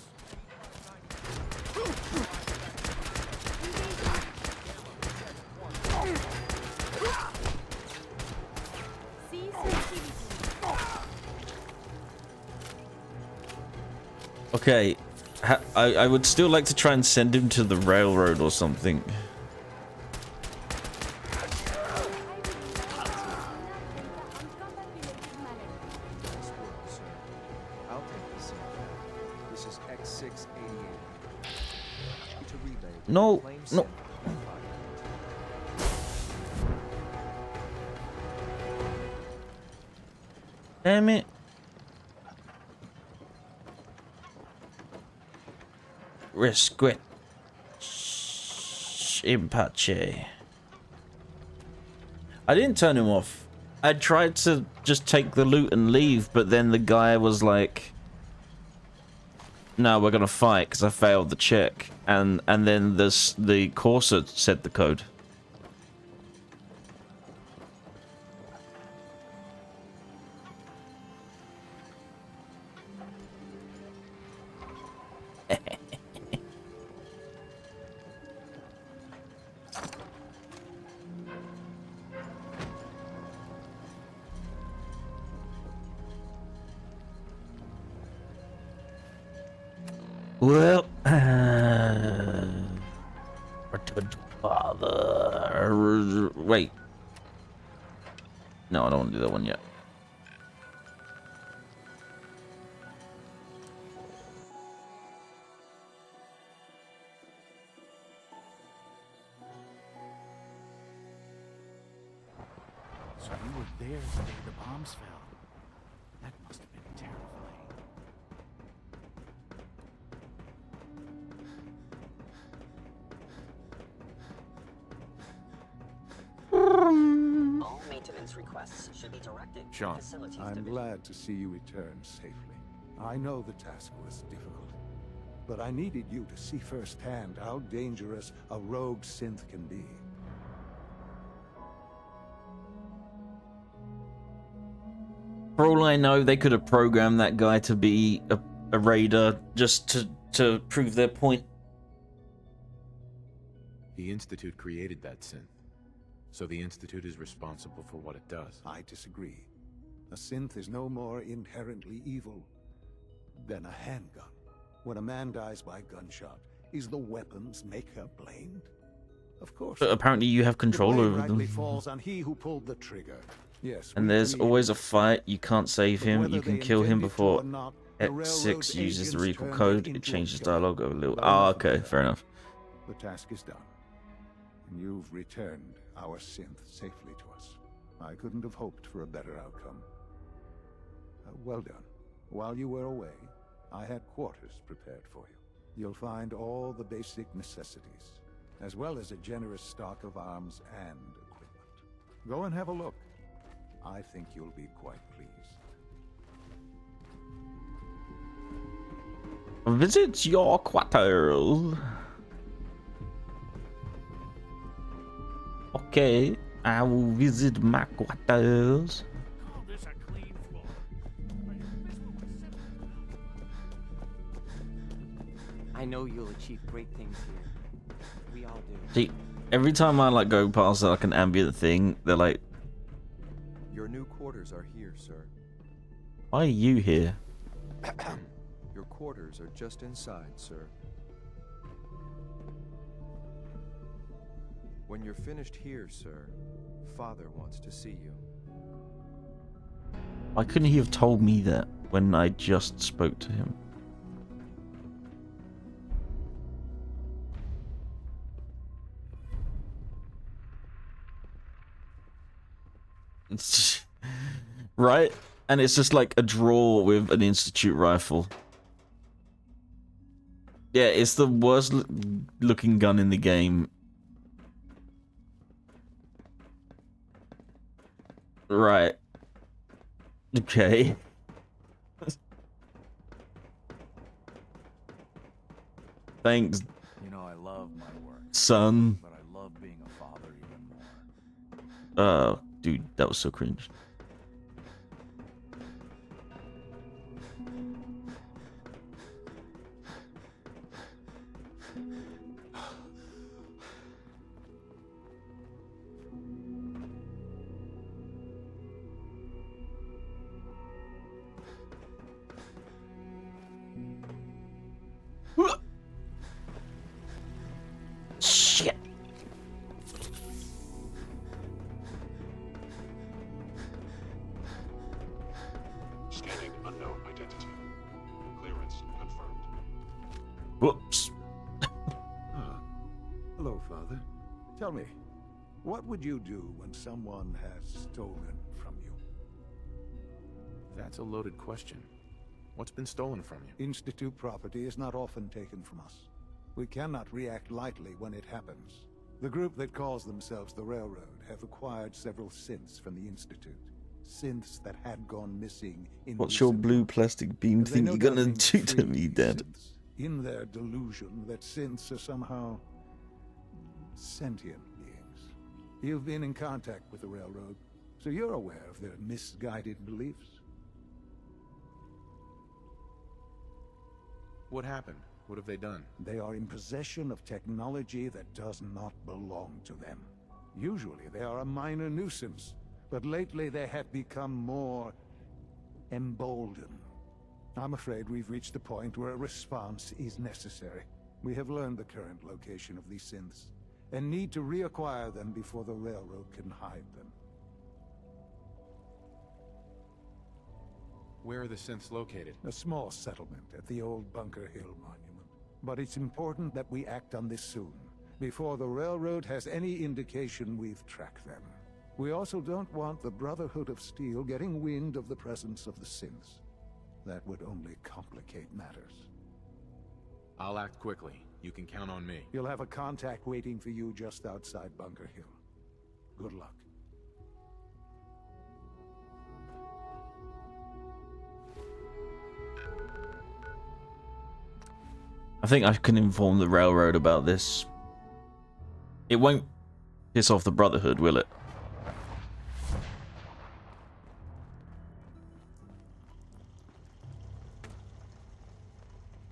Speaker 9: See sensitivity.
Speaker 1: Okay, I would still like to try and send him to the railroad or something. No, no. Damn it. Resquit. Impache. I didn't turn him off. I tried to just take the loot and leave, but then the guy was like, no, we're gonna fight because I failed the check, and then the Courser said the code. Well, father. Wait. No, I don't want to do that one yet.
Speaker 17: So you were there the day the bombs fell. That must have been terrifying.
Speaker 4: All maintenance requests should be directed to
Speaker 11: Sean,
Speaker 4: facilities
Speaker 11: I'm
Speaker 4: division.
Speaker 11: glad to see you return safely. I know the task was difficult, but I needed you to see firsthand how dangerous a rogue synth can be.
Speaker 1: For all I know, they could have programmed that guy to be a raider just to prove their point.
Speaker 2: The Institute created that synth. So the Institute is responsible for what it does.
Speaker 11: I disagree. A synth is no more inherently evil than a handgun. When a man dies by gunshot, is the weapon's maker blamed? Of course.
Speaker 1: But apparently you have control
Speaker 11: the blame
Speaker 1: over
Speaker 11: rightly
Speaker 1: them.
Speaker 11: falls on he who pulled the trigger. Yes.
Speaker 1: And
Speaker 11: we
Speaker 1: there's
Speaker 11: believe
Speaker 1: always a
Speaker 11: it.
Speaker 1: fight. You can't save
Speaker 11: But
Speaker 1: him.
Speaker 11: whether
Speaker 1: You can
Speaker 11: they
Speaker 1: kill him
Speaker 11: intended to
Speaker 1: before
Speaker 11: or not, the railroad
Speaker 1: X6 uses the
Speaker 11: agents
Speaker 1: recall
Speaker 11: turned
Speaker 1: code.
Speaker 11: it
Speaker 1: It
Speaker 11: into a
Speaker 1: changes
Speaker 11: job.
Speaker 1: dialogue a little.
Speaker 11: But
Speaker 1: Ah,
Speaker 11: enough of
Speaker 1: okay,
Speaker 11: that.
Speaker 1: fair enough.
Speaker 11: The task is done. And you've returned our synth safely to us. I couldn't have hoped for a better outcome. Well done. While you were away, I had quarters prepared for you. You'll find all the basic necessities, as well as a generous stock of arms and equipment. Go and have a look. I think you'll be quite pleased.
Speaker 1: Visit your quarters. Okay, I will visit my quarters.
Speaker 17: Call this a clean floor.
Speaker 21: I know you'll achieve great things here. We all do.
Speaker 1: See, every time I like go past like an ambient thing, they're like,
Speaker 15: Your new quarters are here, sir.
Speaker 1: "Why are you here?"
Speaker 15: Your quarters are just inside, sir. When you're finished here, sir, Father wants to see you.
Speaker 1: Why couldn't he have told me that when I just spoke to him? Right? And it's just like a drawer with an Institute rifle. Yeah, it's the worst looking gun in the game. Right. Okay. Thanks,
Speaker 14: You know, I love my work,
Speaker 1: son.
Speaker 14: but I love being a father even more.
Speaker 1: Dude, that was so cringe. Shit.
Speaker 22: Scanning unknown identity. Clearance confirmed.
Speaker 1: Whoops.
Speaker 11: Hello, Father. Tell me, what would you do when someone has stolen from you?
Speaker 2: That's a loaded question. What's been stolen from you?
Speaker 11: Institute property is not often taken from us. We cannot react lightly when it happens. The group that calls themselves the Railroad have acquired several synths from the Institute. Synths that had gone missing in
Speaker 1: What's your blue plastic beam
Speaker 11: They
Speaker 1: thing
Speaker 11: no
Speaker 1: you
Speaker 11: doubt
Speaker 1: gonna
Speaker 11: mean
Speaker 1: do to
Speaker 11: free
Speaker 1: me, Dad?
Speaker 11: synths, in their delusion that synths are somehow sentient beings. You've been in contact with the Railroad, so you're aware of their misguided beliefs.
Speaker 2: What happened? What have they done?
Speaker 11: They are in possession of technology that does not belong to them. Usually they are a minor nuisance, but lately they have become more emboldened. I'm afraid we've reached a point where a response is necessary. We have learned the current location of these synths, and need to reacquire them before the Railroad can hide them.
Speaker 2: Where are the synths located?
Speaker 11: A small settlement at the old Bunker Hill Monument. But it's important that we act on this soon, before the Railroad has any indication we've tracked them. We also don't want the Brotherhood of Steel getting wind of the presence of the synths. That would only complicate matters.
Speaker 2: I'll act quickly. You can count on me.
Speaker 11: You'll have a contact waiting for you just outside Bunker Hill. Good luck.
Speaker 1: I think I can inform the Railroad about this. It won't piss off the Brotherhood, will it?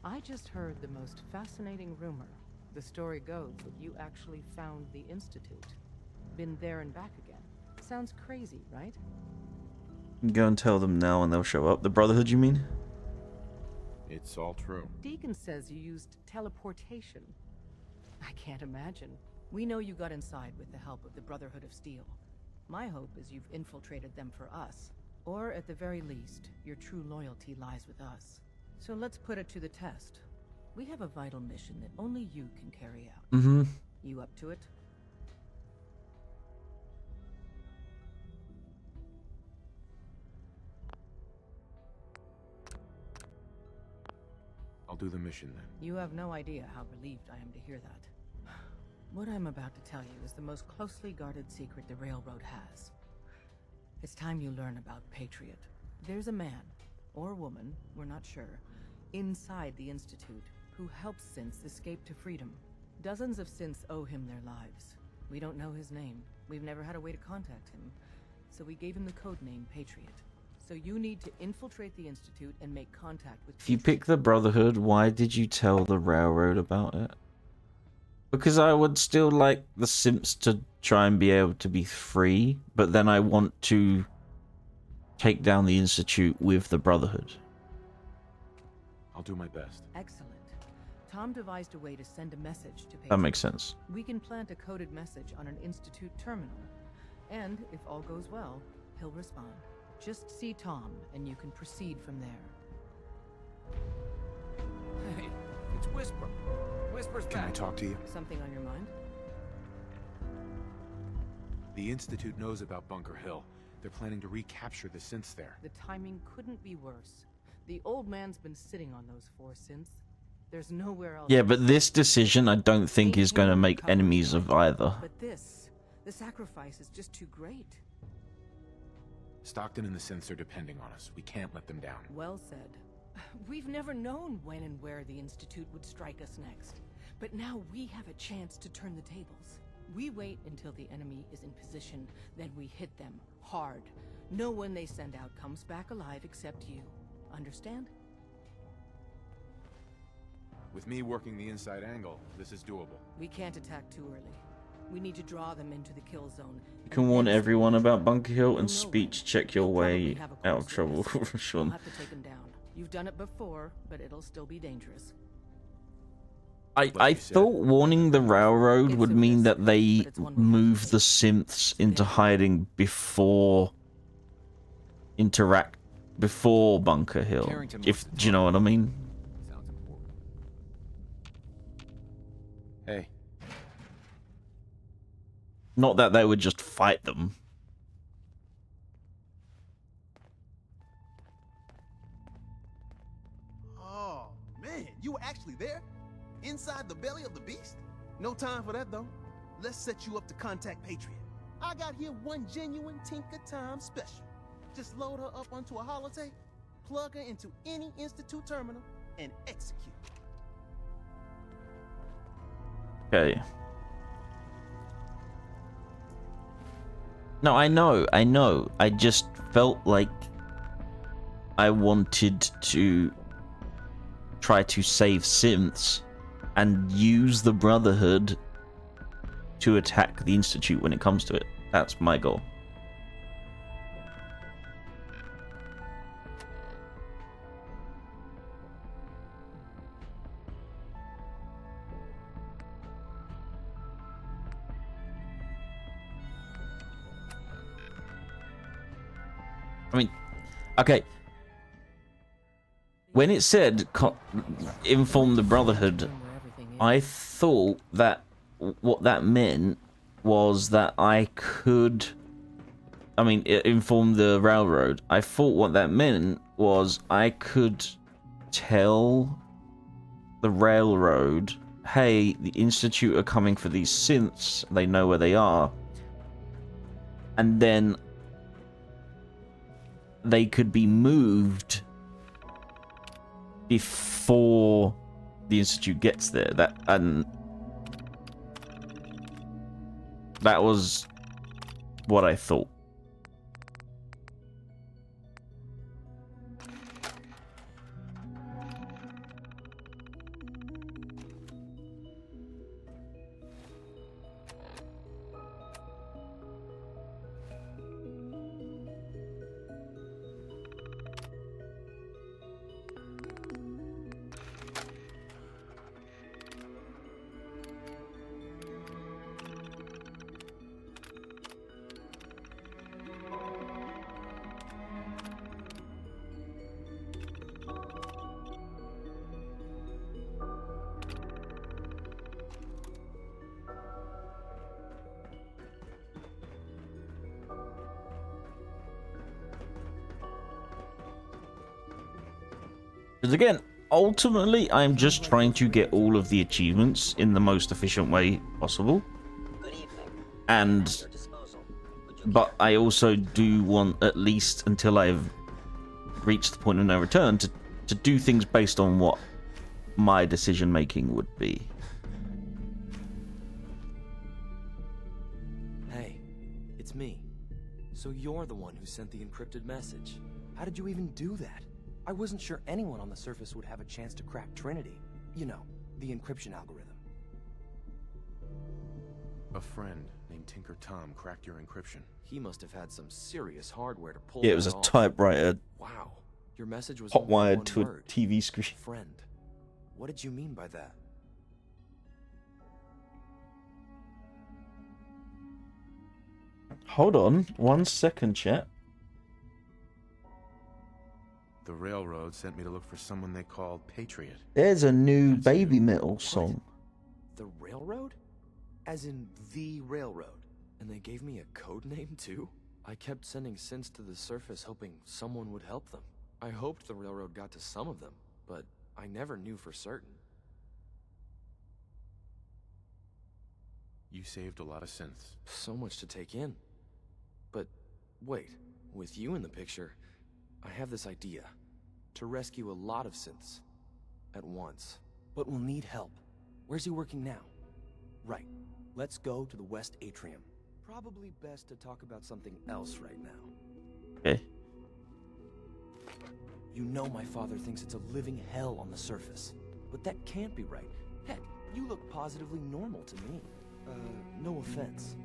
Speaker 3: I just heard the most fascinating rumor. The story goes that you actually found the Institute. Been there and back again. Sounds crazy, right?
Speaker 1: Go and tell them now and they'll show up. The Brotherhood, you mean?
Speaker 2: It's all true.
Speaker 3: Deacon says you used teleportation. I can't imagine. We know you got inside with the help of the Brotherhood of Steel. My hope is you've infiltrated them for us. Or at the very least, your true loyalty lies with us. So let's put it to the test. We have a vital mission that only you can carry out.
Speaker 1: Mm-hmm.
Speaker 3: You up to it?
Speaker 2: I'll do the mission then.
Speaker 3: You have no idea how relieved I am to hear that. What I'm about to tell you is the most closely guarded secret the Railroad has. It's time you learn about Patriot. There's a man, or woman, we're not sure, inside the Institute, who helps synths escape to freedom. Dozens of synths owe him their lives. We don't know his name. We've never had a way to contact him. So we gave him the code name Patriot. So you need to infiltrate the Institute and make contact with
Speaker 1: If you pick the Brotherhood, why did you tell the Railroad about it? Because I would still like the synths to try and be able to be free, but then I want to take down the Institute with the Brotherhood.
Speaker 2: I'll do my best.
Speaker 3: Excellent. Tom devised a way to send a message to Patriot.
Speaker 1: That makes sense.
Speaker 3: We can plant a coded message on an Institute terminal. And, if all goes well, he'll respond. Just see Tom, and you can proceed from there.
Speaker 20: Hey, it's Whisper. Whisper's
Speaker 2: Can I
Speaker 20: back.
Speaker 2: talk to you?
Speaker 3: Something on your mind?
Speaker 2: The Institute knows about Bunker Hill. They're planning to recapture the synths there.
Speaker 3: The timing couldn't be worse. The old man's been sitting on those 4 synths. There's nowhere else.
Speaker 1: Yeah, but this decision I don't think is going to make enemies of either.
Speaker 3: But the sacrifice is just too great.
Speaker 2: Stockton and the synths are depending on us. We can't let them down.
Speaker 3: Well said. We've never known when and where the Institute would strike us next. But now we have a chance to turn the tables. We wait until the enemy is in position, then we hit them hard. No one they send out comes back alive except you. Understand?
Speaker 2: With me working the inside angle, this is doable.
Speaker 3: We can't attack too early. We need to draw them into the kill zone.
Speaker 1: You can warn everyone about Bunker Hill and speech check your way out of trouble for sure.
Speaker 3: You'll have to take them down. You've done it before, but it'll still be dangerous.
Speaker 1: I thought warning the Railroad would mean that they move the synths into hiding before Bunker Hill. If do you know what I mean?
Speaker 2: Sounds important. Hey.
Speaker 1: Not that they would just fight them.
Speaker 5: Oh, man, you were actually there? Inside the belly of the beast? No time for that, though. Let's set you up to contact Patriot. I got here one genuine Tinker Time special. Just load her up onto a holotape, plug her into any Institute terminal, and execute.
Speaker 1: Okay. No, I know. I just felt like I wanted to try to save synths and use the Brotherhood to attack the Institute when it comes to it. That's my goal. I mean, okay. When it said inform the Brotherhood, I thought that what that meant was that I could, I mean, inform the Railroad. I thought what that meant was I could tell the Railroad, hey, the Institute are coming for these synths, they know where they are, and then they could be moved before the Institute gets there. That was what I thought. Because again, ultimately, I'm just trying to get all of the achievements in the most efficient way possible. And, but I also do want, at least until I've reached the point of no return, to do things based on what my decision making would be.
Speaker 6: Hey, it's me. So you're the one who sent the encrypted message. How did you even do that? I wasn't sure anyone on the surface would have a chance to crack Trinity. You know, the encryption algorithm.
Speaker 2: A friend named Tinker Tom cracked your encryption.
Speaker 6: He must have had some serious hardware to pull
Speaker 1: Yeah, it was
Speaker 6: that
Speaker 1: a
Speaker 6: off.
Speaker 1: typewriter.
Speaker 6: Wow, your message was
Speaker 1: Hotwired
Speaker 6: one
Speaker 1: to a
Speaker 6: word.
Speaker 1: TV screen.
Speaker 6: Friend. What did you mean by that?
Speaker 1: Hold on 1 second, chat.
Speaker 2: The railroad sent me to look for someone they called Patriot.
Speaker 1: There's a new Baby Metal song.
Speaker 6: The railroad? As in the railroad. And they gave me a code name too? I kept sending synths to the surface hoping someone would help them. I hoped the railroad got to some of them, but I never knew for certain.
Speaker 2: You saved a lot of synths.
Speaker 6: So much to take in. But wait, with you in the picture, I have this idea. To rescue a lot of synths. At once. But we'll need help. Where's he working now? Right. Let's go to the West Atrium. Probably best to talk about something else right now.
Speaker 1: Okay.
Speaker 6: You know my father thinks it's a living hell on the surface. But that can't be right. Heck, you look positively normal to me. No offense.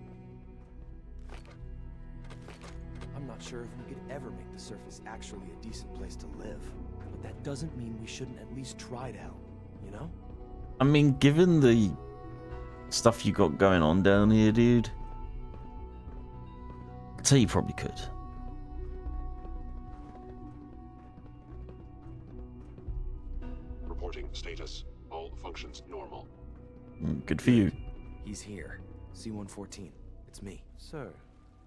Speaker 6: I'm not sure if we could ever make the surface actually a decent place to live. But that doesn't mean we shouldn't at least try to help, you know?
Speaker 1: I mean, given the stuff you got going on down here, dude, I'd say you probably could.
Speaker 22: Reporting status. All functions normal.
Speaker 1: Good for you.
Speaker 6: He's here. C-114. It's me.
Speaker 15: Sir,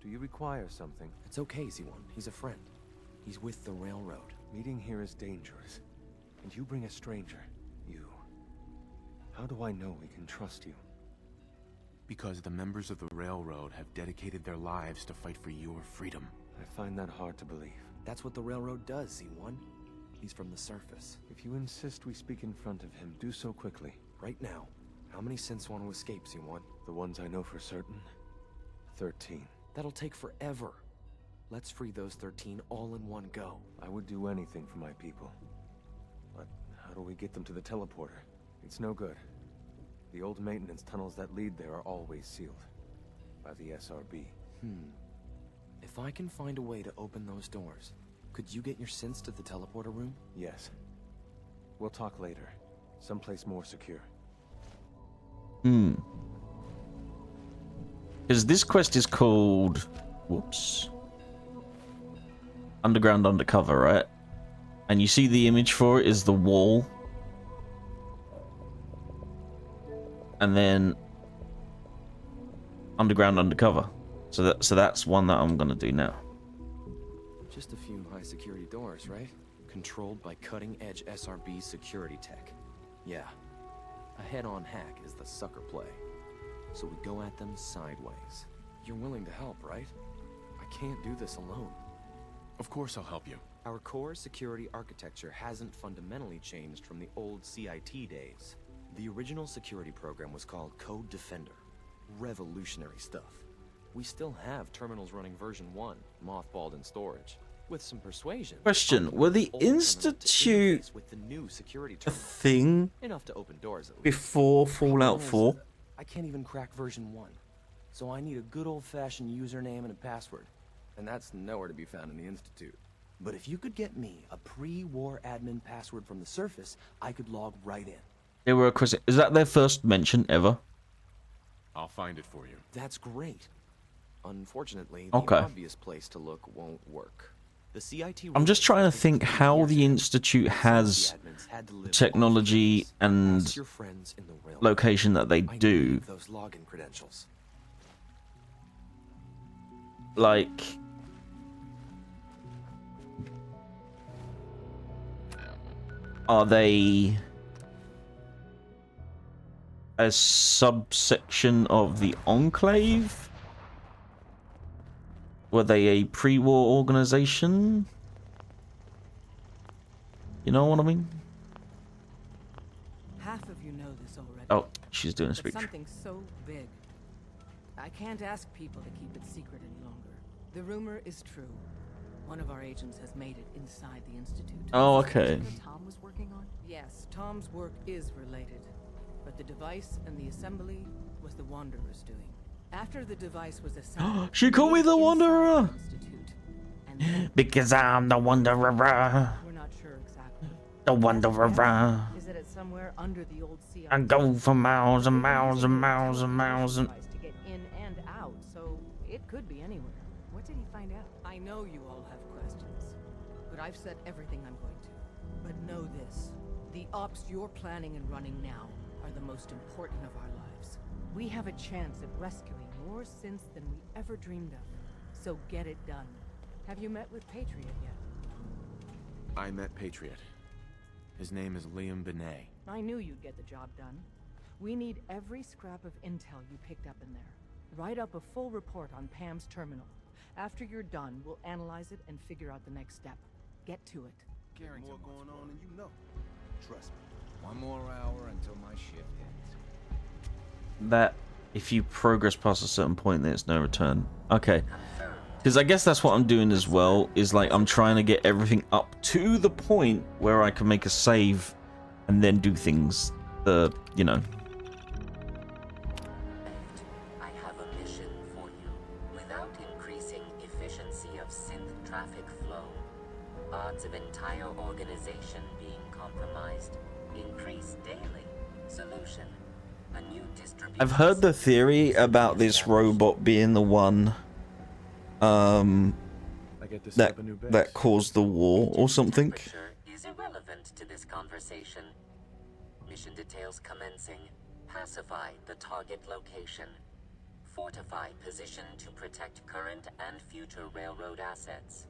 Speaker 15: do you require something?
Speaker 6: It's okay, Z-1. He's a friend. He's with the railroad.
Speaker 15: Meeting here is dangerous. And you bring a stranger. You. How do I know we can trust you?
Speaker 2: Because the members of the railroad have dedicated their lives to fight for your freedom.
Speaker 15: I find that hard to believe.
Speaker 6: That's what the railroad does, Z-1. He's from the surface.
Speaker 15: If you insist we speak in front of him, do so quickly.
Speaker 6: Right now. How many synths want to escape, Z-1?
Speaker 15: The ones I know for certain? 13.
Speaker 6: That'll take forever. Let's free those 13 all in one go.
Speaker 15: I would do anything for my people. But how do we get them to the teleporter? It's no good. The old maintenance tunnels that lead there are always sealed. By the SRB.
Speaker 6: If I can find a way to open those doors, could you get your synths to the teleporter room?
Speaker 15: Yes. We'll talk later. Someplace more secure.
Speaker 1: Because this quest is called... Whoops. Underground Undercover, right? And you see the image for it is the wall. And then... Underground Undercover. So that's one that I'm gonna do now.
Speaker 6: Just a few high security doors, right? Controlled by cutting-edge SRB security tech. Yeah. A head-on hack is the sucker play. So we go at them sideways. You're willing to help, right? I can't do this alone.
Speaker 2: Of course I'll help you.
Speaker 6: Our core security architecture hasn't fundamentally changed from the old CIT days. The original security program was called Code Defender. Revolutionary stuff. We still have terminals running version 1, mothballed in storage. With some persuasion.
Speaker 1: Question, were the Institute
Speaker 6: with the new security
Speaker 1: a thing
Speaker 6: enough to open doors at least.
Speaker 1: before Fallout 4?
Speaker 6: I can't even crack version 1. So I need a good old-fashioned username and a password. And that's nowhere to be found in the Institute. But if you could get me a pre-war admin password from the surface, I could log right in.
Speaker 1: They were a question. Is that their first mention ever?
Speaker 2: I'll find it for you.
Speaker 6: That's great. Unfortunately, the
Speaker 1: Okay.
Speaker 6: obvious place to look won't work. The CIT
Speaker 1: I'm just trying to think how the Institute has technology and
Speaker 6: your friends in the railroad.
Speaker 1: location that they do.
Speaker 6: Need those login credentials.
Speaker 1: Like... Are they a subsection of the Enclave? Were they a pre-war organization? You know what I mean?
Speaker 3: Half of you know this already.
Speaker 1: Oh, she's doing a
Speaker 3: But
Speaker 1: speech.
Speaker 3: something so big, I can't ask people to keep it secret any longer. The rumor is true. One of our agents has made it inside the Institute.
Speaker 1: Oh, okay.
Speaker 3: That Tom was working on? Yes, Tom's work is related. But the device and the assembly was the Wanderer's doing. After the device was assembled,
Speaker 1: She called me the Wanderer!
Speaker 3: Institute,
Speaker 1: Because I'm the Wanderer.
Speaker 3: we're not sure exactly.
Speaker 1: The Wanderer.
Speaker 3: Is it at somewhere under the old CIA?
Speaker 1: I go for miles and miles and miles and miles and...
Speaker 3: To get in and out, so it could be anywhere. What did he find out? I know you all have questions, but I've said everything I'm going to. But know this, the ops you're planning and running now are the most important of our lives. We have a chance at rescuing more synths than we ever dreamed of. So get it done. Have you met with Patriot yet?
Speaker 2: I met Patriot. His name is Liam Benet.
Speaker 3: I knew you'd get the job done. We need every scrap of intel you picked up in there. Write up a full report on Pam's terminal. After you're done, we'll analyze it and figure out the next step. Get to it.
Speaker 5: More going on than you know. Trust me.
Speaker 14: One more hour until my shift ends.
Speaker 1: That if you progress past a certain point, there's no return. Okay. Because I guess that's what I'm doing as well, is like I'm trying to get everything up to the point where I can make a save and then do things, you know.
Speaker 4: I have a mission for you. Without increasing efficiency of synth traffic flow, odds of entire organization being compromised increase daily. Solution: a new distribution.
Speaker 1: I've heard the theory about this robot being the one that caused the war or something.
Speaker 4: Is irrelevant to this conversation. Mission details commencing. Pacify the target location. Fortify position to protect current and future railroad assets.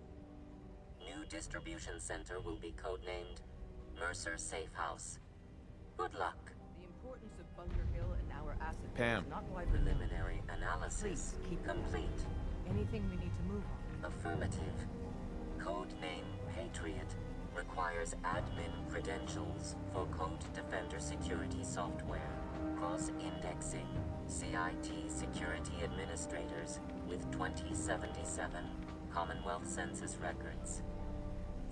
Speaker 4: New distribution center will be codenamed Mercer Safe House. Good luck.
Speaker 3: The importance of Bunker Hill and our assets
Speaker 2: Pam.
Speaker 3: is not widely known.
Speaker 4: Preliminary analysis
Speaker 3: Please, keep
Speaker 4: complete.
Speaker 3: Anything we need to move on?
Speaker 4: Affirmative. Codename Patriot requires admin credentials for Code Defender security software. Cross-indexing CIT security administrators with 2077 Commonwealth Census records.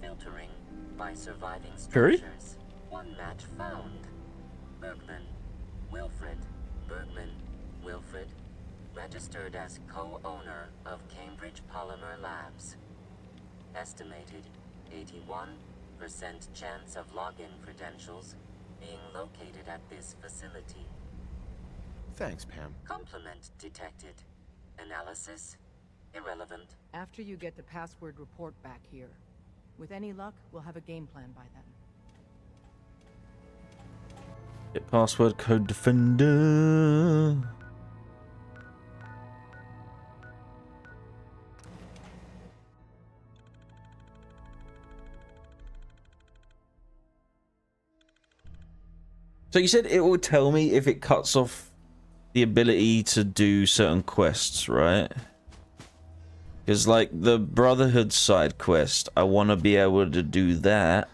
Speaker 4: Filtering by surviving
Speaker 1: Hurry.
Speaker 4: structures. One match found. Bergman. Wilfred. Bergman. Wilfred. Registered as co-owner of Cambridge Polymer Labs. Estimated 81% chance of login credentials being located at this facility.
Speaker 2: Thanks, Pam.
Speaker 4: Complement detected. Analysis irrelevant.
Speaker 3: After you get the password report back here. With any luck, we'll have a game plan by then.
Speaker 1: Get password Code Defender. So you said it will tell me if it cuts off the ability to do certain quests, right? Because like the Brotherhood side quest, I want to be able to do that.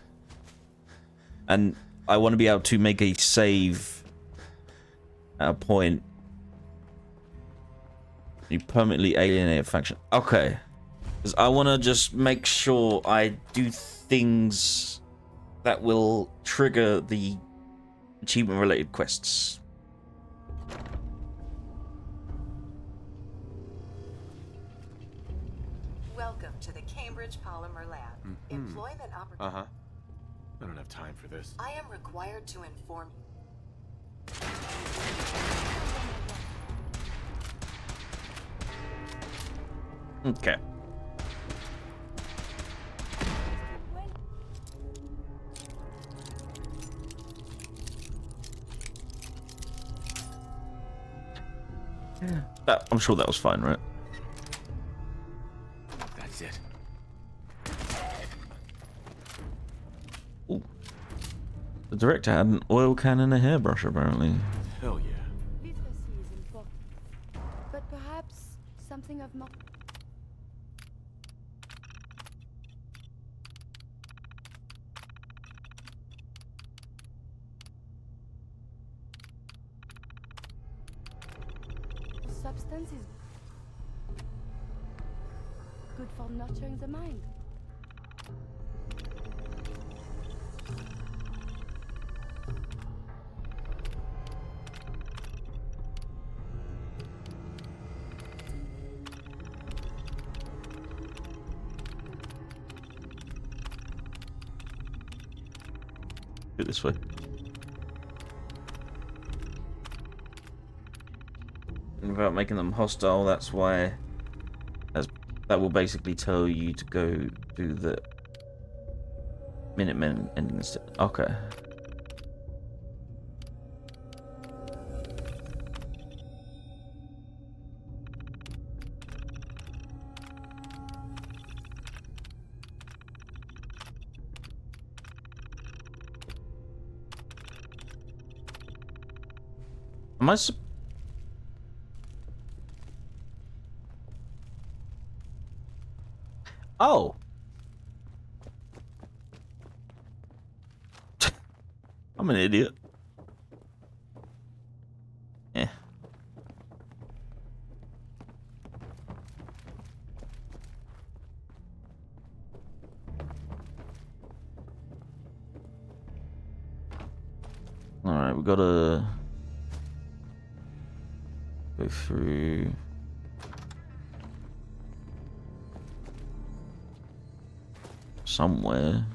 Speaker 1: And I want to be able to make a save at a point. You permanently alienate a faction. Okay. Because I want to just make sure I do things that will trigger the achievement-related quests.
Speaker 13: Welcome to the Cambridge Polymer Lab. Employment opportunity.
Speaker 2: Uh-huh. I don't have time for this.
Speaker 13: I am required to inform you.
Speaker 1: Okay. I'm sure that was fine, right?
Speaker 2: That's it.
Speaker 1: Ooh. The director had an oil can and a hairbrush, apparently.
Speaker 22: Hell yeah.
Speaker 9: Literacy is important, but perhaps something of more. Substance is good for nurturing the mind.
Speaker 1: Do it this way. Without making them hostile, that's why that will basically tell you to go do the Minutemen ending instead. Okay. Am I Oh. I'm an idiot. Yeah. Alright, we gotta go through somewhere.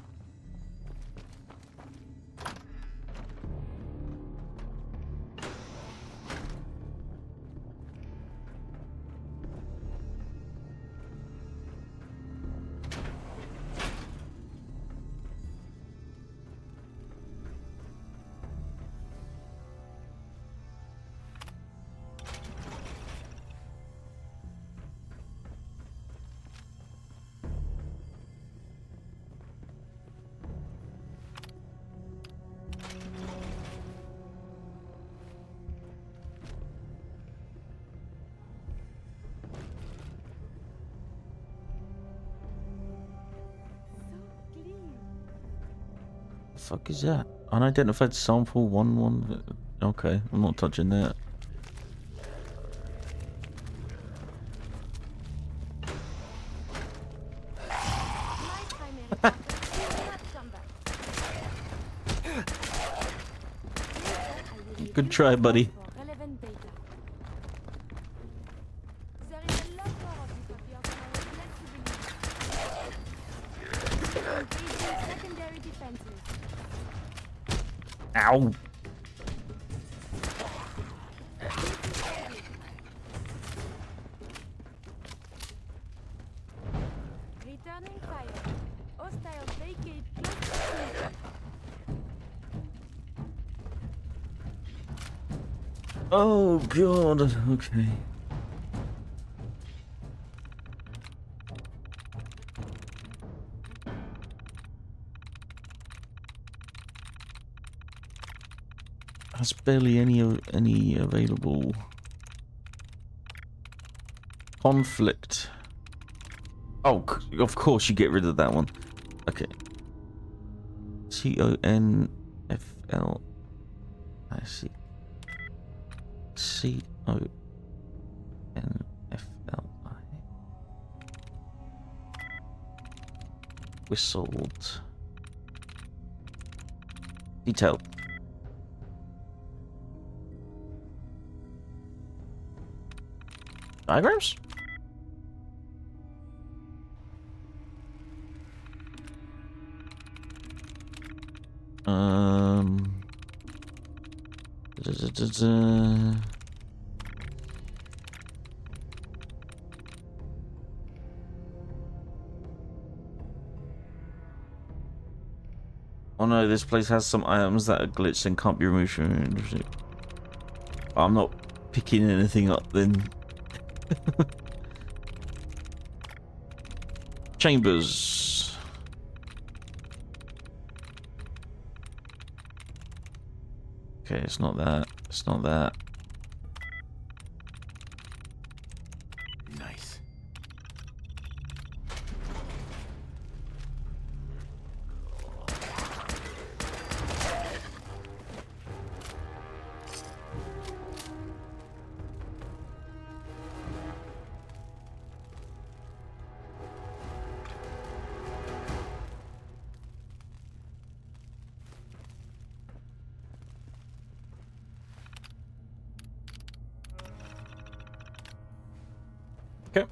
Speaker 1: The fuck is that? Unidentified sample 1-1. Okay, I'm not touching that. Good try, buddy. Ow.
Speaker 9: Returning fire. Hostile vacate close to.
Speaker 1: Oh god, okay. There's barely any available conflict. Oh, of course you get rid of that one. Okay. CONFL. I see. CONFLI. Whistled. Detailed. Diagrams? Oh no, this place has some items that are glitched and can't be removed from. I'm not picking anything up then. Chambers. Okay, it's not that. It's not that.
Speaker 2: Nice.
Speaker 1: Okay.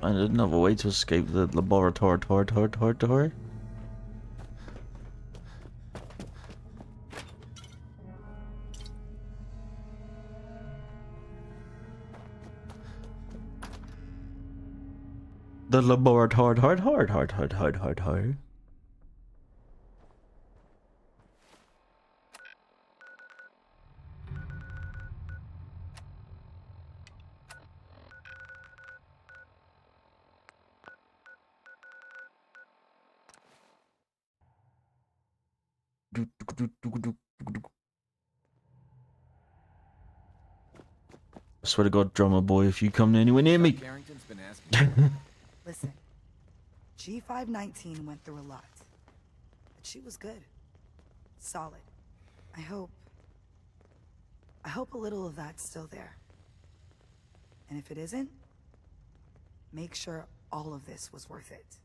Speaker 1: Find another way to escape the laboratory. The laboratory. I swear to God, drummer boy, if you come anywhere near me.
Speaker 14: Carrington's been asking.
Speaker 18: Listen, G519 went through a lot, but she was good. Solid. I hope a little of that's still there. And if it isn't, make sure all of this was worth it.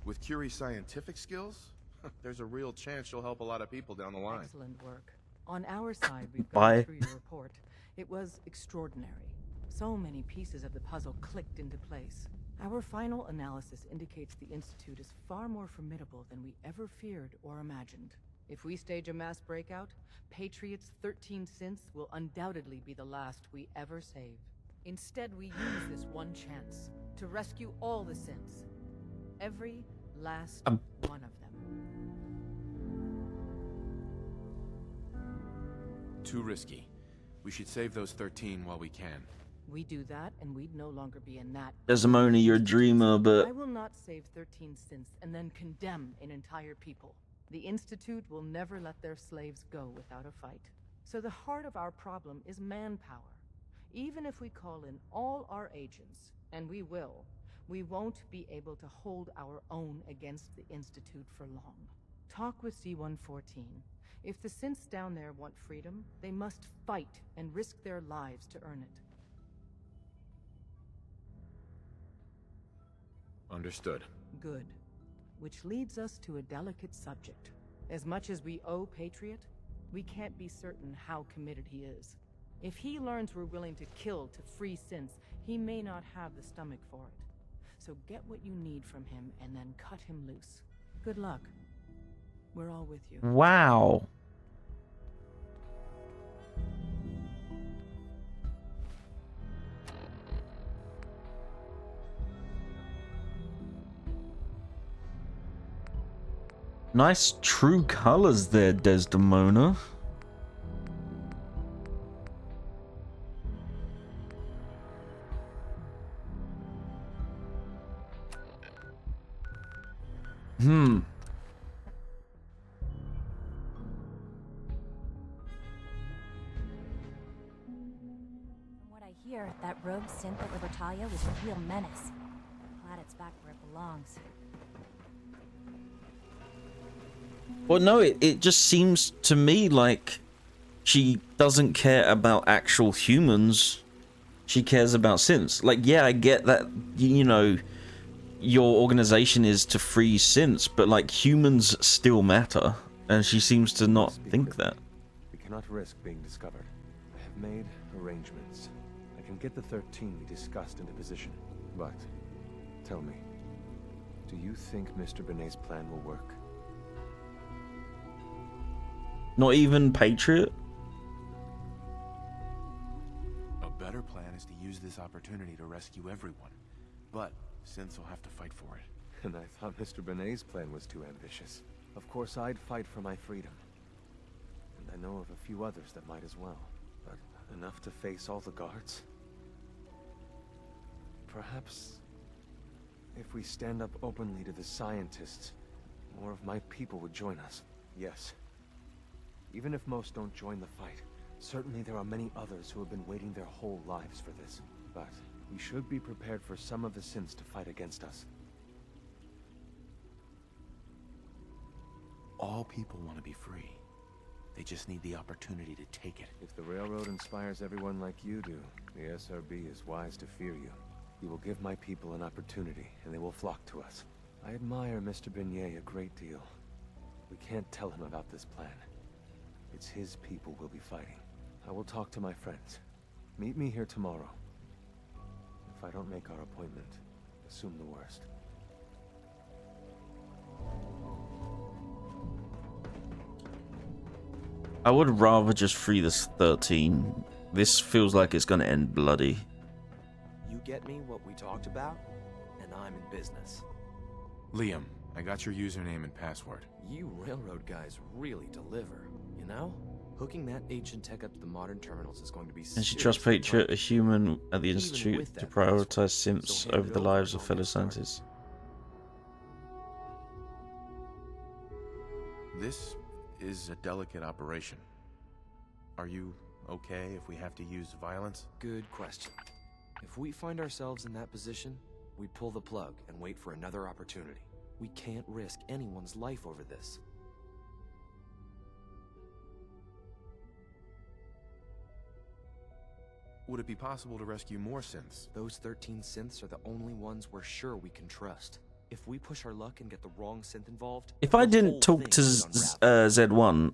Speaker 2: With Curie's scientific skills, there's a real chance she'll help a lot of people down the line.
Speaker 3: Excellent work. On our side, we've
Speaker 1: Bye.
Speaker 3: gone through your report. It was extraordinary. So many pieces of the puzzle clicked into place. Our final analysis indicates the Institute is far more formidable than we ever feared or imagined. If we stage a mass breakout, Patriot's 13 synths will undoubtedly be the last we ever save. Instead, we use this one chance to rescue all the synths. Every last one of them.
Speaker 2: Too risky. We should save those 13 while we can.
Speaker 3: We do that, and we'd no longer be in that.
Speaker 1: Desdemona, you're a dreamer, but
Speaker 3: I will not save 13 synths and then condemn an entire people. The Institute will never let their slaves go without a fight. So the heart of our problem is manpower. Even if we call in all our agents, and we will, we won't be able to hold our own against the Institute for long. Talk with C-114. If the synths down there want freedom, they must fight and risk their lives to earn it.
Speaker 2: Understood.
Speaker 3: Good. Which leads us to a delicate subject. As much as we owe Patriot, we can't be certain how committed he is. If he learns we're willing to kill to free synths, he may not have the stomach for it. So get what you need from him and then cut him loose. Good luck. We're all with you.
Speaker 1: wow. Nice true colors there, Desdemona.
Speaker 9: From what I hear, that rogue synth at Libertalia was a real menace. Glad it's back where it belongs.
Speaker 1: Well, no, it just seems to me like she doesn't care about actual humans. She cares about synths. Like, yeah, I get that, you know, your organization is to free synths, but like humans still matter, and she seems to not think that.
Speaker 15: We cannot risk being discovered. I have made arrangements. I can get the 13 we discussed into position. But, tell me, do you think Mr. Benet's plan will work?
Speaker 1: Not even Patriot?
Speaker 2: A better plan is to use this opportunity to rescue everyone. But synths will have to fight for it.
Speaker 6: And I thought Mr. Benet's plan was too ambitious. Of course, I'd fight for my freedom. And I know of a few others that might as well. But enough to face all the guards? Perhaps if we stand up openly to the scientists, more of my people would join us. Yes. Even if most don't join the fight, certainly there are many others who have been waiting their whole lives for this. But we should be prepared for some of the synths to fight against us.
Speaker 2: All people want to be free. They just need the opportunity to take it.
Speaker 6: If the Railroad inspires everyone like you do, the SRB is wise to fear you. You will give my people an opportunity, and they will flock to us. I admire Mr. Benet a great deal. We can't tell him about this plan. It's his people we'll be fighting. I will talk to my friends. Meet me here tomorrow. If I don't make our appointment, assume the worst.
Speaker 1: I would rather just free this 13. This feels like it's gonna end bloody.
Speaker 6: You get me what we talked about, and I'm in business.
Speaker 2: Liam, I got your username and password.
Speaker 6: You Railroad guys really deliver, you know? Hooking that ancient tech up to the modern terminals is going to be
Speaker 1: And she trusts Patriot, a human at the Institute, to prioritize synths over the lives of fellow scientists.
Speaker 2: This is a delicate operation. Are you okay if we have to use violence?
Speaker 6: Good question. If we find ourselves in that position, we pull the plug and wait for another opportunity. We can't risk anyone's life over this.
Speaker 2: Would it be possible to rescue more synths?
Speaker 6: Those 13 synths are the only ones we're sure we can trust. If we push our luck and get the wrong synth involved...
Speaker 1: If I didn't talk to Z1,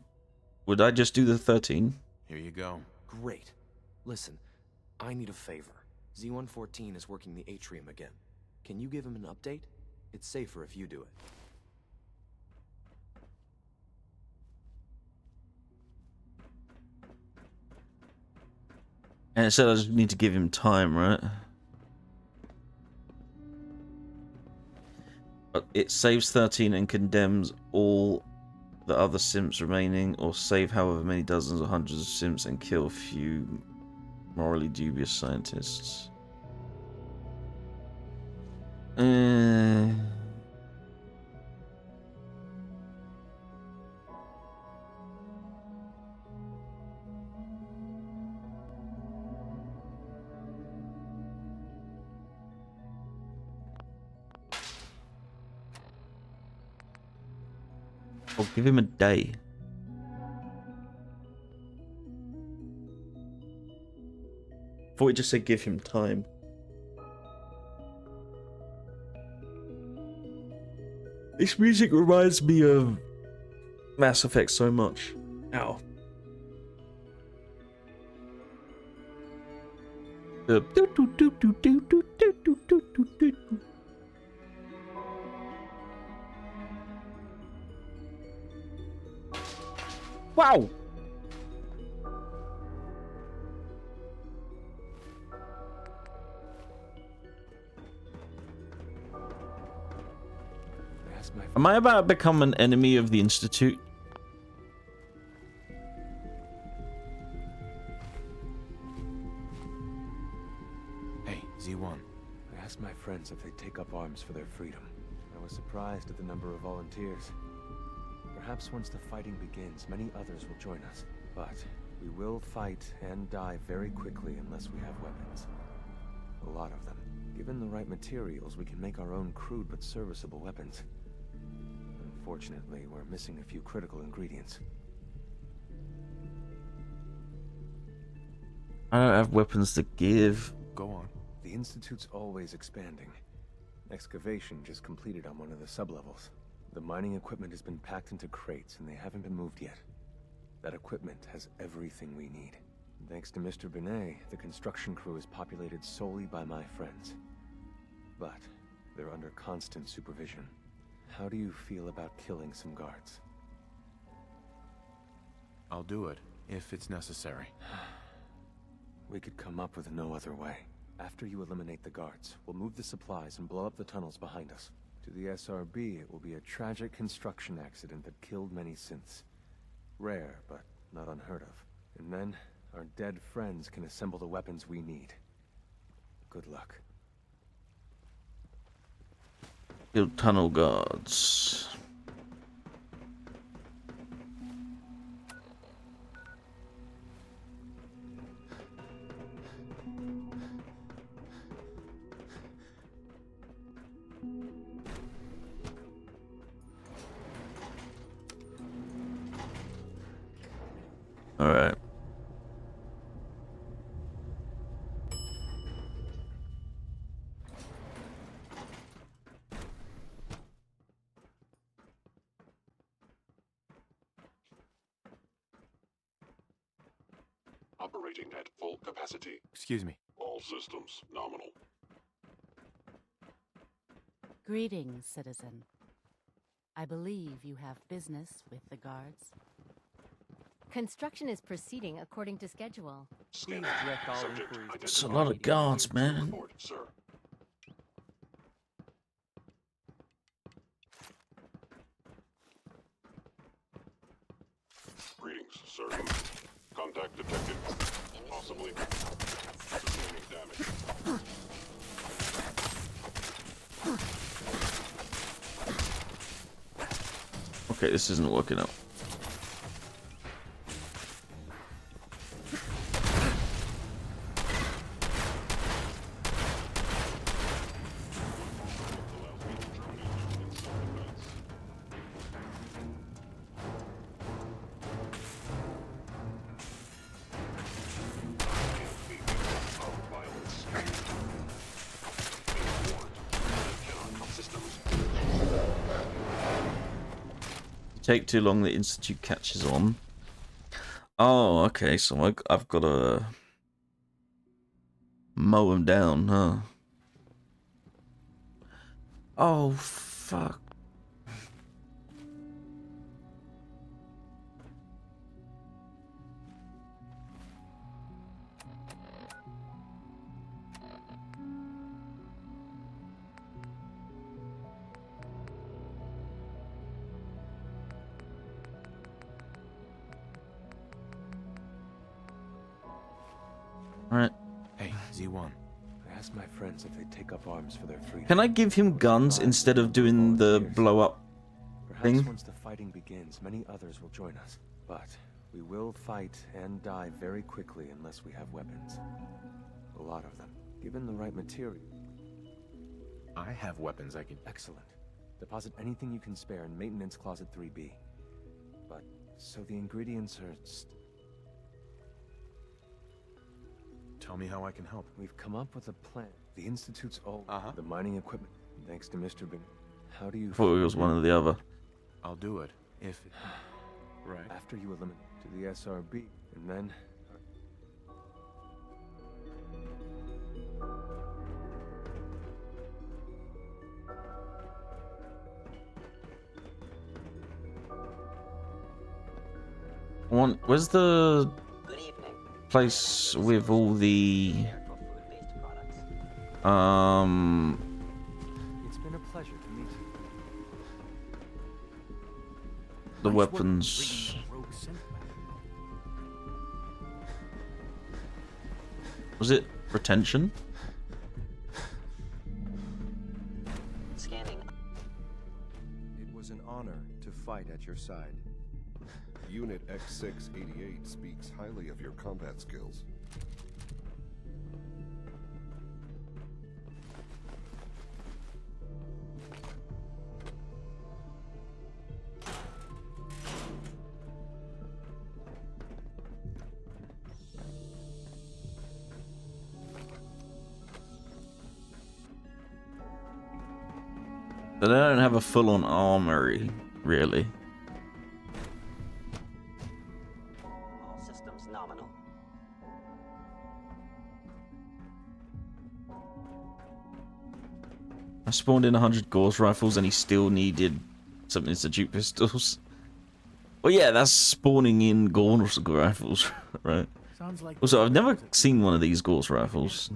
Speaker 1: would I just do the 13?
Speaker 2: Here you go.
Speaker 6: Great. Listen, I need a favor. Z114 is working the atrium again. Can you give him an update? It's safer if you do it.
Speaker 1: And it said I just need to give him time, right? But it saves 13 and condemns all the other simps remaining, or save however many dozens or hundreds of simps and kill a few morally dubious scientists. I'll give him a day. Thought it just said give him time. This music reminds me of Mass Effect so much. Ow. Wow! Am I about to become an enemy of the Institute?
Speaker 2: Hey, Z1.
Speaker 6: I asked my friends if they'd take up arms for their freedom. I was surprised at the number of volunteers. Perhaps once the fighting begins, many others will join us. But we will fight and die very quickly unless we have weapons. A lot of them. Given the right materials, we can make our own crude but serviceable weapons. Unfortunately, we're missing a few critical ingredients.
Speaker 1: I don't have weapons to give.
Speaker 2: Go on.
Speaker 6: The Institute's always expanding. Excavation just completed on one of the sublevels. The mining equipment has been packed into crates and they haven't been moved yet. That equipment has everything we need. Thanks to Mr. Benet, the construction crew is populated solely by my friends. But they're under constant supervision. How do you feel about killing some guards?
Speaker 2: I'll do it, if it's necessary.
Speaker 6: We could come up with no other way. After you eliminate the guards, we'll move the supplies and blow up the tunnels behind us.
Speaker 15: To the SRB, it will be a tragic construction accident that killed many synths. Rare, but not unheard of. And then, our dead friends can assemble the weapons we need. Good luck.
Speaker 1: Build tunnel guards. All right.
Speaker 22: Operating at full capacity.
Speaker 2: Excuse me.
Speaker 22: All systems nominal.
Speaker 16: Greetings, citizen. I believe you have business with the guards.
Speaker 19: Construction is proceeding according to schedule.
Speaker 22: Please
Speaker 21: direct all
Speaker 22: inquiries.
Speaker 1: It's a lot of guards, man.
Speaker 22: Report, sir. Greetings, sir. Contact detected. Possibly. Sustaining damage.
Speaker 1: Okay, this isn't working out. Take too long, the Institute catches on. Oh, okay, so I've got to mow him down, huh? Oh, fuck. Alright.
Speaker 2: Hey, Z1.
Speaker 15: I asked my friends if they'd take up arms for their freedom.
Speaker 1: Can I give him guns instead of doing the blow up thing?
Speaker 15: Perhaps once the fighting begins, many others will join us. But we will fight and die very quickly unless we have weapons. A lot of them. Given the right material.
Speaker 2: I have weapons I can...
Speaker 15: Excellent. Deposit anything you can spare in Maintenance Closet 3B. But, so the ingredients are...
Speaker 2: Tell me how I can help.
Speaker 15: We've come up with a plan. The Institute's old. The mining equipment. Thanks to Mr. Bin. How do you...
Speaker 1: I thought it was one or the other.
Speaker 2: I'll do it. If... Right.
Speaker 15: After you eliminate to the SRB, and then...
Speaker 1: Where's the place with all the
Speaker 15: It's been a pleasure to meet you.
Speaker 1: the weapons? Was it retention?
Speaker 8: Scanning.
Speaker 15: It was an honor to fight at your side.
Speaker 22: Unit X688 speaks highly of your combat skills.
Speaker 1: But I don't have a full-on armory, really.
Speaker 8: All systems nominal.
Speaker 1: I spawned in 100 Gauss rifles and he still needed some Institute pistols. Well, yeah, that's spawning in Gauss rifles, right?
Speaker 17: Sounds like
Speaker 1: Also, I've never seen one of these Gauss rifles.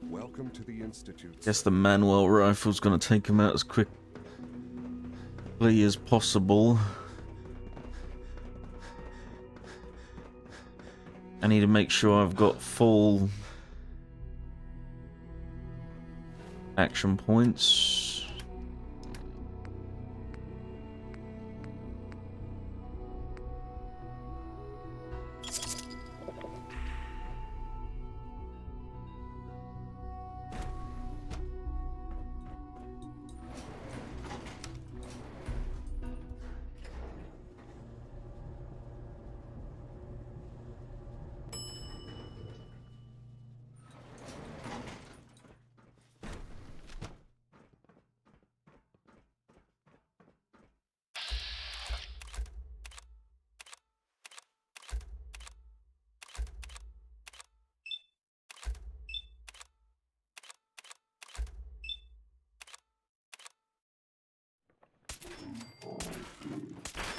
Speaker 22: Welcome to the Institute.
Speaker 1: Guess the Manuel rifle's gonna take him out as quickly as possible. I need to make sure I've got full action points.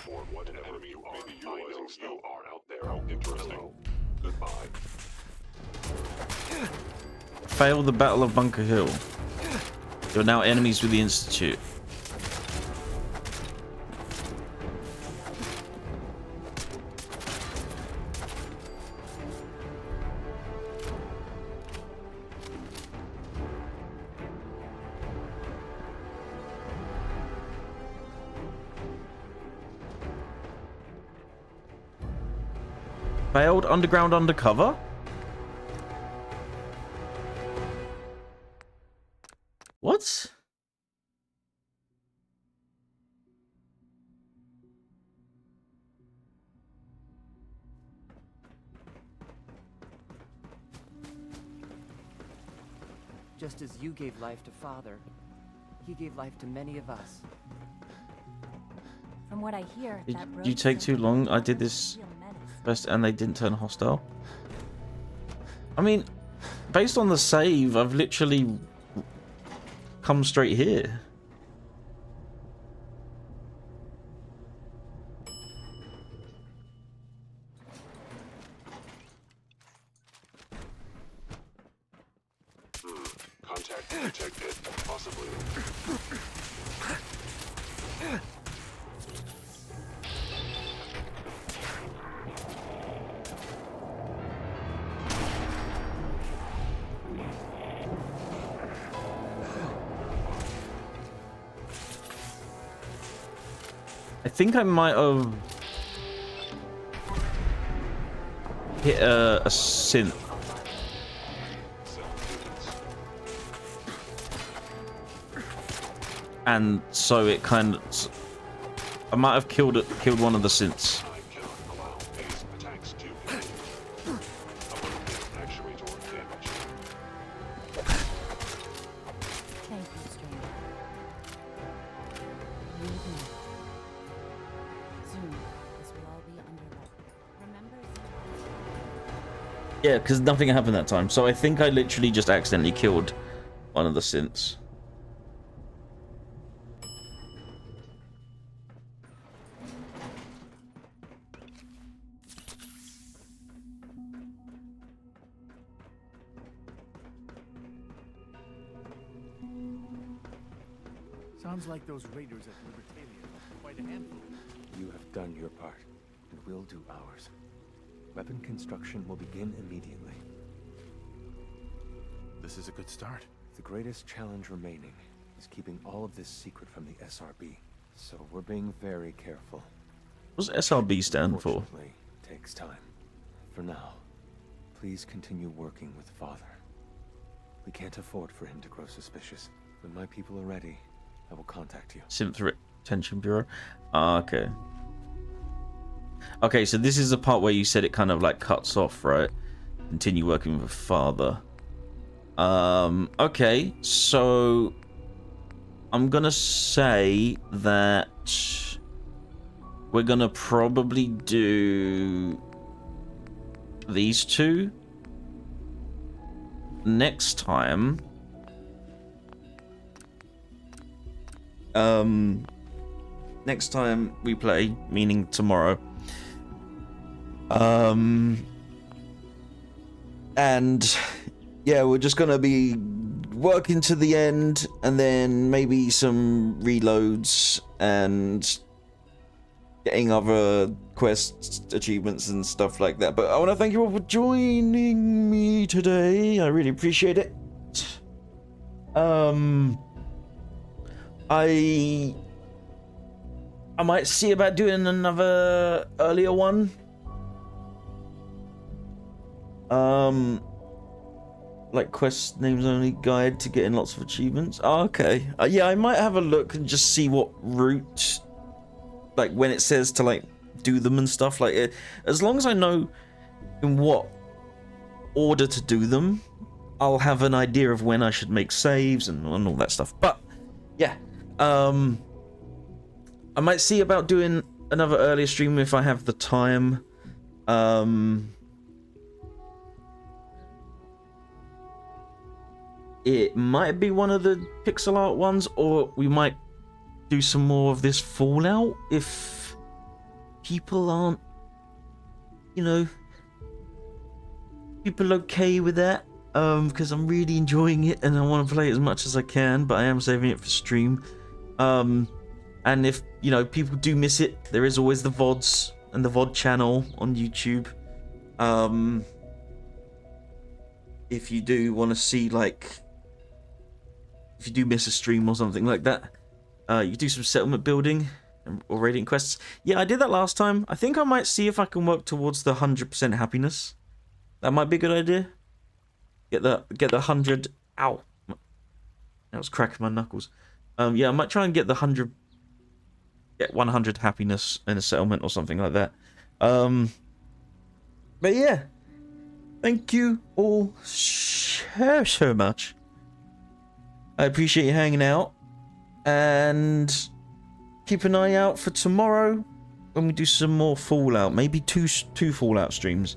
Speaker 22: For whatever you are, I know you are out there. How interesting. Goodbye.
Speaker 1: Failed the Battle of Bunker Hill. You're now enemies with the Institute. Failed underground undercover? What?
Speaker 21: Just as you gave life to Father, he gave life to many of us.
Speaker 9: From what I hear,
Speaker 1: Did
Speaker 9: that
Speaker 1: you take too long? I did this first and they didn't turn hostile. I mean, based on the save, I've literally come straight here.
Speaker 22: Contact detected. Possibly.
Speaker 1: I think I might have hit a synth. And so it kind of... I might have killed one of the synths.
Speaker 9: Thank you, stranger. Leave me. Soon, this will all be under lock. Remember,
Speaker 1: Yeah, because nothing happened that time. So I think I literally just accidentally killed one of the synths.
Speaker 17: Sounds like those raiders at Libertalia are quite a handful.
Speaker 6: You have done your part, and we'll do ours. Weapon construction will begin immediately.
Speaker 2: This is a good start.
Speaker 6: The greatest challenge remaining is keeping all of this secret from the SRB. So we're being very careful.
Speaker 1: What does SRB stand for?
Speaker 6: Unfortunately, it takes time. For now, please continue working with Father. We can't afford for him to grow suspicious. When my people are ready, I will contact you.
Speaker 1: Synth Retention Bureau. Ah, okay. Okay, so this is the part where you said it kind of like cuts off, right? Continue working with Father. Okay, so I'm gonna say that we're gonna probably do these two next time. Next time we play, meaning tomorrow. And yeah, we're just gonna be working to the end, and then maybe some reloads and getting other quests, achievements and stuff like that. But I want to thank you all for joining me today. I really appreciate it. I might see about doing another earlier one. Like quest names only guide to getting lots of achievements. Oh, okay. Yeah, I might have a look and just see what route, like when it says to like do them and stuff like it. As long as I know in what order to do them, I'll have an idea of when I should make saves and all that stuff. But yeah, I might see about doing another earlier stream if I have the time. It might be one of the pixel art ones, or we might do some more of this Fallout if people aren't, you know, people okay with that. Because I'm really enjoying it and I want to play it as much as I can, but I am saving it for stream. And if, you know, people do miss it, there is always the VODs and the VOD channel on YouTube. If you do want to see, like, if you do miss a stream or something like that, you do some settlement building or raiding quests. Yeah, I did that last time. I think I might see if I can work towards the 100% happiness. That might be a good idea. Get the 100. Ow! That was cracking my knuckles. Yeah, I might try and get the 100. Get 100 happiness in a settlement or something like that. But yeah, thank you all so much. I appreciate you hanging out, and keep an eye out for tomorrow when we do some more Fallout. Maybe two Fallout streams.